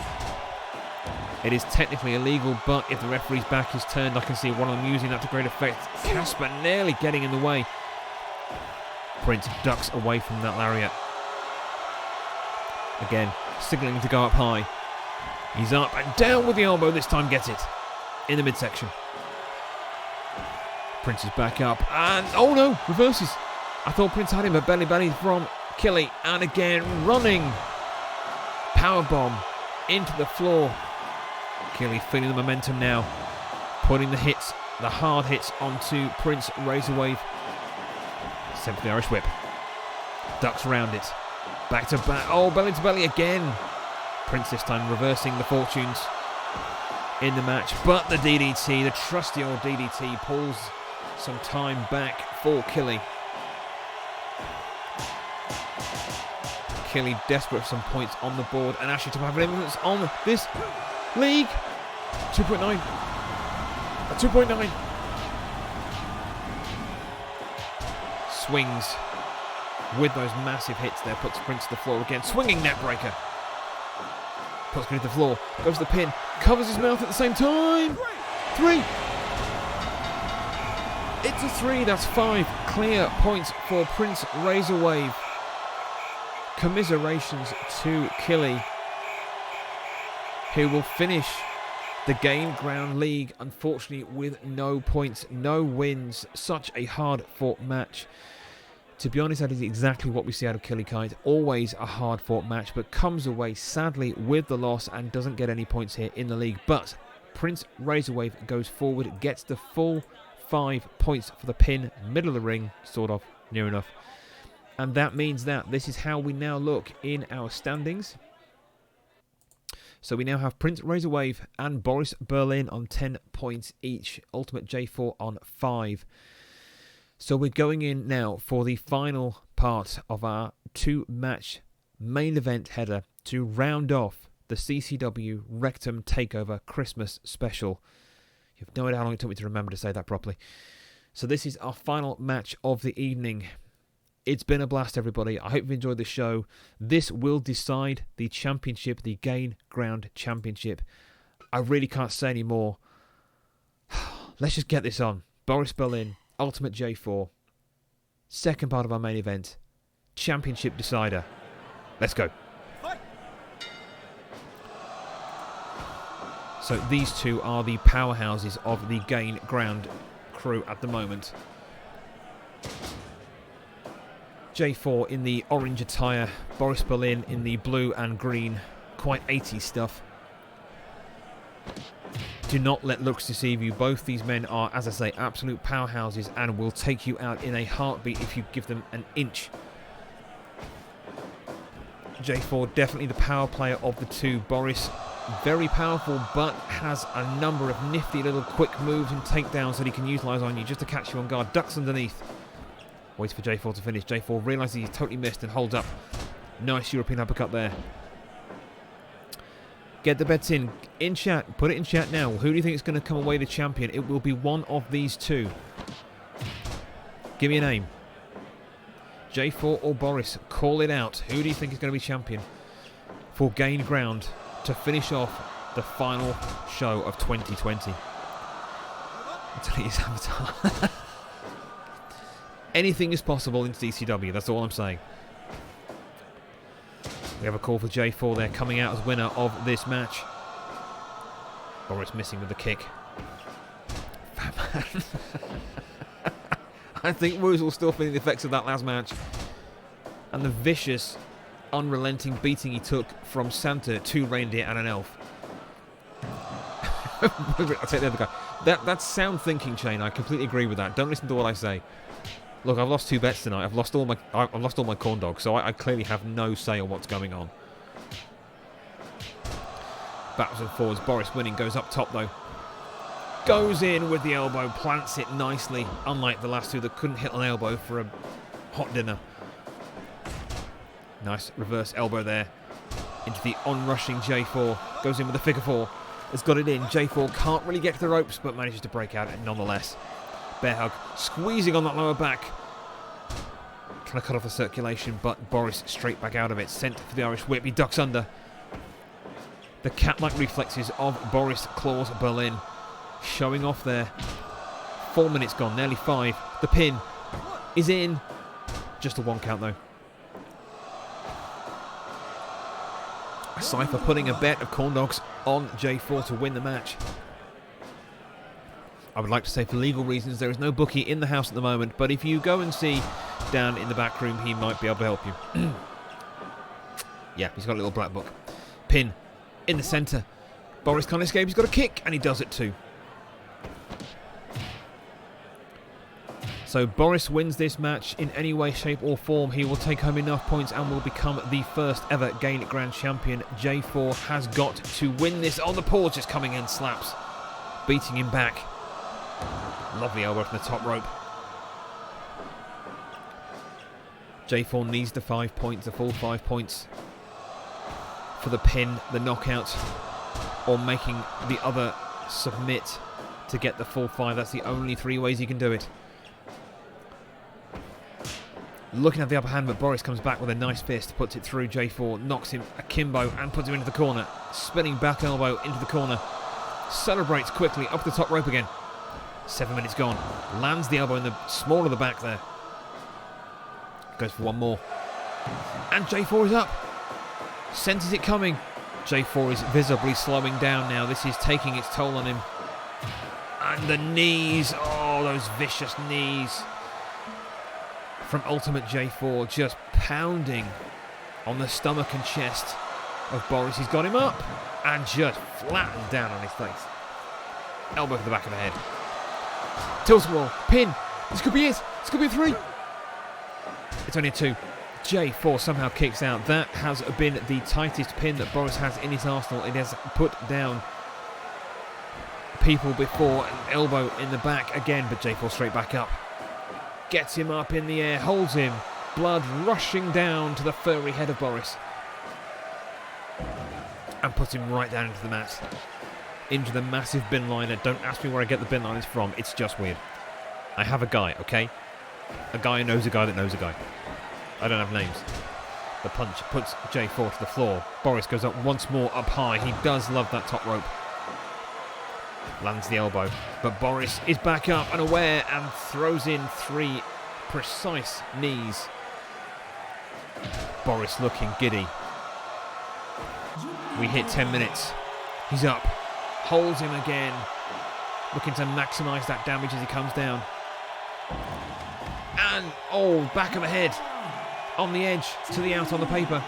It is technically illegal, but if the referee's back is turned, I can see one of them using that to great effect. Casper nearly getting in the way. Prince ducks away from that lariat. Again, signalling to go up high. He's up and down with the elbow, this time gets it. In the midsection. Prince is back up and, oh no, reverses. I thought Prince had him, but belly from Killy. And again, running. Powerbomb into the floor. Killy feeling the momentum now. Putting the hits, the hard hits onto Prince. Razorwave. Sent for the Irish whip. Ducks around it. Back to back. Oh, belly to belly again. Prince this time reversing the fortunes in the match. But the DDT, the trusty old DDT, pulls some time back for Killy. Killy desperate for some points on the board and actually to have an influence on this league. 2.9. 2.9. Swings with those massive hits there, puts Prince to the floor again. Swinging net breaker. Puts Prince to the floor, goes to the pin, covers his mouth at the same time. 3. It's a 3, that's 5 clear points for Prince Razorwave. Commiserations to Killy, who will finish the Gain Ground League, unfortunately, with no points, no wins. Such a hard-fought match. To be honest, that is exactly what we see out of Killy Kite. Always a hard-fought match, but comes away, sadly, with the loss and doesn't get any points here in the league. But Prince Razorwave goes forward, gets the full 5 points for the pin, middle of the ring, sort of, near enough. And that means that this is how we now look in our standings. So we now have Prince Razorwave and Boris Berlin on 10 points each. Ultimate J4 on 5. So we're going in now for the final part of our 2-match main event header to round off the CCW Rekt'Em Takeover Christmas special. You have no idea how long it took me to remember to say that properly. So this is our final match of the evening. It's been a blast, everybody. I hope you've enjoyed the show. This will decide the championship, the Gain Ground Championship. I really can't say any more. Let's just get this on. Boris Berlin, Ultimate J4. Second part of our main event. Championship decider. Let's go. So these two are the powerhouses of the Gain Ground crew at the moment. J4 in the orange attire, Boris Berlin in the blue and green, quite 80s stuff. Do not let looks deceive you. Both these men are, as I say, absolute powerhouses and will take you out in a heartbeat if you give them an inch. J4 definitely the power player of the two. Boris very powerful, but has a number of nifty little quick moves and takedowns that he can utilise on you just to catch you on guard. Ducks underneath. Waits for J4 to finish. J4 realises he's totally missed and holds up. Nice European uppercut there. Get the bets in chat. Put it in chat now. Who do you think is going to come away the champion? It will be one of these two. Give me a name. J4 or Boris. Call it out. Who do you think is going to be champion for Gain Ground to finish off the final show of 2020? Until he's avatar. Anything is possible in CCW, that's all I'm saying. We have a call for J4 there, coming out as winner of this match. Boris missing with the kick. I think Woozle's still feeling the effects of that last match. And the vicious, unrelenting beating he took from Santa, 2 reindeer and an elf. I'll take the other guy. That's sound thinking, Shane. I completely agree with that. Don't listen to what I say. Look, I've lost 2 bets tonight. I've lost all my corn dogs, so I clearly have no say on what's going on. Backwards and forwards. Boris winning, goes up top though. Goes in with the elbow, plants it nicely. Unlike the last two that couldn't hit an elbow for a hot dinner. Nice reverse elbow there into the onrushing J4. Goes in with a figure 4. Has got it in. J4 can't really get to the ropes, but manages to break out nonetheless. Bear hug, squeezing on that lower back. Trying to cut off the circulation, but Boris straight back out of it. Sent for the Irish whip. He ducks under. The cat-like reflexes of Boris Claus Berlin showing off there. 4 minutes gone, nearly 5. The pin is in. Just a 1 count though. Cypher putting a bet of corn dogs on J4 to win the match. I would like to say for legal reasons there is no bookie in the house at the moment, but if you go and see down in the back room, he might be able to help you. Yeah, he's got a little black book. Pin in the centre. Boris can't escape, he's got a kick, and he does it too. So Boris wins this match in any way, shape or form. He will take home enough points and will become the first ever Gain Grand Champion. J4 has got to win this. Oh, the pause just coming in, slaps. Beating him back. Lovely elbow from the top rope. J4 needs the 5 points, the full 5 points for the pin, the knockout, or making the other submit to get the full 5. That's the only 3 ways he can do it. Looking at the upper hand, but Boris comes back with a nice fist, puts it through J4, knocks him akimbo and puts him into the corner. Spinning back elbow into the corner. Celebrates quickly up the top rope again. 7 minutes gone. Lands the elbow in the small of the back there. Goes for one more. And J4 is up. Senses it coming. J4 is visibly slowing down now. This is taking its toll on him. And the knees. Oh, those vicious knees. From Ultimate J4, just pounding on the stomach and chest of Boris. He's got him up and just flattened down on his face. Elbow to the back of the head. Tilt-a-wall, pin. This could be it. This could be a 3. It's only a 2. J4 somehow kicks out. That has been the tightest pin that Boris has in his arsenal. It has put down people before. An elbow in the back again, but J4 straight back up. Gets him up in the air, holds him. Blood rushing down to the furry head of Boris. And puts him right down into the mat. Into the massive bin liner. Don't ask me where I get the bin liners from. It's just weird. I have a guy, okay? A guy who knows a guy that knows a guy. I don't have names. The punch puts J4 to the floor. Boris goes up once more up high. He does love that top rope. Lands the elbow, but Boris is back up and aware and throws in 3 precise knees. Boris looking giddy. We hit 10 minutes. He's up, holds him again, looking to maximise that damage as he comes down. And, oh, back of the head, on the edge, to the out on the paper.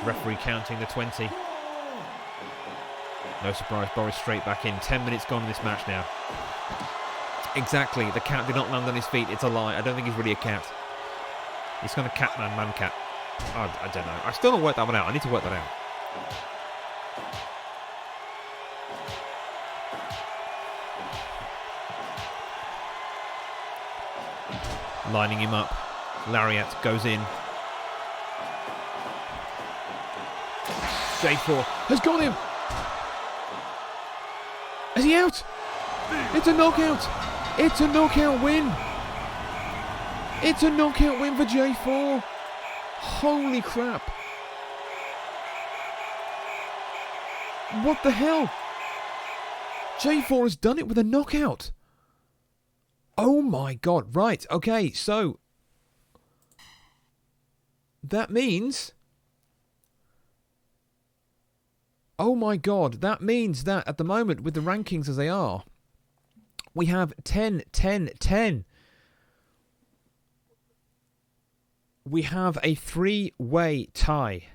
Referee counting the 20. No surprise, Boris straight back in. 10 minutes gone in this match now. Exactly, the cat did not land on his feet. It's a lie. I don't think he's really a cat. He's kind of cat man, man cat. I don't know. I still don't work that one out. I need to work that out. Lining him up. Lariat goes in. J4 has got him. Is he out? It's a knockout. It's a knockout win. It's a knockout win for J4. Holy crap. What the hell? J4 has done it with a knockout. Oh my god. Right. Okay. So that means... Oh my god, that means that at the moment, with the rankings as they are, we have 10, 10, 10. We have a 3-way tie.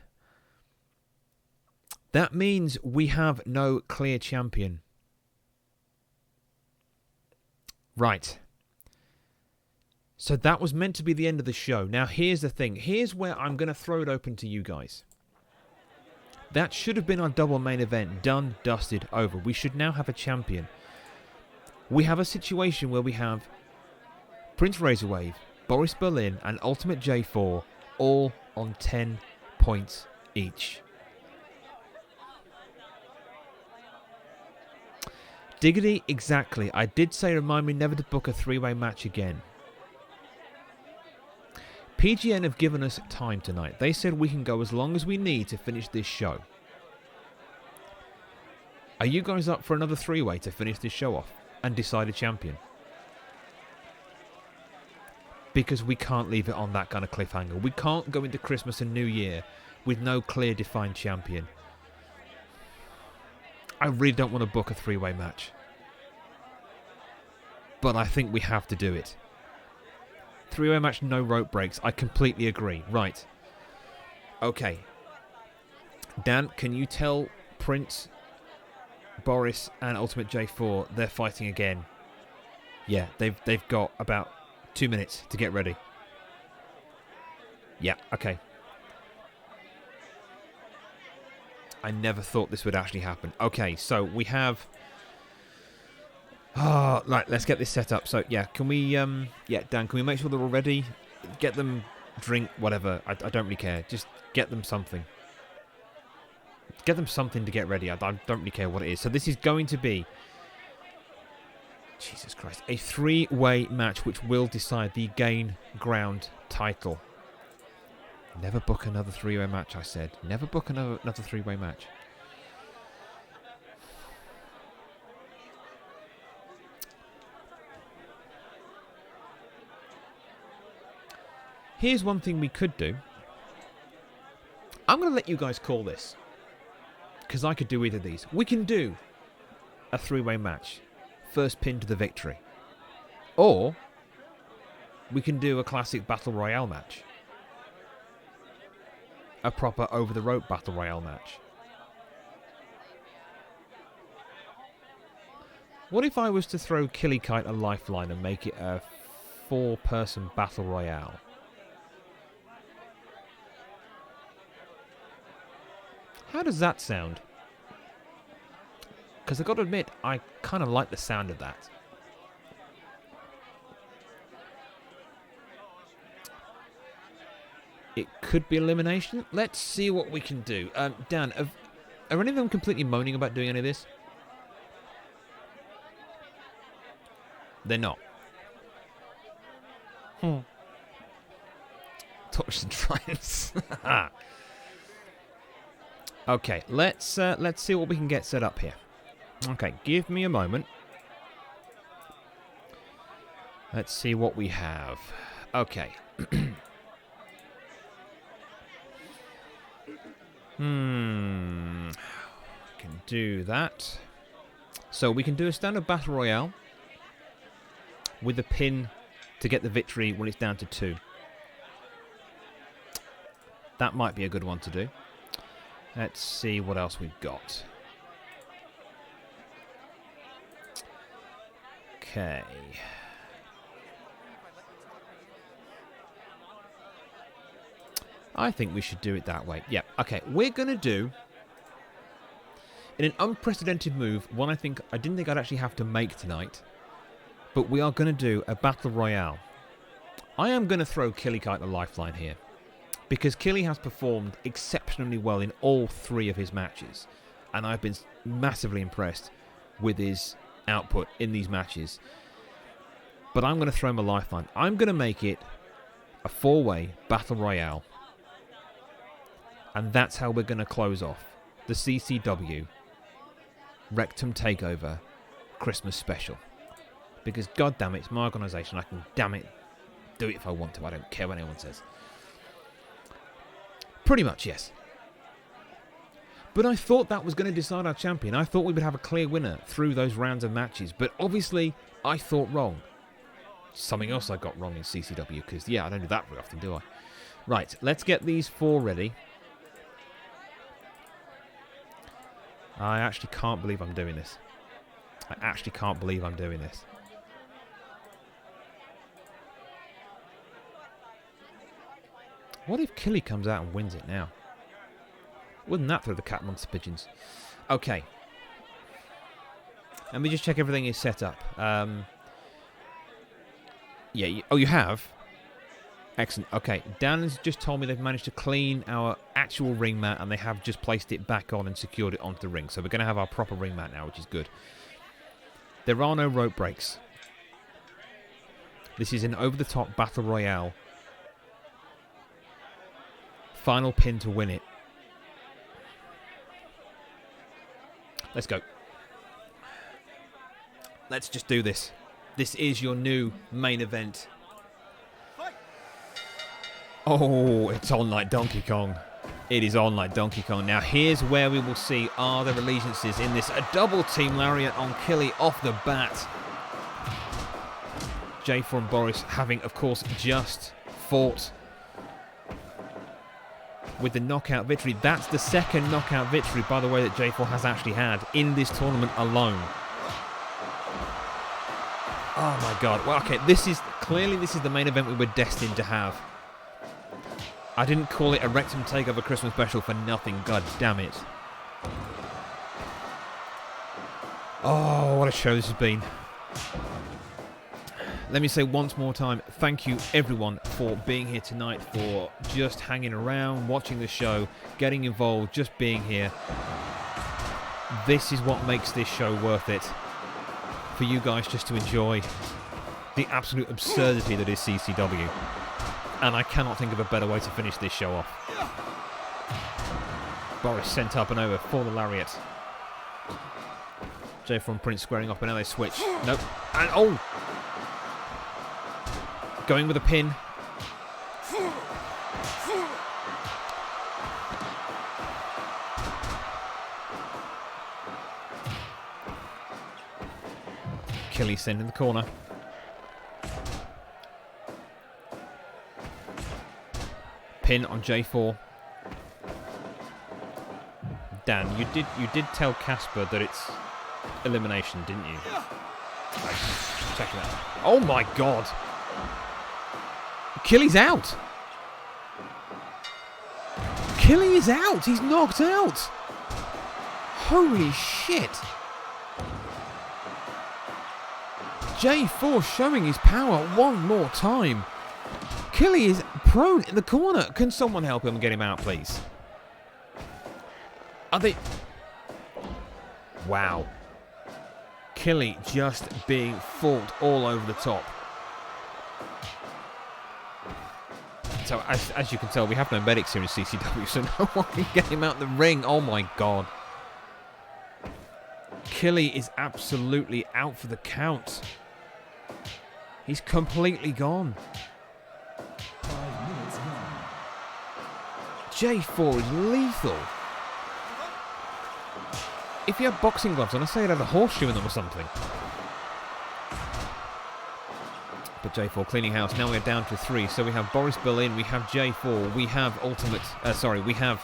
That means we have no clear champion. Right. So that was meant to be the end of the show. Now here's the thing. Here's where I'm going to throw it open to you guys. That should have been our double main event. Done, dusted, over. We should now have a champion. We have a situation where we have Prince Razorwave, Boris Berlin, and Ultimate J4 all on 10 points each. Diggity, exactly. I did say remind me never to book a 3-way match again. PGN have given us time tonight. They said we can go as long as we need to finish this show. Are you guys up for another 3-way to finish this show off and decide a champion? because we can't leave it on that kind of cliffhanger. We can't go into Christmas and New Year with no clear defined champion. I really don't want to book a three-way match, but I think we have to do it. Three-way match, no rope breaks. I completely agree. Right. Okay. Dan, can you tell Prince, Boris, and Ultimate J4 they're fighting again? Yeah, they've got about 2 minutes to get ready. Yeah, okay. I never thought this would actually happen. Okay, so we have... right, let's get this set up. So, yeah, can we... yeah, Dan, can we make sure they're all ready? Get them drink, whatever. I don't really care. Just get them something. Get them something to get ready. I don't really care what it is. So this is going to be... Jesus Christ. A three-way match which will decide the Gain Ground title. Never book another three-way match, I said. Never book another three-way match. Here's one thing we could do. I'm going to let you guys call this, because I could do either of these. We can do a three-way match. First pin to the victory. Or we can do a classic Battle Royale match. A proper over-the-rope Battle Royale match. What if I was to throw Killikite a lifeline and make it a 4-person Battle Royale? How does that sound? Because I've got to admit, I kind of like the sound of that. It could be elimination. Let's see what we can do. Dan, are any of them completely moaning about doing any of this? They're not. Torch and Triumphs. Okay, let's see what we can get set up here. Okay, give me a moment. Let's see what we have. Okay. Can do that. So we can do a standard battle royale with a pin to get the victory when it's down to 2. That might be a good one to do. Let's see what else we've got. Okay. I think we should do it that way. Yeah, okay. We're going to do, in an unprecedented move, one I didn't think I'd actually have to make tonight, but we are going to do a Battle Royale. I am going to throw Killikite a lifeline here, because Killy has performed exceptionally well in all 3 of his matches, and I've been massively impressed with his output in these matches. But I'm going to throw him a lifeline. I'm going to make it a 4-way Battle Royale. And that's how we're going to close off the CCW Rekt'Em Takeover Christmas special. Because goddamn it, it's my organisation. I can damn it do it if I want to. I don't care what anyone says. Pretty much, yes. But I thought that was going to decide our champion. I thought we would have a clear winner through those rounds of matches. But obviously, I thought wrong. Something else I got wrong in CCW. Because, yeah, I don't do that very often, do I? Right, let's get these 4 ready. I actually can't believe I'm doing this. I actually can't believe I'm doing this. What if Killy comes out and wins it now? Wouldn't that throw the cat amongst the pigeons? Okay. Let me just check everything is set up. Yeah. Oh, you have? Excellent. Okay. Dan has just told me they've managed to clean our actual ring mat and they have just placed it back on and secured it onto the ring. So we're going to have our proper ring mat now, which is good. There are no rope breaks. This is an over-the-top battle royale. Final pin to win it. Let's go. Let's just do this. This is your new main event. Oh, it's on like Donkey Kong. It is on like Donkey Kong. Now here's where we will see are their allegiances in this. A double team lariat on Killy off the bat. J4 and Boris having, of course, just fought with the knockout victory. That's the second knockout victory, by the way, that J4 has actually had in this tournament alone. Oh my god. Well, okay, this is the main event we were destined to have. I didn't call it a Rekt'Em Takeover Christmas special for nothing, god damn it. Oh, what a show this has been. Let me say once more time, thank you everyone for being here tonight, for just hanging around, watching the show, getting involved, just being here. This is what makes this show worth it. For you guys just to enjoy the absolute absurdity that is CCW. And I cannot think of a better way to finish this show off. Boris sent up and over for the lariat. J4 and Prince squaring off, but now they switch. Nope. And oh! Going with a pin. Killy sent in the corner. Pin on J4. Dan, you did tell Casper that it's elimination, didn't you? Check it out. Oh my god! Killy's out! Killy is out! He's knocked out! Holy shit! J4 showing his power one more time. Killy is prone in the corner. Can someone help him and get him out, please? Are they... Wow. Killy just being fought all over the top. So, as you can tell, we have no medics here in CCW, so no one can get him out the ring. Oh my god. Killy is absolutely out for the count. He's completely gone. 5 minutes gone. J4 is lethal. If he had boxing gloves on, I'd say he'd have a horseshoe in them or something. But J4 cleaning house. Now we're down to 3. So we have Boris Berlin, we have J4, we have we have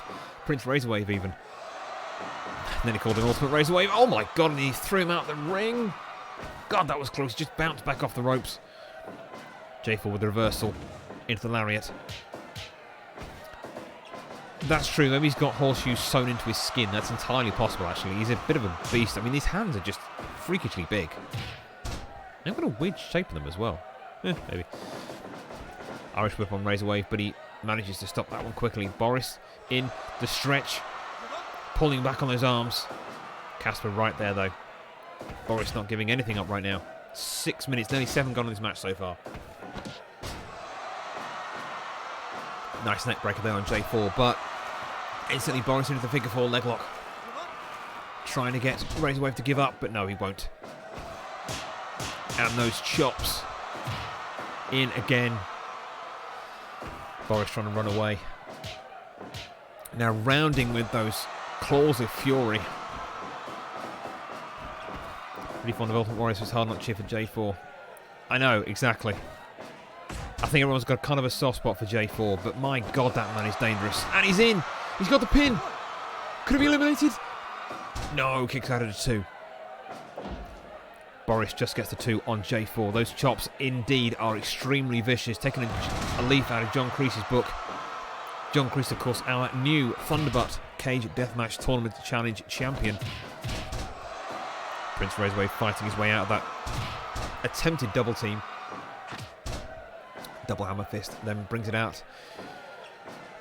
Prince Razorwave even. And then he called him Ultimate Razorwave. Oh my god, and he threw him out the ring. God, that was close. Just bounced back off the ropes. J4 with the reversal into the lariat. That's true. Maybe he's got horseshoes sewn into his skin. That's entirely possible, actually. He's a bit of a beast. I mean, his hands are just freakishly big. They've got a weird shape in them as well. Maybe. Irish whip on Razorwave, but he manages to stop that one quickly. Boris in the stretch. Pulling back on those arms. Casper right there, though. Boris not giving anything up right now. 6 minutes, nearly 7 gone in this match so far. Nice neck breaker there on J4, but instantly Boris into the figure 4 leg lock. Trying to get Razorwave to give up, but no, he won't. And those chops. In again. Boris trying to run away. Now rounding with those claws of fury. Pretty fond of Ultimate Warriors, so it's hard not to cheer for J4. I know, exactly. I think everyone's got kind of a soft spot for J4, but my god, that man is dangerous. And he's in! He's got the pin! Could he be eliminated? No, kicks out of the 2. Boris just gets the 2 on J4. Those chops indeed are extremely vicious. Taking a leaf out of John Kreese's book. John Kreese, of course, our new Thunderbutt Cage Deathmatch Tournament Challenge champion. Prince Razorwave fighting his way out of that attempted double team. Double hammer fist, then brings it out.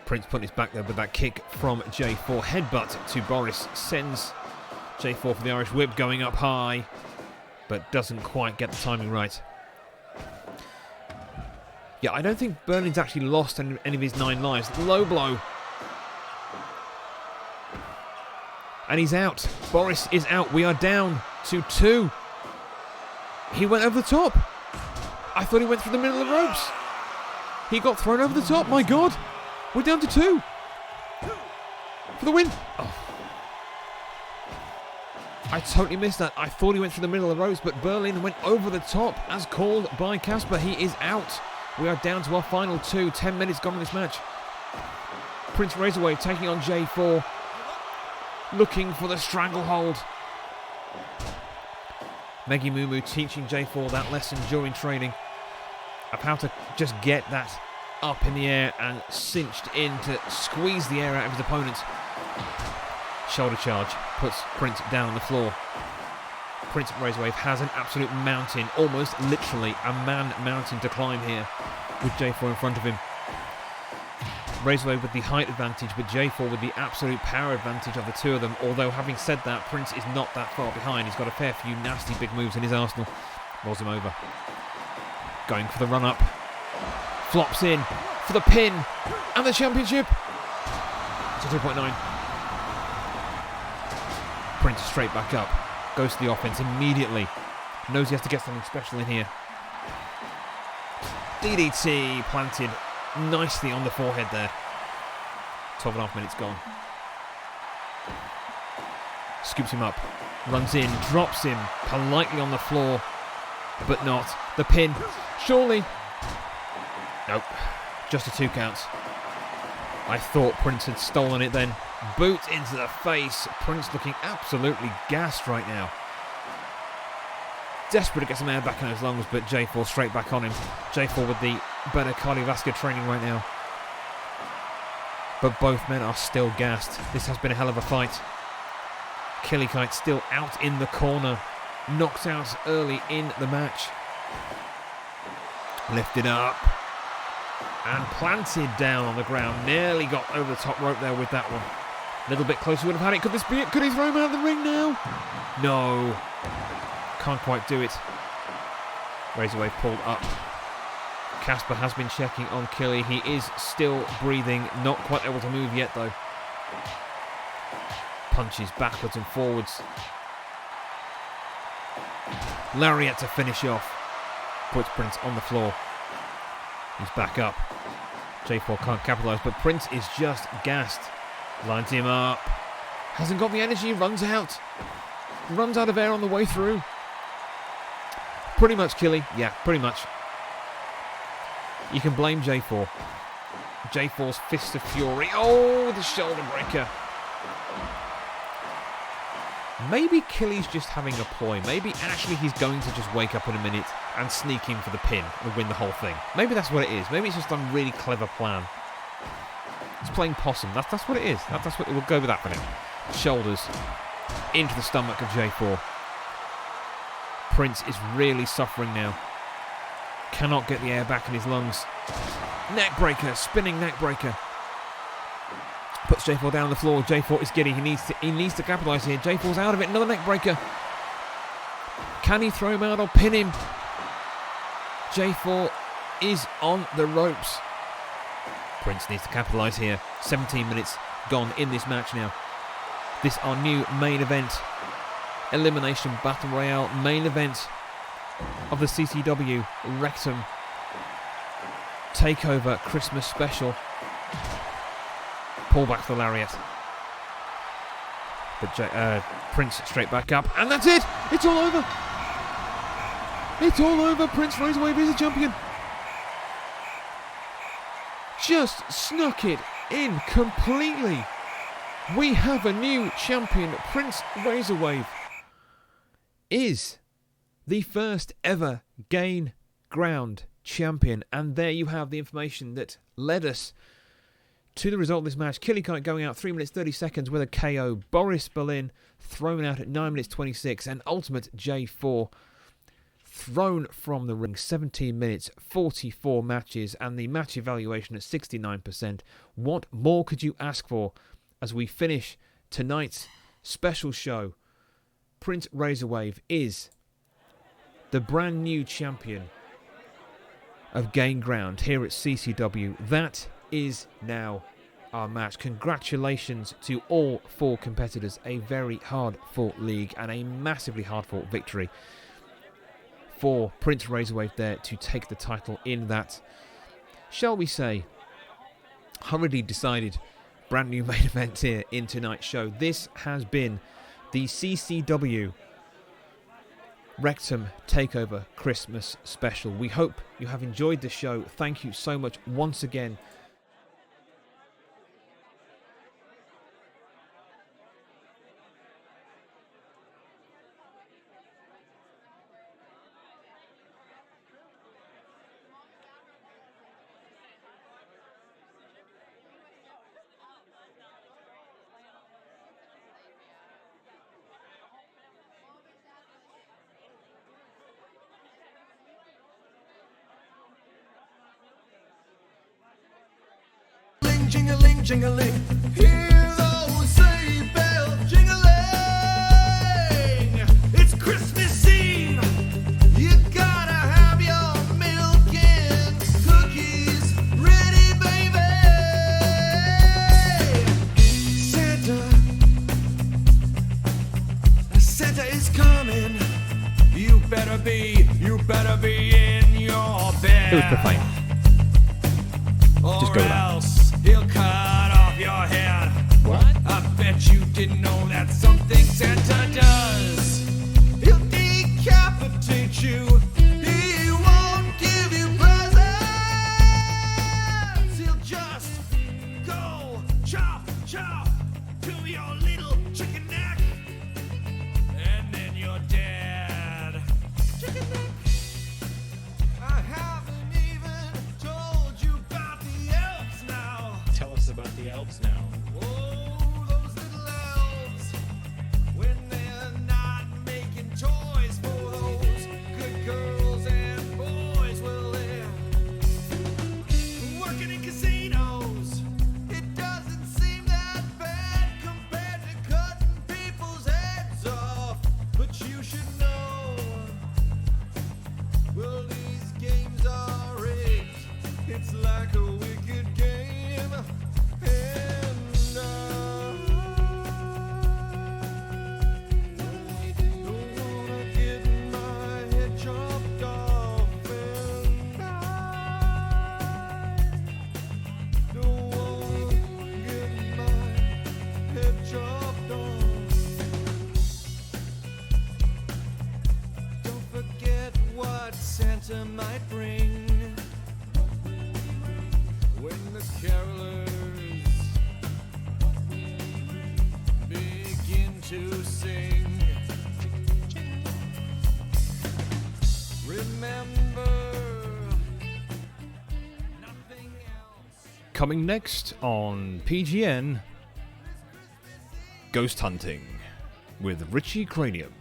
Prince putting his back there with that kick from J4. Headbutt to Boris. Sends J4 for the Irish whip, going up high, but doesn't quite get the timing right. Yeah, I don't think Berlin's actually lost any of his 9 lives. Low blow. And he's out. Boris is out. We are down to 2. He went over the top. I thought he went through the middle of the ropes. He got thrown over the top. My God. We're down to 2. For the win. Oh. I totally missed that. I thought he went through the middle of the ropes, but Berlin went over the top as called by Casper. He is out. We are down to our final 2. 10 minutes gone in this match. Prince Razorwave taking on J4. Looking for the stranglehold. Megi Mumu teaching J4 that lesson during training of how to just get that up in the air and cinched in to squeeze the air out of his opponent. Shoulder charge puts Prince down on the floor. Prince Razorwave has an absolute mountain, almost literally a man mountain to climb here with J4 in front of him. Razorwave with the height advantage, but J4 with the absolute power advantage of the two of them. Although, having said that, Prince is not that far behind. He's got a fair few nasty big moves in his arsenal. Rolls him over. Going for the run-up. Flops in for the pin and the championship. It's a 2.9. Prince straight back up. Goes to the offense immediately. Knows he has to get something special in here. DDT planted nicely on the forehead there. 12.5 minutes gone. Scoops him up. Runs in. Drops him politely on the floor. But not. The pin. Surely. Nope. Just a 2 count. I thought Prince had stolen it then. Boot into the face. Prince looking absolutely gassed right now. Desperate to get some air back in his lungs, but J4 straight back on him. J4 with the better cardiovascular training right now. But both men are still gassed. This has been a hell of a fight. Killikite still out in the corner. Knocked out early in the match. Lifted up. And planted down on the ground. Nearly got over the top rope there with that one. A little bit closer would have had it. Could this be it? Could he throw him out of the ring now? No. Can't quite do it. Razorwave pulled up. Casper has been checking on Killy. He is still breathing. Not quite able to move yet though. Punches backwards and forwards. Lariat to finish off. Puts Prince on the floor. He's back up. J4 can't capitalise, but Prince is just gassed. Lines him up. Hasn't got the energy, runs out. Runs out of air on the way through. Pretty much Killy. Yeah, pretty much. You can blame J4. J4's Fist of Fury. Oh, the shoulder breaker. Maybe Killy's just having a ploy. Maybe actually he's going to just wake up in a minute and sneak in for the pin and win the whole thing. Maybe that's what it is. Maybe it's just a really clever plan. He's playing possum. That's what it is. That's what we'll go with that for now. Shoulders into the stomach of J4. Prince is really suffering now. Cannot get the air back in his lungs. Neck breaker, spinning neck breaker. Puts J4 down on the floor. J4 is giddy. He needs to capitalise here. J4's out of it. Another neck breaker. Can he throw him out or pin him? J4 is on the ropes. Prince needs to capitalise here. 17 minutes gone in this match now. This our new main event. Elimination Battle Royale main event of the CCW Rekt'Em Takeover Christmas Special. Pull back to the lariat. But Prince straight back up. And that's it! It's all over! It's all over! Prince Razorwave is a champion! Just snuck it in completely! We have a new champion. Prince Razorwave is the first ever Gain Ground champion. And there you have the information that led us to the result of this match. Killikite going out 3 minutes 30 seconds with a KO. Boris Berlin thrown out at 9 minutes 26. And Ultimate J4 thrown from the ring. 17 minutes, 44 matches. And the match evaluation at 69%. What more could you ask for as we finish tonight's special show? Prince Razorwave is the brand new champion of Gain Ground here at CCW. That is now our match. Congratulations to all 4 competitors. A very hard-fought league and a massively hard-fought victory for Prince Razorwave there to take the title in that shall we say, hurriedly decided brand new main event here in tonight's show. This has been the CCW Rekt'Em Takeover Christmas special. We hope you have enjoyed the show. Thank you so much once again. Jingling, jingling, hear those sleigh bells jingling. It's Christmas Eve. You gotta have your milk and cookies ready, baby. Santa is coming. You better be in your bed. It was profane. Just go with that. He'll cut off your head. What? I bet you didn't know that's something Santa does. He'll decapitate you. He won't give you presents. He'll just go chop, chop to your little chicken neck. And then you're dead. Chicken neck. I haven't even told you about the elves now. Tell us about the elves now. Oh, those little elves, when they're not making toys for those good girls and boys, well, they're working in casinos. It doesn't seem that bad compared to cutting people's heads off, but you should know, well, these games are rigged. It's like a wicked game, and I don't wanna get my head chopped off, and I don't wanna get my head chopped off. Don't forget what Santa might bring when the carolers begin to sing. Remember, nothing else. Coming next on PGN, Ghost Hunting with Richie Cranium.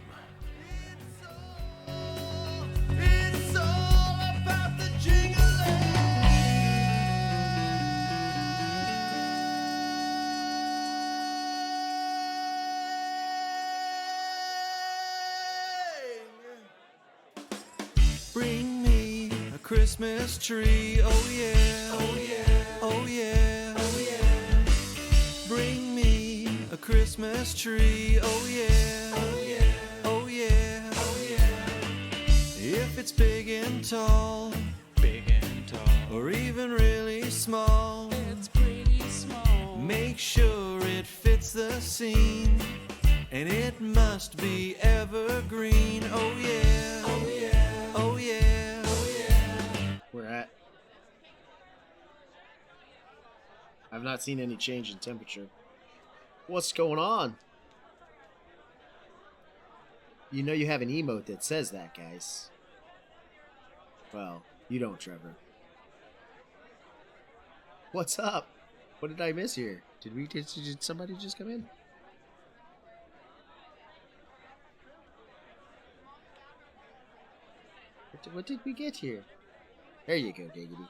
It's all about the jingling. Bring me a Christmas tree, oh yeah, oh yeah, oh yeah, oh yeah. Bring me a Christmas tree, oh yeah, oh yeah, oh yeah, oh yeah. If it's big and tall, or even really small, it's pretty small. Make sure it fits the scene, and it must be evergreen, oh yeah, oh yeah, oh yeah, oh yeah. We're at. I've not seen any change in temperature. What's going on? You know you have an emote that says that, guys. Well, you don't, Trevor. What's up? What did I miss here? Did somebody just come in? What did we get here? There you go, Diggity.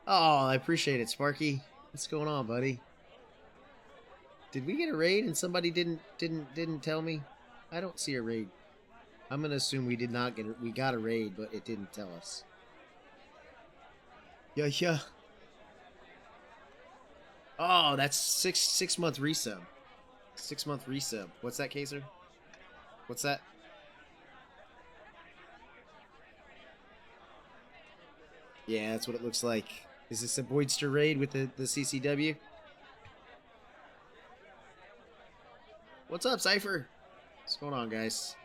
Oh, I appreciate it, Sparky. What's going on, buddy? Did we get a raid and somebody didn't tell me? I don't see a raid. I'm gonna assume we did not get it. We got a raid, but it didn't tell us. Yeah. Oh, that's six month resub. 6 month resub. What's that, Kaiser? What's that? Yeah, that's what it looks like. Is this a Boydster raid with the CCW? What's up, Cypher? What's going on, guys?